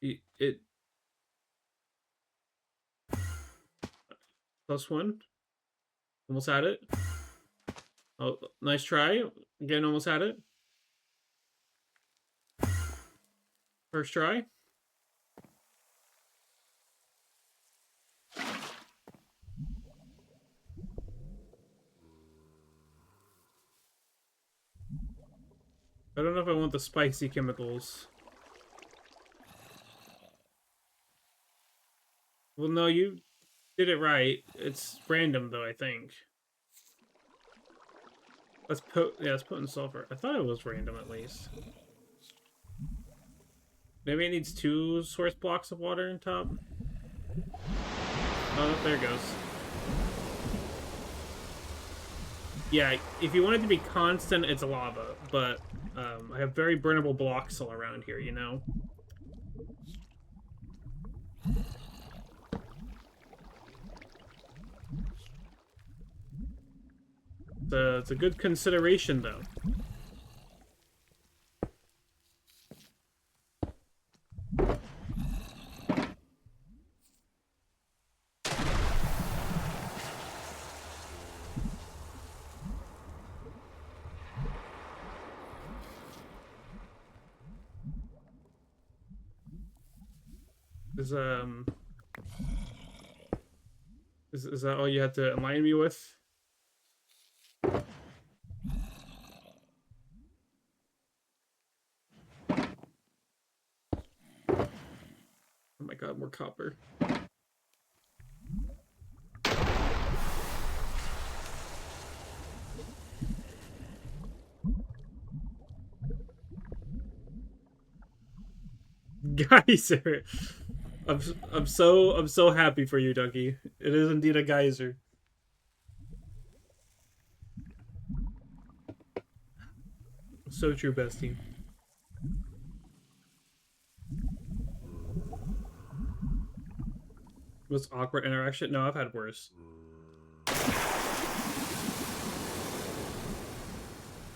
It +1. Almost had it. Oh, nice try. Again, almost had it. First try. I don't know if I want the spicy chemicals. Well, no, you did it right. It's random, though, I think. Let's put in sulfur. I thought it was random, at least. Maybe it needs 2 source blocks of water on top. Oh, there it goes. Yeah, if you want it to be constant, it's lava, but I have very burnable blocks all around here, you know? It's a good consideration, though. Is that all you had to enlighten me with? Oh my god, more copper. Geyser. I'm so happy for you, Ducky. It is indeed a geyser. So true, bestie. Most awkward interaction? No, I've had worse.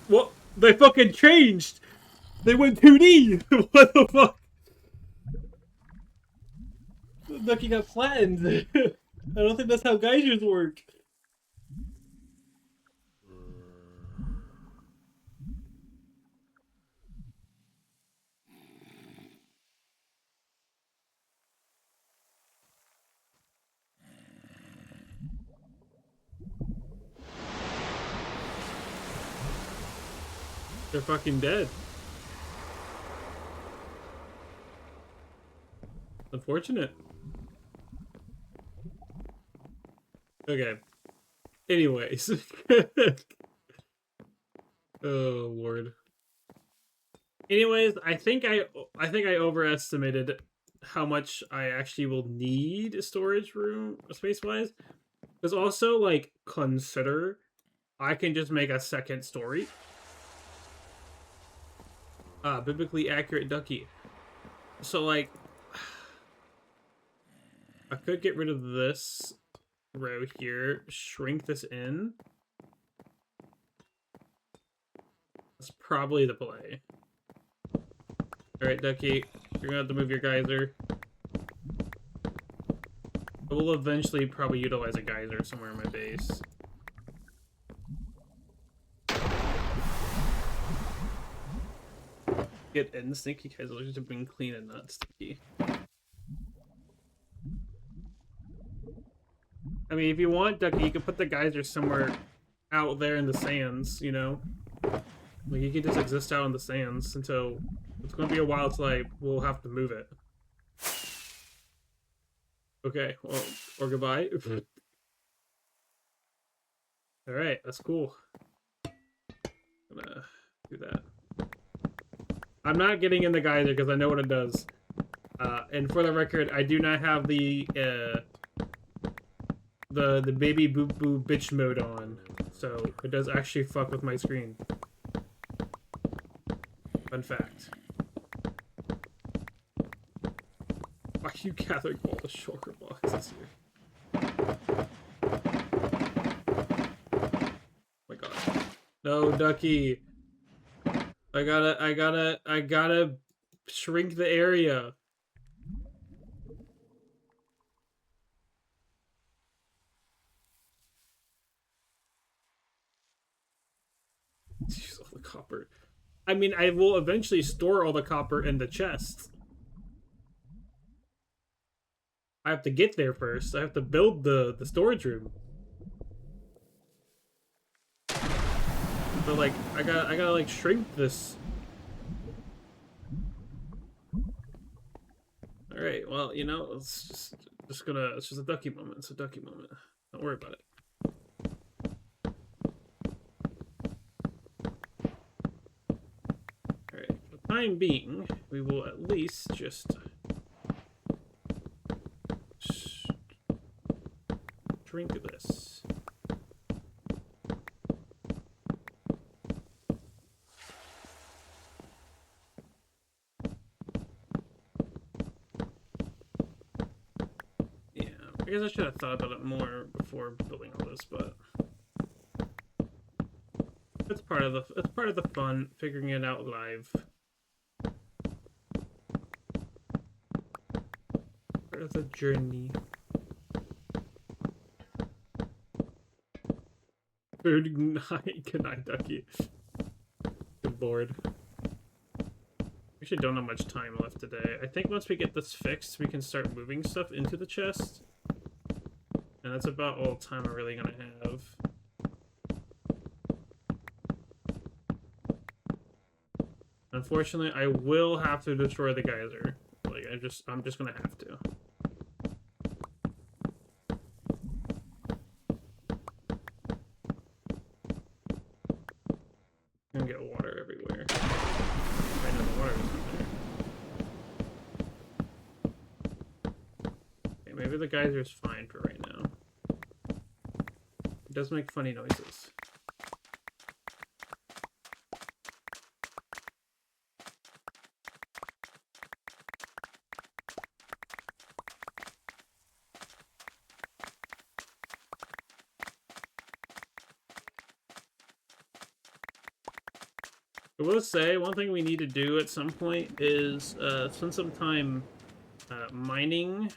What? They fucking changed! They went 2D! What the fuck? Ducky got flattened. I don't think that's how geysers work. They're fucking dead. Unfortunate. Okay. Anyways. Oh lord. Anyways, I think I overestimated how much I actually will need storage room space wise. Because also, like, consider I can just make a second story. Biblically accurate ducky. So, like, I could get rid of this row here, shrink this in. That's probably the play. Alright, Ducky, you're gonna have to move your geyser. I will eventually probably utilize a geyser somewhere in my base. Get in, stinky geysers have been clean and not sticky. I mean, if you want, Ducky, you can put the geyser somewhere out there in the sands, you know? Like, you can just exist out in the sands until... It's gonna be a while till we'll have to move it. Okay, well, or goodbye. Alright, that's cool. I'm gonna do that. I'm not getting in the geyser because I know what it does. And for the record, I do not have the baby boop boo bitch mode on. So it does actually fuck with my screen. Fun fact. Why are you gathering all the shulker boxes here? Oh my god. No, Ducky. I gotta shrink the area. Use all the copper. I mean, I will eventually store all the copper in the chest. I have to get there first. I have to build the storage room. But like, I gotta like shrink this. All right. Well, you know, it's just a Ducky moment. It's a Ducky moment. Don't worry about it. All right. For the time being, we will at least just shrink this. I guess I should have thought about it more before building all this, but it's part of the fun, figuring it out live. Part of the journey. Good night, Ducky. Good lord. We actually don't have much time left today. I think once we get this fixed, we can start moving stuff into the chest. And that's about all the time I'm really gonna have. Unfortunately, I will have to destroy the geyser. Like, I'm just gonna have to. I'm gonna get water everywhere. I know the water is there. Okay, maybe the geyser's fine for right now. It does make funny noises. I will say, one thing we need to do at some point is spend some time mining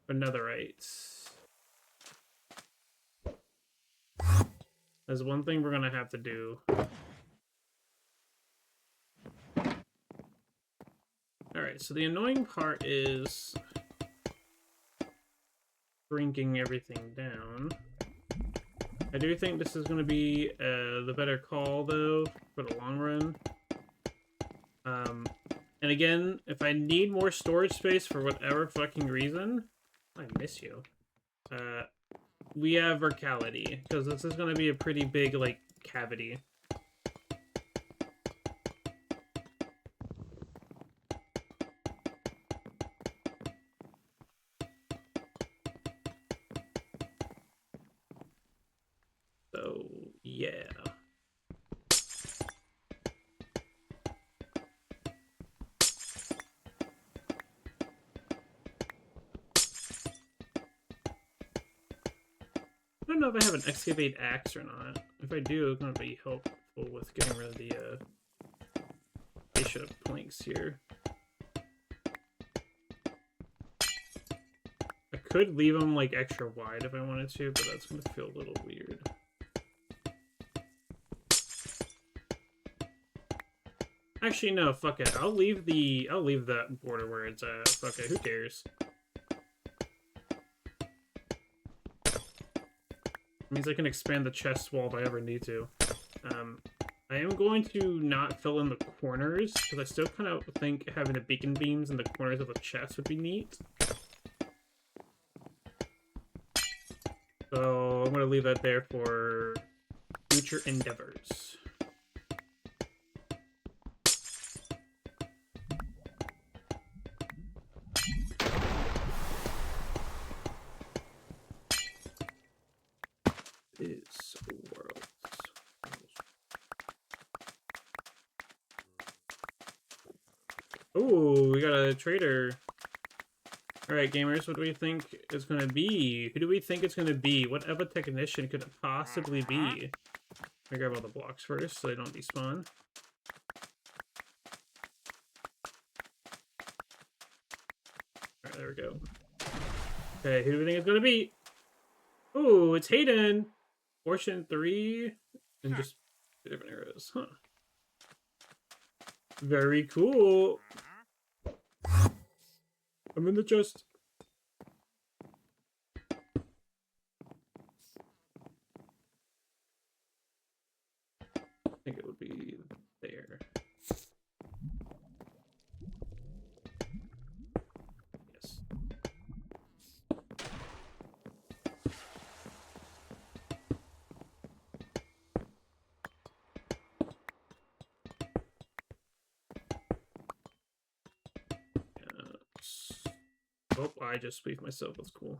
or netherites. There's one thing we're gonna have to do. Alright, so the annoying part is shrinking everything down. I do think this is going to be the better call, though, for the long run. And again, if I need more storage space for whatever fucking reason, I miss you. We have verticality, because this is going to be a pretty big, like, cavity. So, yeah. I don't know if I have an excavate axe or not. If I do, it's going to be helpful with getting rid of the bishop planks here. I could leave them like extra wide if I wanted to, but that's going to feel a little weird. Actually, no, fuck it. I'll leave that border where it's at. Fuck it, who cares? It means I can expand the chest wall if I ever need to. I am going to not fill in the corners, because I still kind of think having the beacon beams in the corners of the chest would be neat. So I'm going to leave that there for future endeavors. Is worlds. Oh, we got a trader. Alright, gamers, what do we think it's going to be? Who do we think it's going to be? What EvoTechnician could it possibly be? I grab all the blocks first so they don't despawn. Alright, there we go. Okay, who do we think it's going to be? Oh, it's Hayden! Fortune 3 and just different arrows, huh? Very cool. I'm in the chest. I think it would be there. Yes. Oh, I just spleefed myself. That's cool.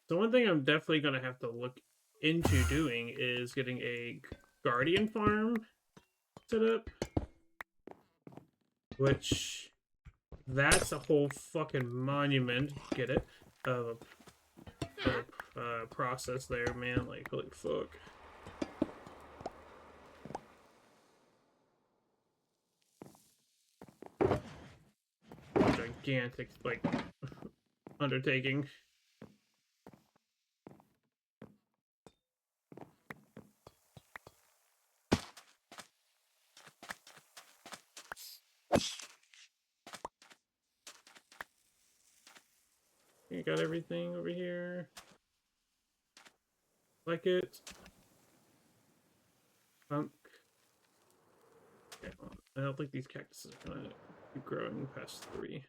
So one thing I'm definitely going to have to look into doing is getting a guardian farm set up. Which, that's a whole fucking monument, get it, of a process there, man. Like, holy fuck. Gigantic, like, undertaking. You got everything over here. Like it. Punk. Okay, well, I don't think these cactuses are gonna keep growing past 3.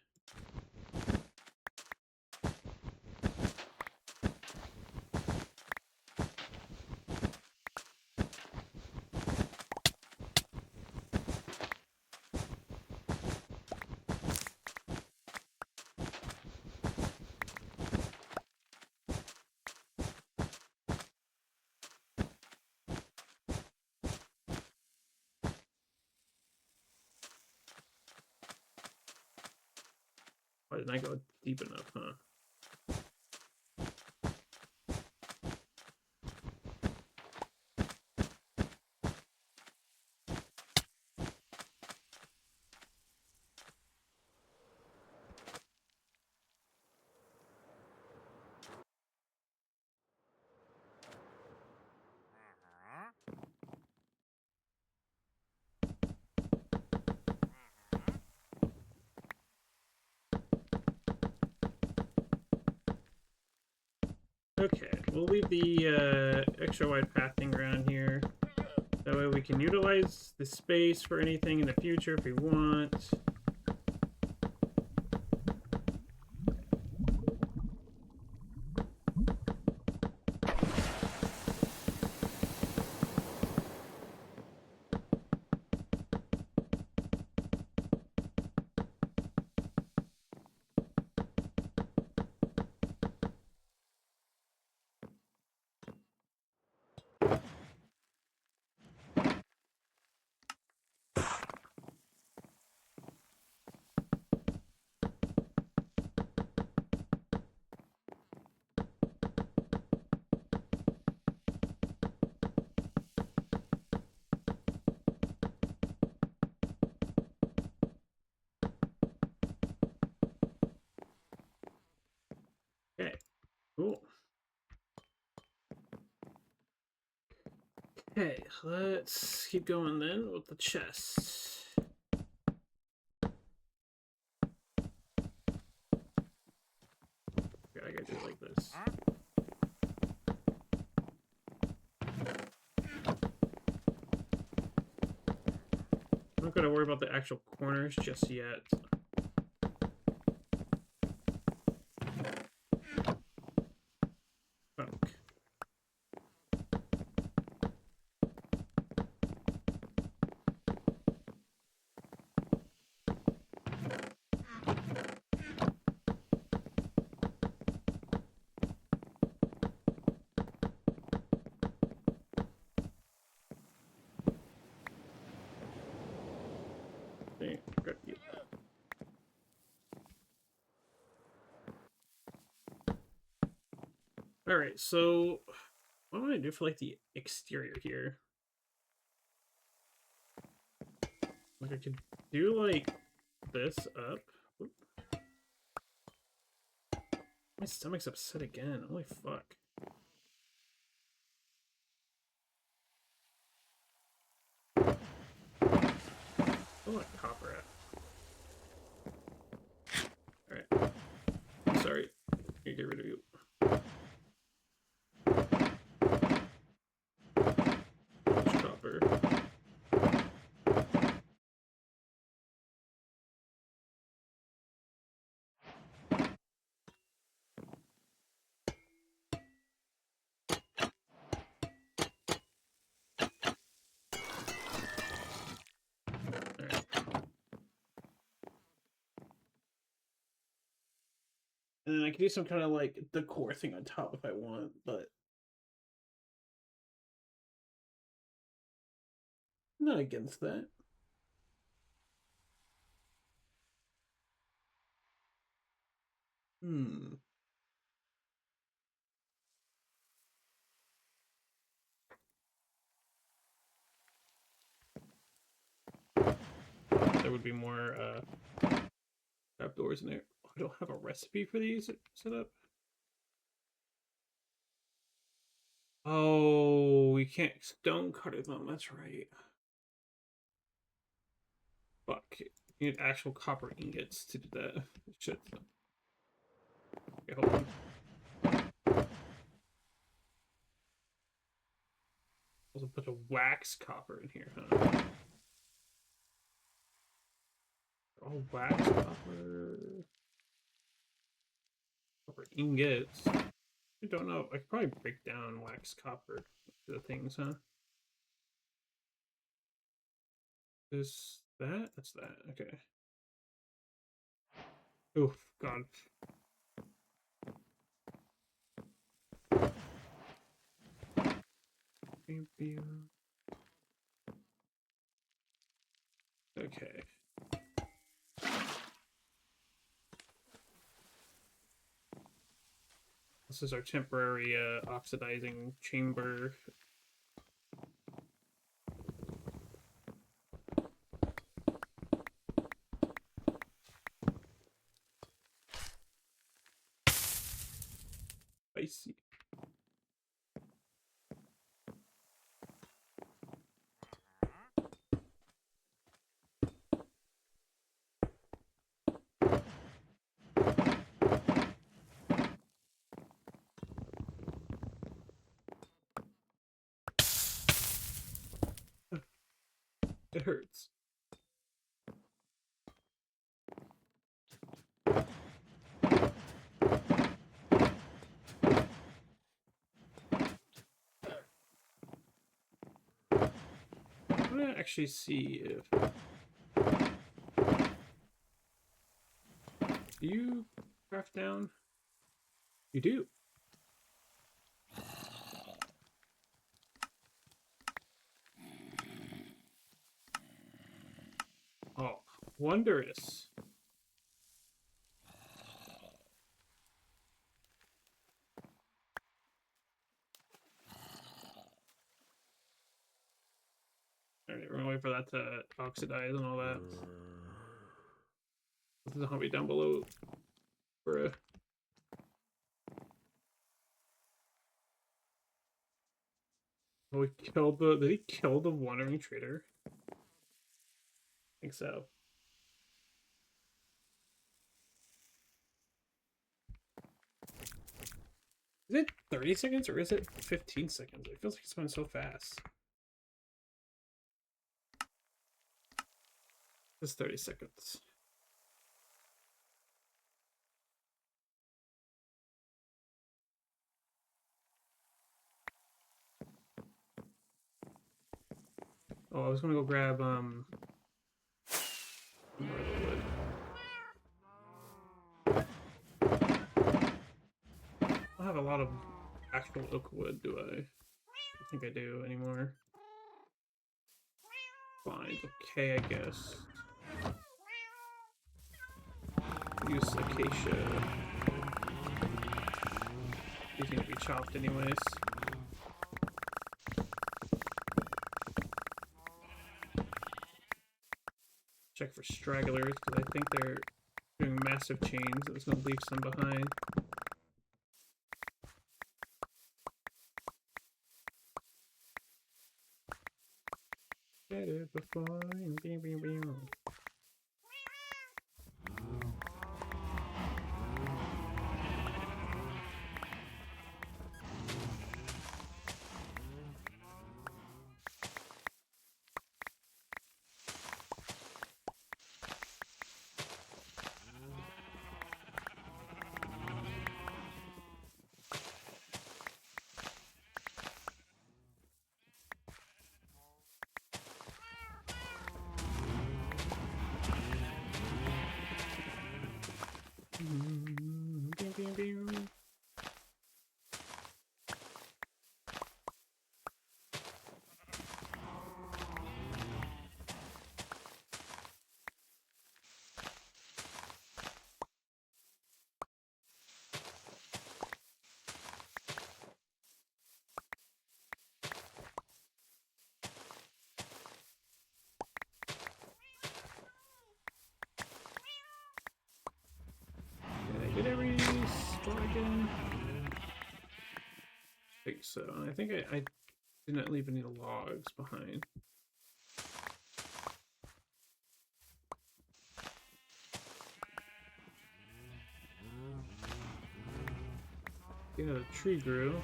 Why didn't I go deep enough, huh? Okay, we'll leave the extra wide pathing around here. That way we can utilize the space for anything in the future if we want. Okay, cool. Okay, let's keep going then with the chest. Okay, I gotta do it like this. I'm not gonna worry about the actual corners just yet. Fuck. Okay, got you. Alright, so what do I do for like the exterior here? Like I could do like this up. Oop. My stomach's upset again. Holy fuck. Oh, like copper at. Alright. I'm sorry. I get rid of you. Copper. And then I could do some kind of like decor thing on top if I want, but I'm not against that. Hmm. There would be more trapdoors in there. I don't have a recipe for these set up. Oh, we can't stone cutter them. That's right. Fuck. You need actual copper ingots to do that. Shit. Okay, hold on. There's a bunch of wax copper in here, huh? Oh, wax copper. Copper ingots. I don't know. I could probably break down wax copper to the things, huh? Is that? That's that. Okay. Oof, God. Okay. This is our temporary oxidizing chamber. Spicy. It hurts. I'm gonna actually see if you craft down. You do. Oh, wondrous. Alright, we're gonna wait for that to oxidize and all that. This is a hobby down below. Bruh. Oh, we killed the. Did he kill the wandering trader? I think so. Is it 30 seconds or is it 15 seconds? It feels like it's going so fast. It's 30 seconds. Oh, I was gonna go grab more of the wood. I don't have a lot of actual oak wood, do I? I think I do anymore. Fine, okay, I guess. Use acacia. These need to be chopped anyways. Check for stragglers, because I think they're doing massive chains that's going to leave some behind. Get it before. Did I restore again? I think so. I think I did not leave any logs behind. Yeah, the tree grew.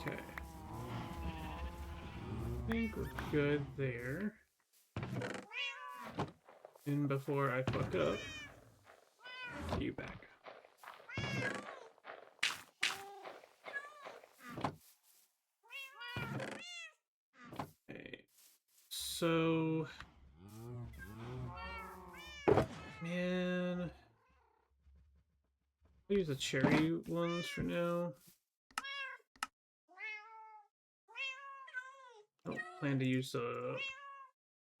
Okay. I think we're good there. And before I fuck up, get you back. Okay. So, man, I'll use the cherry ones for now. I don't plan to use the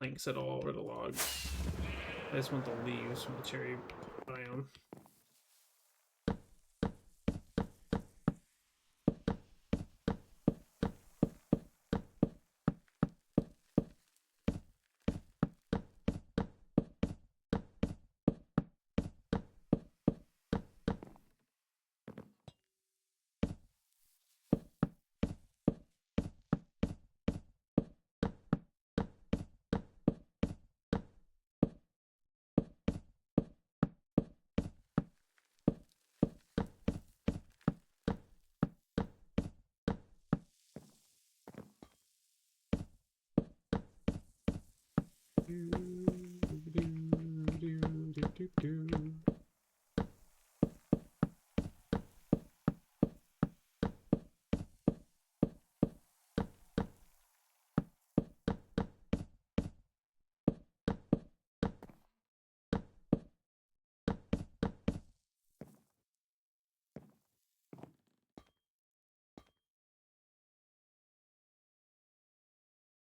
planks at all or the logs. I just want the leaves from the cherry biome.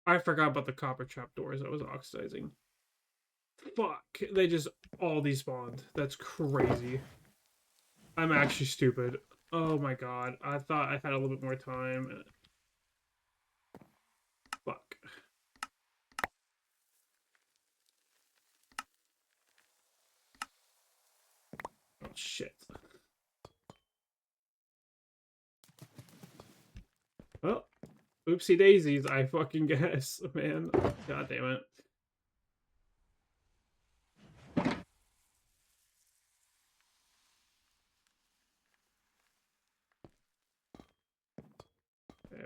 I forgot about the copper trapdoors that was oxidizing. Fuck, they just all despawned. That's crazy. I'm actually stupid. Oh my god, I thought I had a little bit more time. Fuck. Oh shit. Well, oopsie daisies, I fucking guess, man. God damn it.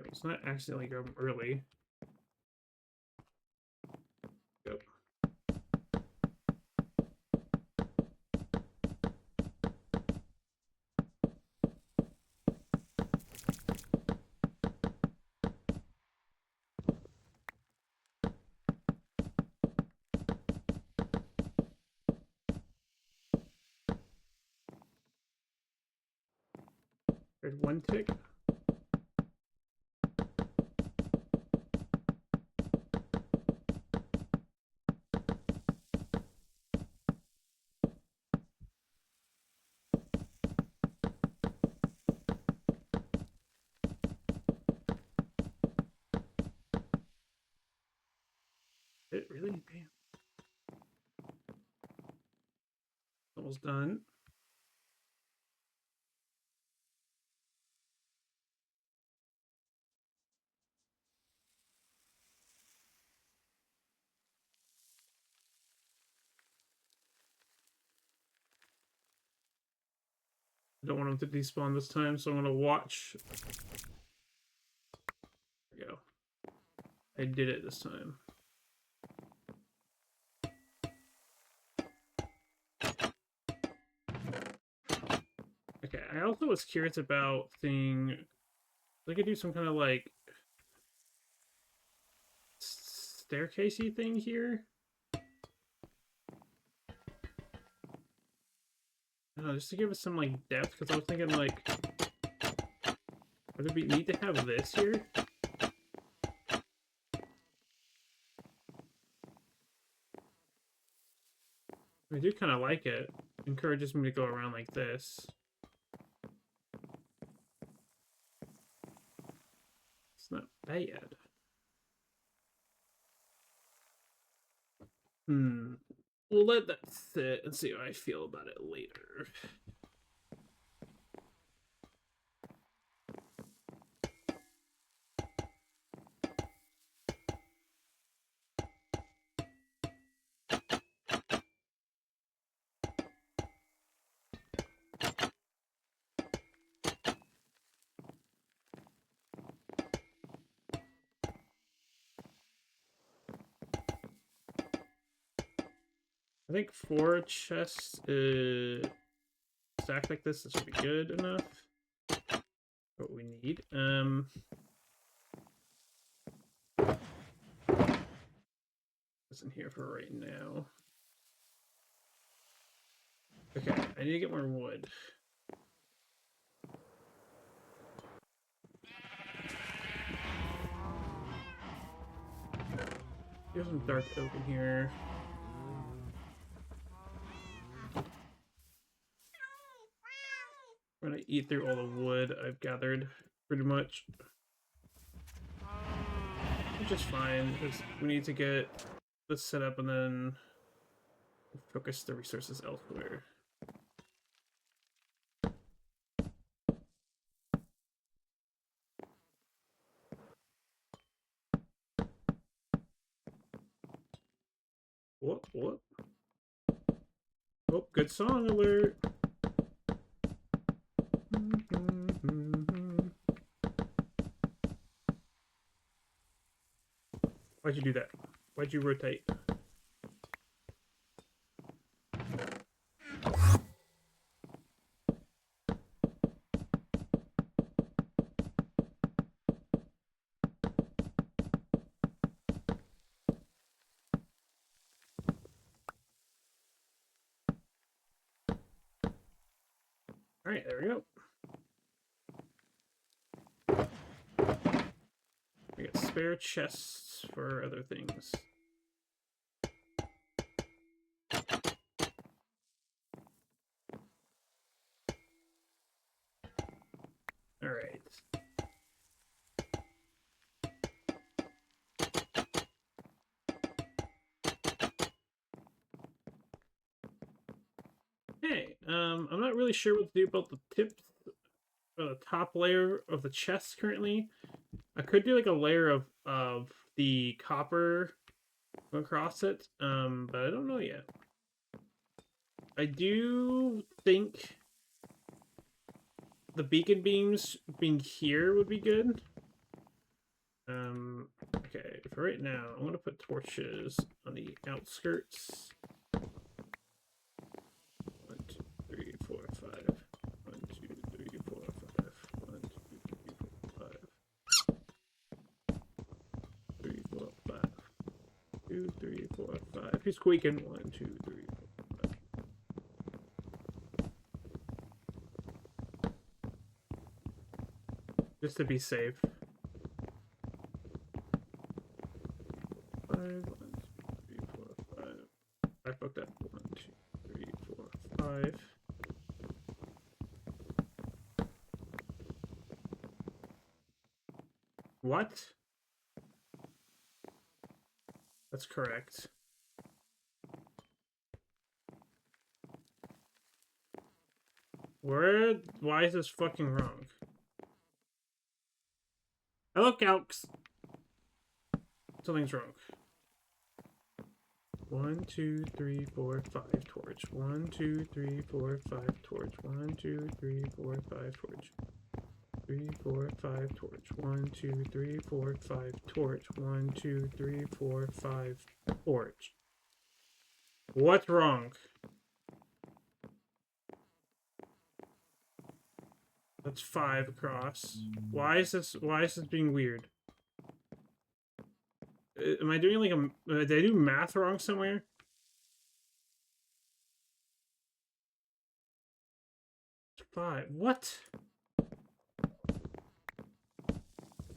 It's not accidentally go early. Yep. There's one tick. It really? Damn. Almost done. I don't want them to despawn this time, so I'm gonna watch. There we go. I did it this time. Okay, I also was curious about thing. I could do some kind of like staircasey thing here. I don't know, just to give us some like depth, because I was thinking like, would it be neat to have this here? I do kind of like it. Encourages me to go around like this. It's not bad. We'll let that sit and see how I feel about it later. I think 4 chests stacked like this should be good enough. What we need. What's in here for right now? Okay, I need to get more wood. There's some dark oak in here. I'm gonna eat through all the wood I've gathered, pretty much. Which is fine, because we need to get this set up and then focus the resources elsewhere. What? What? Oh, good song alert! Why'd you do that? Why'd you rotate? Alright, there we go. We got spare chests for other things. Alright. Hey, I'm not really sure what to do about the tips or the top layer of the chest currently. I could do like a layer of the copper across it, but I don't know yet. I do think the beacon beams being here would be good. Okay, for right now, I'm gonna put torches on the outskirts. 1, 2, 3, 4, 5. 1, 2, 3, 4, 5. 1, 2, 3, 4, 5. 2, 3, 4, 5. He's squeaking. 1, 2, 3, 4, 5. Just to be safe. 5. 1, 2, 3, 4, 5. I fucked up. 1, 2, 3, 4, 5. What? That's correct. Where? Why is this fucking wrong? Hello, Calx. Something's wrong. 1, 2, 3, 4, 5 torch. 1, 2, 3, 4, 5 torch. 1, 2, 3, 4, 5 torch. 3, 4, 5 torch. 1, 2, 3, 4, 5 torch. 1, 2, 3, 4, 5 torch. What's wrong? That's 5 across. Why is this being weird? Am I doing like a... did I do math wrong somewhere? It's 5. What?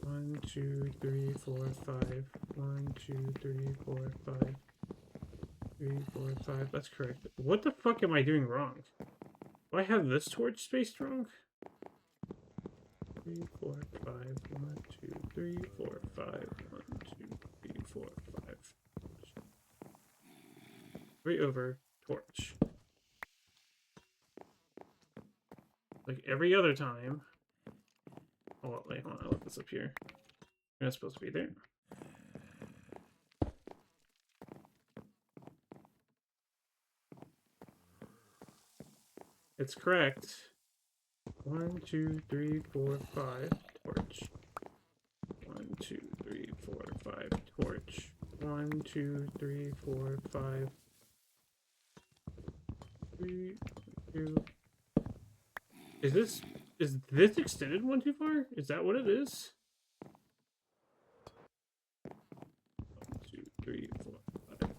1, 2, 3, 4, 5. 1, 2, 3, 4, 5. 3, 4, 5. That's correct. What the fuck am I doing wrong? Do I have this torch spaced wrong? 3, 4, 5. 1, 2, 3, 4, 5. 1, 2, 3, 4, 5. 3 over torch. Like every other time. Oh, wait, hold on. I left this up here. You're not supposed to be there. It's correct. 1, 2, 3, 4, 5. Torch. 1, 2, 3, 4, 5. Torch. 1, 2, 3, 4, 5. 3, 2. Is this extended one too far? Is that what it is? 1, 2, 3, 4, 5.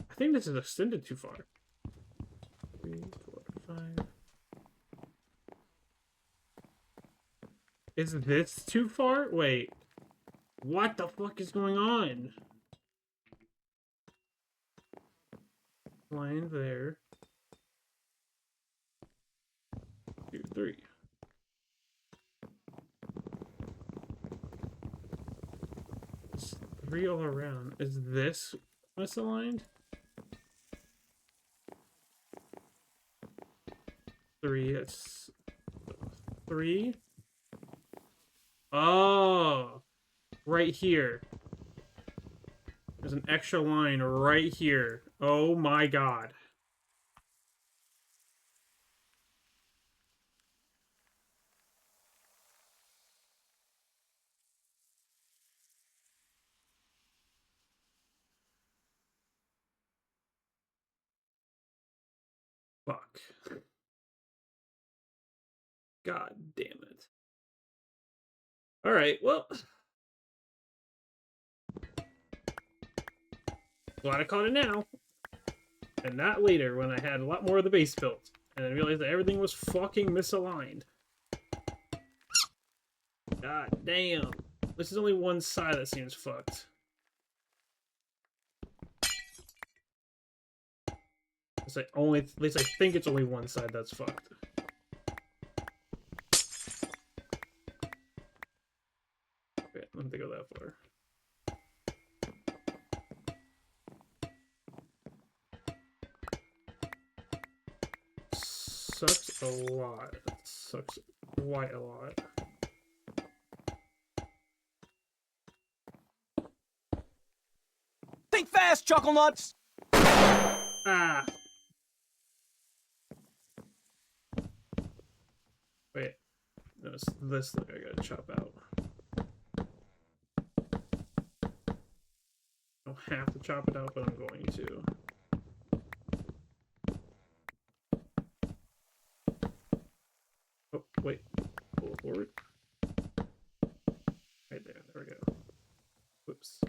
I think this is extended too far. 3, 4, 5. Is this too far? Wait. What the fuck is going on? Line there. 2, 3. It's 3 all around. Is this misaligned? 3. That's 3. Oh, right here. There's an extra line right here. Oh my god. Fuck. God damn it. Alright, well. Glad I caught it now. And not later when I had a lot more of the base built. And I realized that everything was fucking misaligned. God damn. This is only one side that seems fucked. It's like only, at least I think it's only one side that's fucked. Okay, let me go that far. Sucks a lot. Sucks quite a lot. Think fast, chuckle nuts! Ah! Wait. No, it's this thing I gotta chop out. I don't have to chop it out, but I'm going to. Oh, wait. Pull it forward. Right there. There we go. Whoops.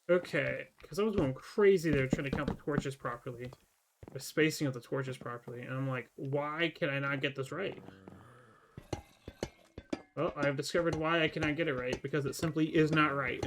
Okay, because I was going crazy there trying to count the torches properly. The spacing of the torches properly. And I'm like, why can I not get this right? Well, I've discovered why I cannot get it right. Because it simply is not right.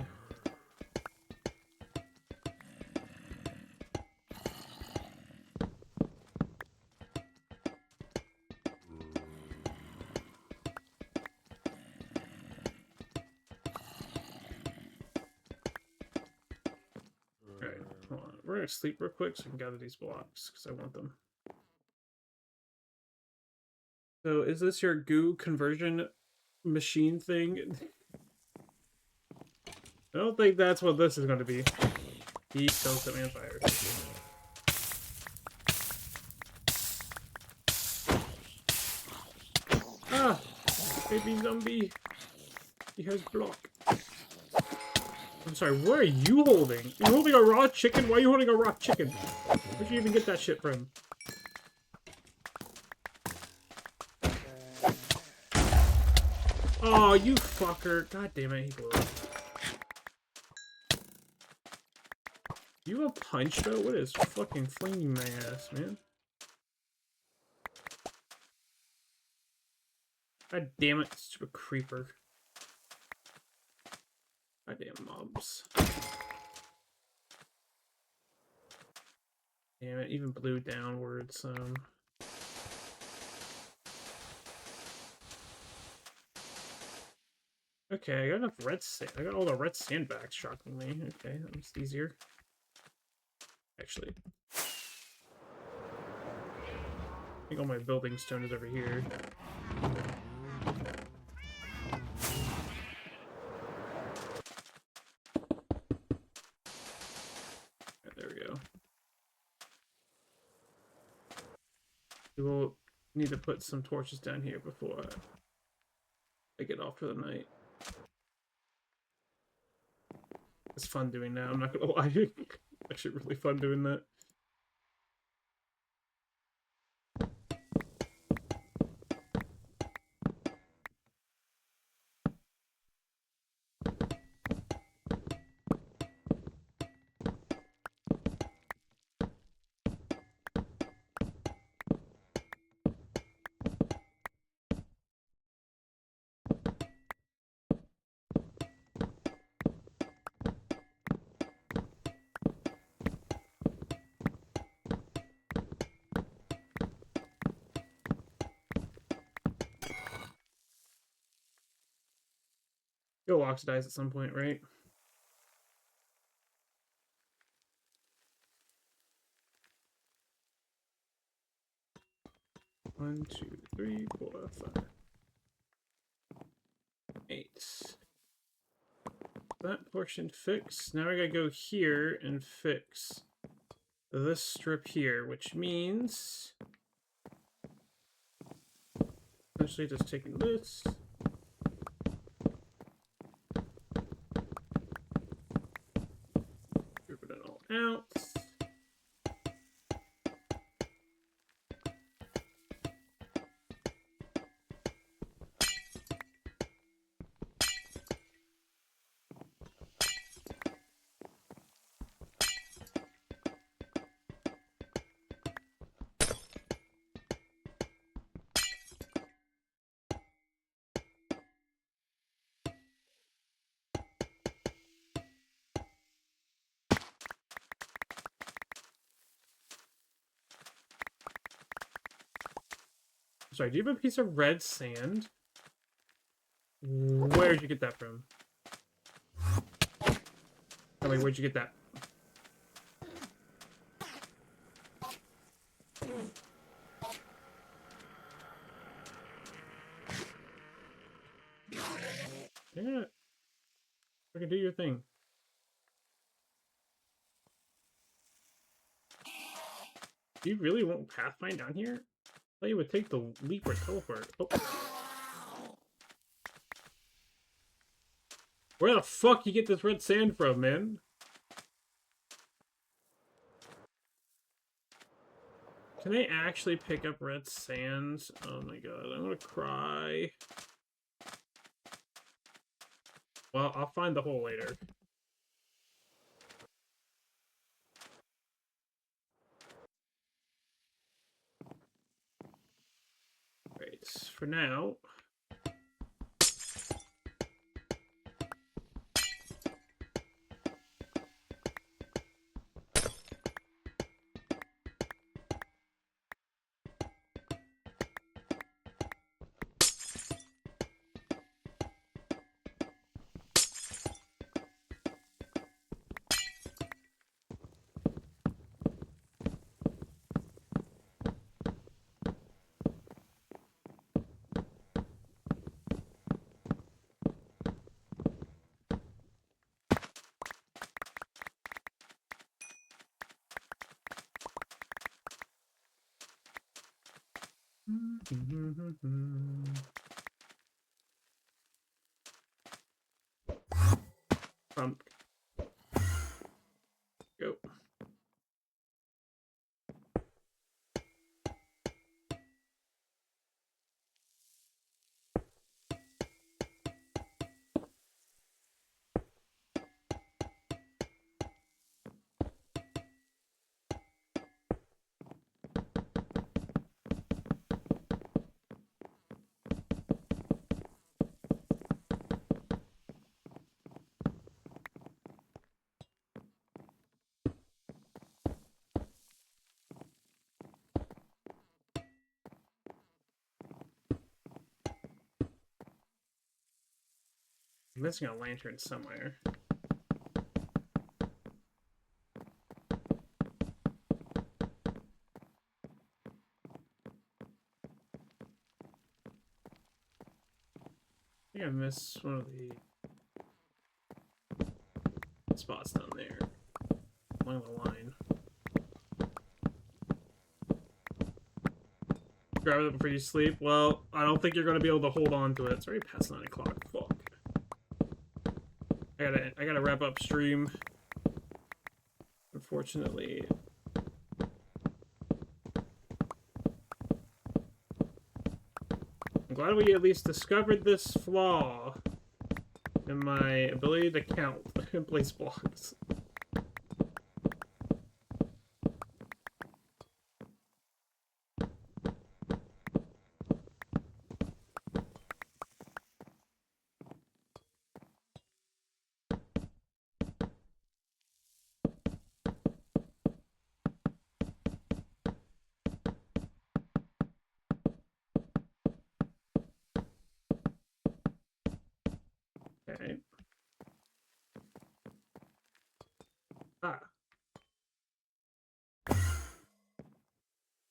Alright, hold on. We're gonna sleep real quick so I can gather these blocks, because I want them. So, is this your goo conversion machine thing? I don't think that's what this is going to be. He kills them on fire. Ah! Baby zombie! He has block. I'm sorry, what are you holding? You're holding a raw chicken? Why are you holding a raw chicken? Where'd you even get that shit from? Oh, you fucker. God damn it, he blew up. You have a punch though? What is fucking flinging my ass, man? God damn it, stupid creeper. Goddamn mobs. Damn it, even blew downwards, Okay, I got enough red sand. I got all the red sandbags, shockingly. Okay, that was easier. Actually. I think all my building stone is over here. There we go. We will need to put some torches down here before I get off for the night. It's fun doing that, I'm not gonna lie. Actually really fun doing that. You'll oxidize at some point, right? One, two, three, 4, 5, 8. That portion fixed. Now I gotta go here and fix this strip here, which means essentially just taking this. Strip it all out. Sorry, do you have a piece of red sand? Where'd you get that from? Oh, wait, where'd you get that? Yeah. Fucking do your thing. Do you really want Pathfind down here? I thought you would take the leap or teleport. Oh. Where the fuck you get this red sand from, man? Can they actually pick up red sands? Oh my god, I'm gonna cry. Well, I'll find the hole later. Right, for now... Go. I'm missing a lantern somewhere. I think I missed one of the spots down there along the line. Grab it before you sleep. Well, I don't think you're going to be able to hold on to it. It's already past 9 o'clock. Fuck. I gotta wrap up stream. Unfortunately. I'm glad we at least discovered this flaw in my ability to count and place blocks. Okay. Ah.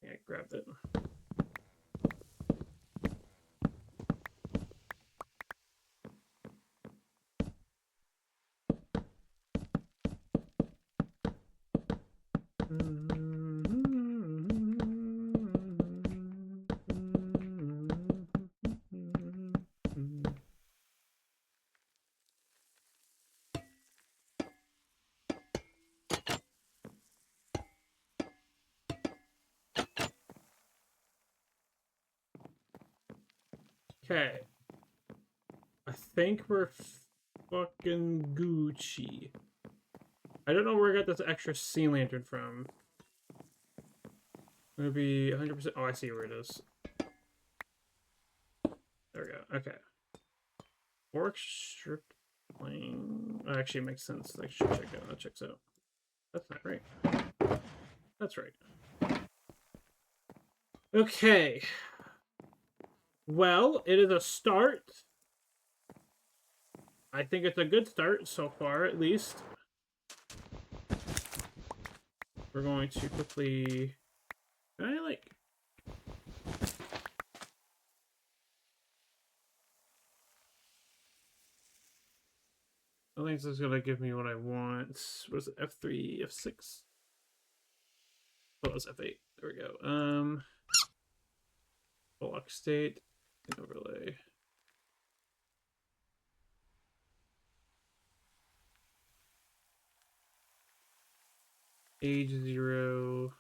Yeah, I grabbed it. Okay. I think we're fucking Gucci. I don't know where I got this extra sea lantern from. Maybe 100%. Oh, I see where it is. There we go. Okay. Fork strip plane. Actually, it makes sense. I should check out. That checks out. That's not right. That's right. Okay. Well, it is a start. I think it's a good start so far, at least. We're going to quickly... Can I, like... I think this is going to give me what I want. What is it? F3, F6? Oh, it's F8. There we go. Block state. Overlay. Age 0.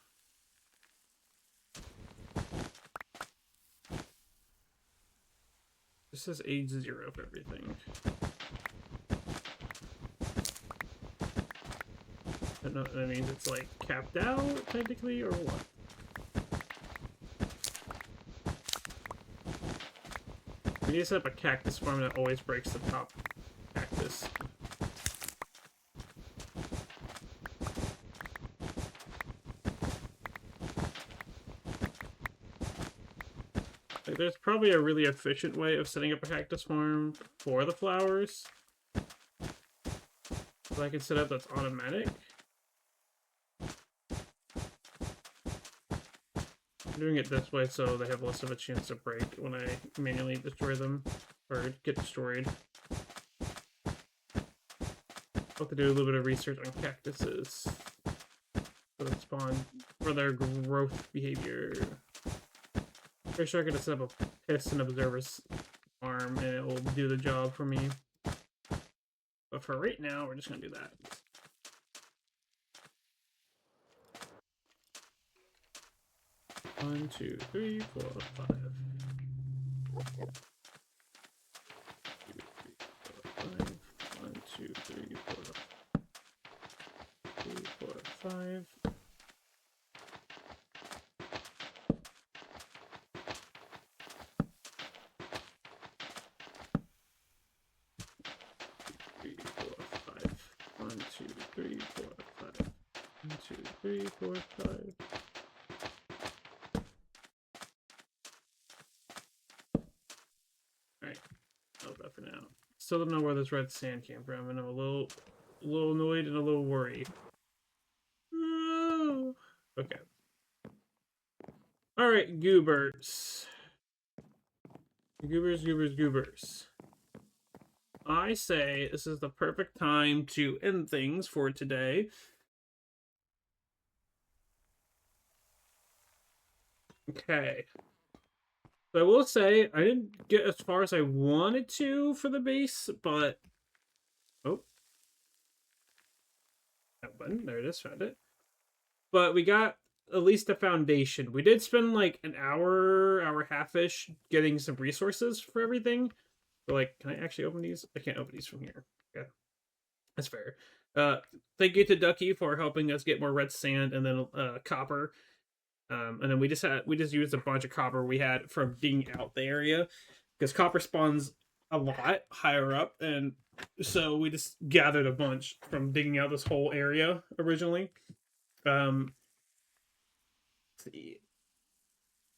This says age 0 for everything. I don't know what that means. It's like capped out, technically, or what? We need to set up a cactus farm that always breaks the top cactus. Like, there's probably a really efficient way of setting up a cactus farm for the flowers that I can set up that's automatic. I'm doing it this way so they have less of a chance to break when I manually destroy them or get destroyed. I'll have to do a little bit of research on cactuses for the spawn, for their growth behavior. Pretty sure I could set up a piston observer's farm and it will do the job for me. But for right now, we're just gonna do that. One, two, three, 4, 5. 1, 2, 3, 4, 5. One, two, three, 4, 5. 1, 2, 3, 4, 5. Alright, how's that for now? Still don't know where this red sand came from, and I'm a little annoyed and a little worried. Okay. Alright, goobers. Goobers. I say this is the perfect time to end things for today. Okay. So I will say, I didn't get as far as I wanted to for the base, but... Oh. That button. There it is. Found it. But we got at least a foundation. We did spend like an hour half-ish getting some resources for everything. But like, can I actually open these? I can't open these from here. Okay. That's fair. Thank you to Ducky for helping us get more red sand and then copper. And then we just used a bunch of copper we had from digging out the area because copper spawns a lot higher up, and so we just gathered a bunch from digging out this whole area originally. Let's see.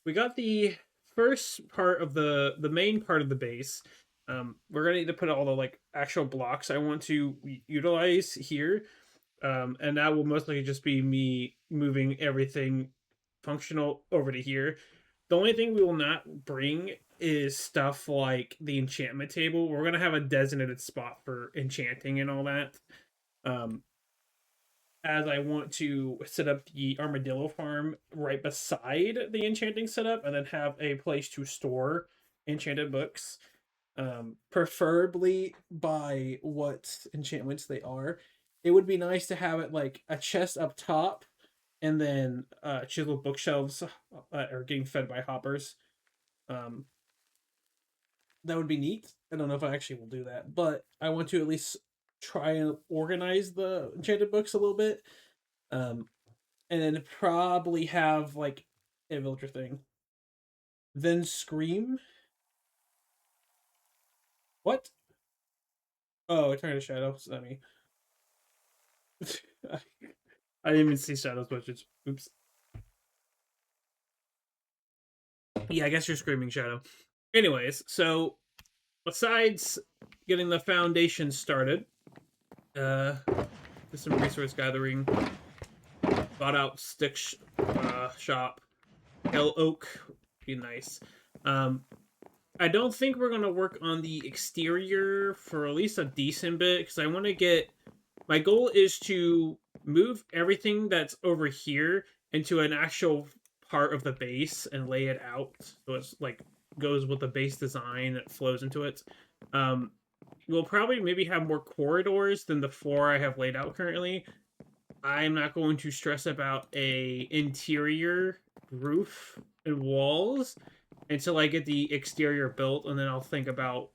We got the first part of the main part of the base. We're gonna need to put all the like actual blocks I want to utilize here, and that will most likely just be me moving everything functional over to here. The only thing we will not bring is stuff like the enchantment table. We're gonna have a designated spot for enchanting and all that. As I want to set up the armadillo farm right beside the enchanting setup and then have a place to store enchanted books. Preferably by what enchantments they are. It would be nice to have it like a chest up top and then chiseled bookshelves are getting fed by hoppers. That would be neat. I don't know if I actually will do that, but I want to at least try and organize the enchanted books a little bit. And then probably have like a villager thing. Then scream. What? Oh, I turned to shadows. I mean, I didn't even see shadows budgets. Oops. Yeah, I guess you're screaming shadow. Anyways, so besides getting the foundation started, did some resource gathering, bought out stick shop, hell oak, be nice. I don't think we're gonna work on the exterior for at least a decent bit because I want to get. My goal is to move everything that's over here into an actual part of the base and lay it out so it's like goes with the base design that flows into it. Um, we'll probably maybe have more corridors than the four I have laid out currently. I'm not going to stress about a interior roof and walls until I get the exterior built, and then I'll think about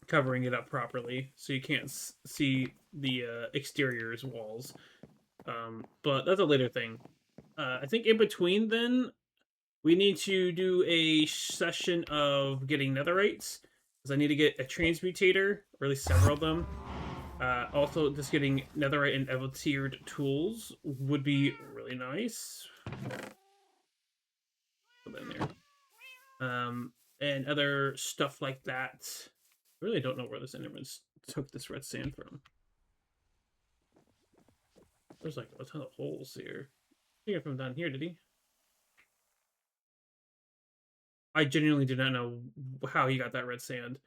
covering it up properly so you can't see the exterior's walls. But that's a later thing. I think in between then, we need to do a session of getting netherites because I need to get a transmutator, or at least several of them. Also, just getting netherite and evo-tiered tools would be really nice. Put that in there. And other stuff like that. I really don't know where this Enderman took this red sand from. There's like a ton of holes here. I think from down here, did he? I genuinely do not know how he got that red sand.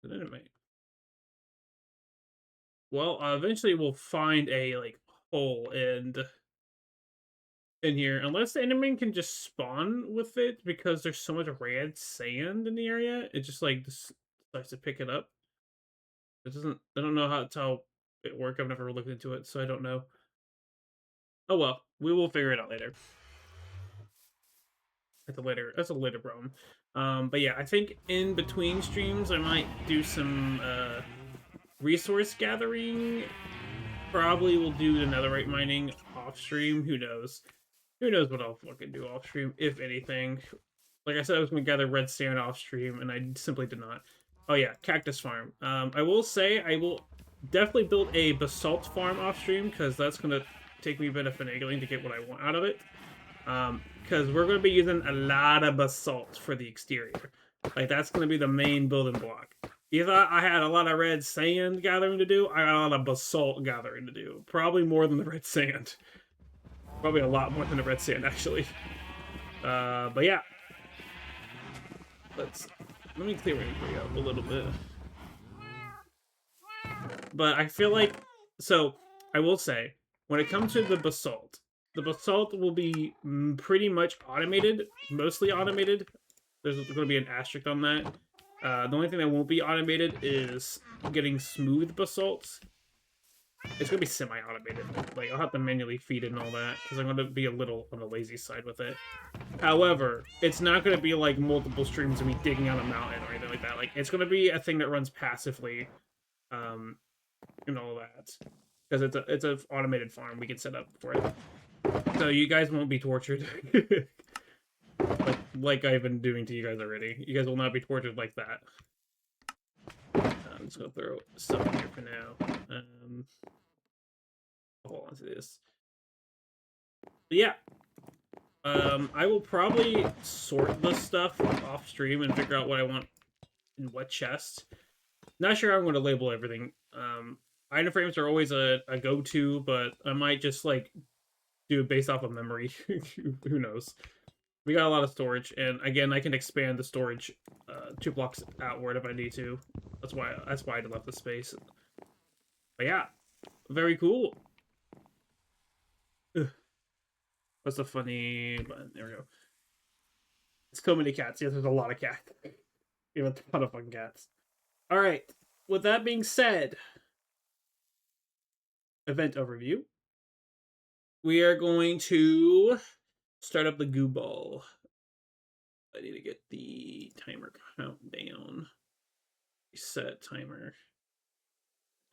Anyway. Well, eventually we'll find a like hole in here, unless the Enderman can just spawn with it because there's so much red sand in the area. It just like decides to pick it up. It doesn't. I don't know how it works. I've never looked into it, so I don't know. Oh well, we will figure it out later. That's a later problem. But yeah, I think in between streams I might do some resource gathering. Probably will do the netherite mining off stream. Who knows? Who knows what I'll fucking do off stream, if anything. Like I said, I was gonna gather red sand off stream, and I simply did not. Oh yeah, cactus farm. I will say I will definitely build a basalt farm off stream because that's gonna take me a bit of finagling to get what I want out of it. Because we're going to be using a lot of basalt for the exterior. Like, that's going to be the main building block. You thought I had a lot of red sand gathering to do? I got a lot of basalt gathering to do. Probably more than the red sand. Probably a lot more than the red sand, actually. But yeah. Let me clear inventory out a little bit. But I feel like... So, I will say, when it comes to the basalt will be pretty much automated, mostly automated. There's going to be an asterisk on that. The only thing that won't be automated is getting smooth basalts. It's going to be semi-automated. Like, I'll have to manually feed it and all that, because I'm going to be a little on the lazy side with it. However, it's not going to be like multiple streams of me digging out a mountain or anything like that. Like, it's going to be a thing that runs passively, and all that. Because it's an automated farm we can set up for it. So you guys won't be tortured. like I've been doing to you guys already. You guys will not be tortured like that. I'm just gonna throw stuff in here for now. Hold on to this. But yeah. I will probably sort this stuff off stream and figure out what I want in what chest. Not sure how I'm going to label everything. Item frames are always a go-to, but I might just like do it based off of memory. Who knows? We got a lot of storage, and again, I can expand the storage 2 blocks outward if I need to. That's why I left the space. But yeah, very cool. Ugh. What's a funny button? There we go. It's so many cats. Yes, there's a lot of cats. We have a ton of fucking cats. All right. With that being said, event overview. We are going to start up the goo ball. I need to get the timer countdown. Set timer.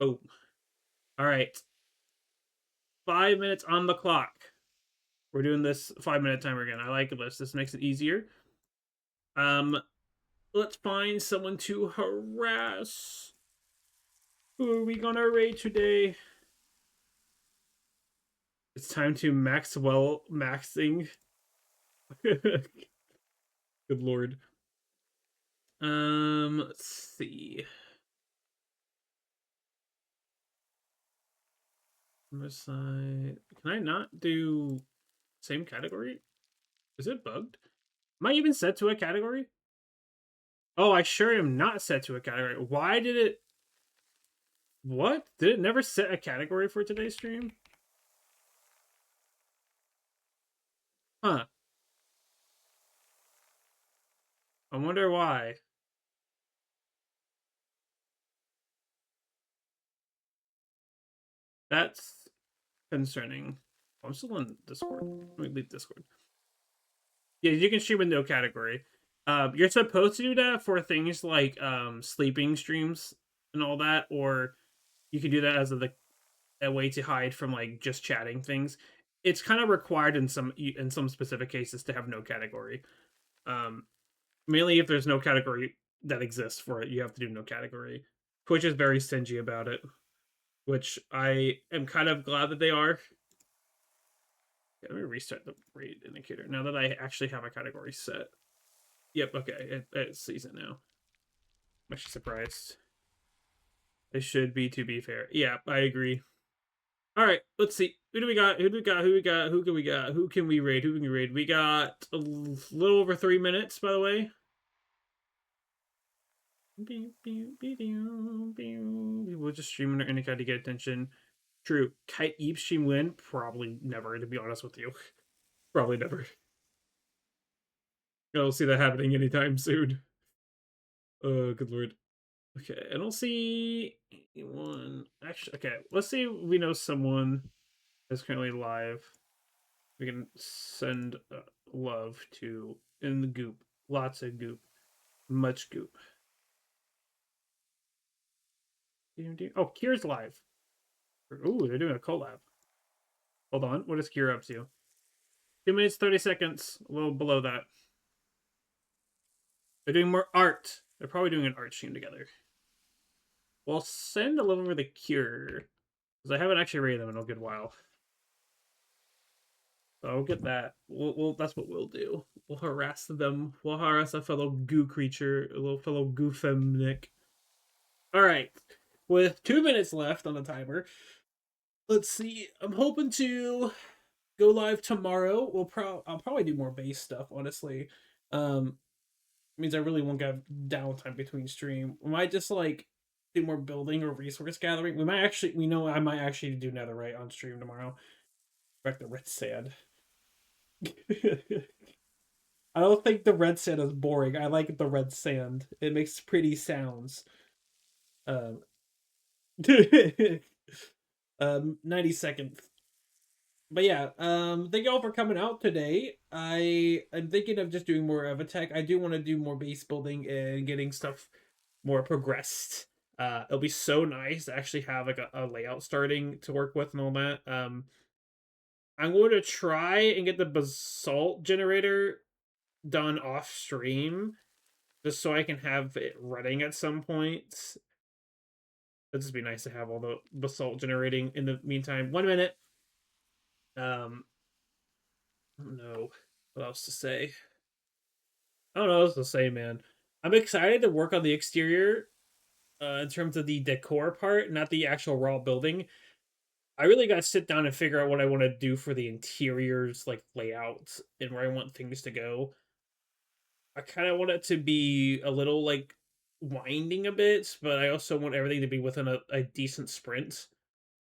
Oh. All right. 5 minutes on the clock. We're doing this 5-minute timer again. I like this. This makes it easier. Let's find someone to harass. Who are we gonna raid today? It's time to maxing. Good lord. Let's see. Side. Can I not do same category? Is it bugged? Am I even set to a category? Oh, I sure am not set to a category. Why did it... What? Did it never set a category for today's stream? Huh. I wonder why. That's concerning. I'm still on Discord. Let me leave Discord. Yeah, you can stream with no category. You're supposed to do that for things like sleeping streams and all that, or you can do that as a way to hide from like just chatting things. It's kind of required in some specific cases to have no category. Um, Mainly if there's no category that exists for it, you have to do no category. Twitch is very stingy about it, which I am kind of glad that they are. Let me restart the rate indicator now that I actually have a category set. Yep, okay, it sees it now. I'm actually surprised. It should be, to be fair. Yeah, I agree. All right, let's see. Who do we got? Who do we got? Who we got? Who can we got? Who can we raid? Who can we raid? We got a little over 3 minutes, by the way. We'll just stream under any kind to get attention. True. Kite Eep stream win? Probably never, to be honest with you. Probably never. I don't see that happening anytime soon. Oh, good lord. Okay, I don't see anyone. Actually, okay, let's see if we know someone that's currently live. We can send love to in the goop. Lots of goop. Much goop. Oh, Kier's live. Ooh, they're doing a collab. Hold on. What is Kier up to? 2 minutes, 30 seconds. A little below that. They're doing more art. They're probably doing an art stream together. We'll send a little over the Cure. Because I haven't actually rated them in a good while. So I'll get that. That's what we'll do. We'll harass them. We'll harass a fellow goo creature, a little fellow goo femnic. Alright. With 2 minutes left on the timer. Let's see. I'm hoping to go live tomorrow. I'll probably do more base stuff, honestly. Means I really won't have downtime between stream. We might just like do more building or resource gathering. I might actually do netherite on stream tomorrow. Back the red sand. I don't think the red sand is boring. I like the red sand. It makes pretty sounds. Um, 92nd. But yeah, thank y'all for coming out today. I'm thinking of just doing more EvoTech. I do want to do more base building and getting stuff more progressed. It'll be so nice to actually have like a layout starting to work with and all that. I'm going to try and get the basalt generator done off stream just so I can have it running at some point. It'd just be nice to have all the basalt generating in the meantime. 1 minute. I don't know what else to say. I don't know what else to say, man. I'm excited to work on the exterior in terms of the decor part, not the actual raw building. I really got to sit down and figure out what I want to do for the interiors, like layouts, and where I want things to go. I kind of want it to be a little like winding a bit, but I also want everything to be within a decent sprint.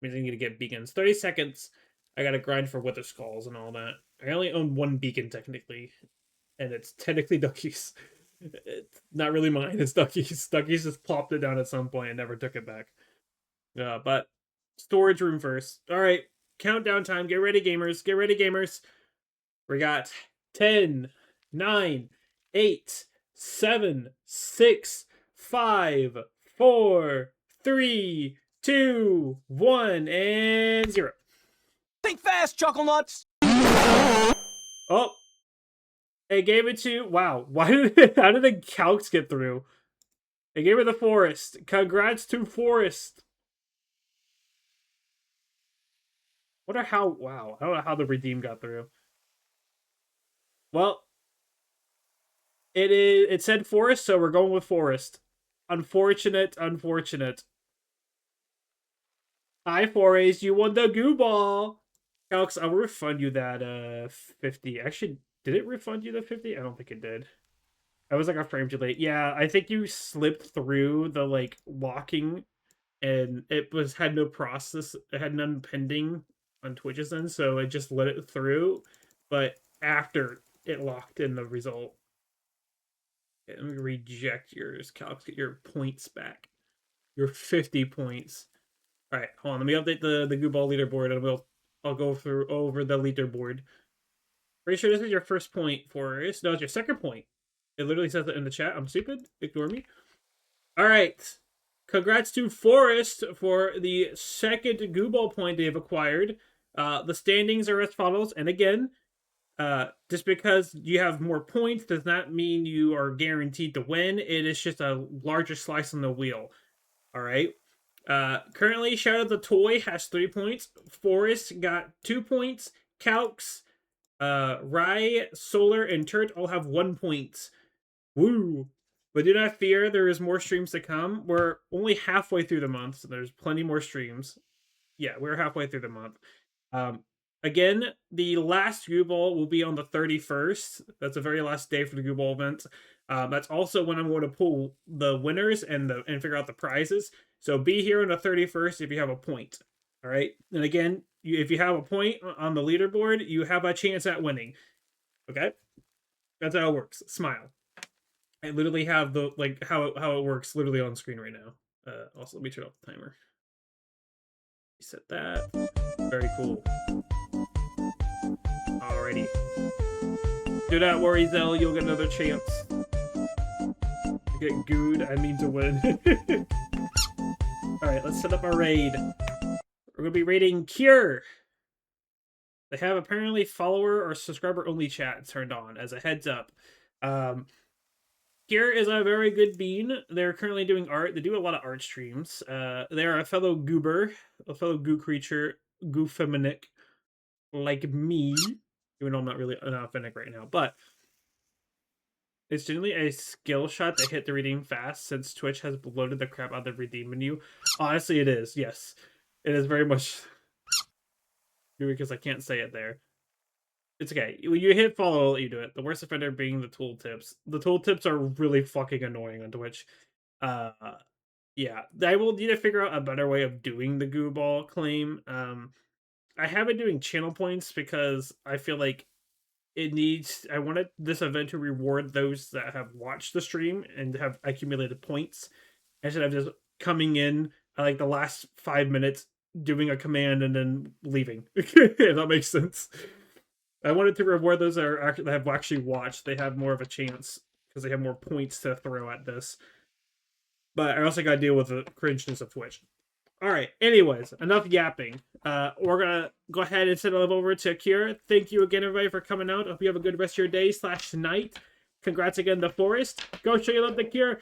I mean, I need to get beacons. 30 seconds. I gotta grind for wither skulls and all that. I only own one beacon technically, and it's technically Ducky's. It's not really mine. It's Ducky's. Ducky's just plopped it down at some point and never took it back. But storage room first. All right, countdown time. Get ready, gamers. Get ready, gamers. We got 10, 9, 8, 7, 6, 5, 4, 3, 2, 1, and 0. Think fast, chuckle nuts. Oh, it gave it to. Wow, why did it, how did the calcs get through? It gave her the forest. Congrats to Forest. Wonder how. Wow, I don't know how the redeem got through. Well, It said forest, so we're going with forest. Unfortunate. Hi, Forest, you won the goo ball. Alex, I'll refund you that 50. Actually, did it refund you the 50? I don't think it did. I was like a frame too late. Yeah, I think you slipped through the like locking, and it had no process. It had none pending on Twitch's end, so it just let it through. But after it locked in the result, let me reject yours. Calc, get your points back. Your 50 points. All right, hold on. Let me update the Goo Ball leaderboard, and I'll go through over the leaderboard. Pretty sure this is your first point, Forrest. No, it's your second point. It literally says it in the chat. I'm stupid. Ignore me. All right. Congrats to Forrest for the second Goo Ball point they've acquired. The standings are as follows. And again, just because you have more points does not mean you are guaranteed to win. It is just a larger slice on the wheel. All right. Currently, Shout Out the Toy has 3 points. Forrest got 2 points. Calx, Rye, Solar, and Turt all have 1 point. Woo! But do not fear, there is more streams to come. We're only halfway through the month, so there's plenty more streams. Yeah, we're halfway through the month. Again, the last Goo Ball will be on the 31st. That's the very last day for the Goo Ball event. That's also when I'm going to pull the winners and figure out the prizes. So be here on the 31st if you have a point. All right. And again, if you have a point on the leaderboard, you have a chance at winning. Okay. That's how it works. Smile. I literally have the how it works literally on screen right now. Also, let me turn off the timer. Reset that. Very cool. Alrighty. Do not worry, Zell. You'll get another chance. To get gooed, I mean to win. Alright, let's set up our raid. We're going to be raiding Cure. They have apparently follower or subscriber only chat turned on as a heads up. Cure is a very good bean. They're currently doing art. They do a lot of art streams. They're a fellow goober, a fellow goo creature, goo feminic, like me. Even though I'm not really authentic right now, but it's generally a skill shot to hit the redeem fast since Twitch has bloated the crap out of the redeem menu. Honestly, it is. Yes, it is very much. Because I can't say it there. It's okay. When you hit follow, I'll let you do it. The worst offender being the tooltips. The tooltips are really fucking annoying on Twitch. Yeah, I will need to figure out a better way of doing the Goo Ball claim. I have been doing channel points because I feel like I wanted this event to reward those that have watched the stream and have accumulated points instead of just coming in like the last 5 minutes, doing a command and then leaving. If that makes sense. I wanted to reward those that have actually watched. They have more of a chance because they have more points to throw at this. But I also got to deal with the cringeness of Twitch. All right. Anyways, enough yapping. We're gonna go ahead and send it over to Kira. Thank you again, everybody, for coming out. Hope you have a good rest of your day / night. Congrats again to Forrest. Go show your love to Kira.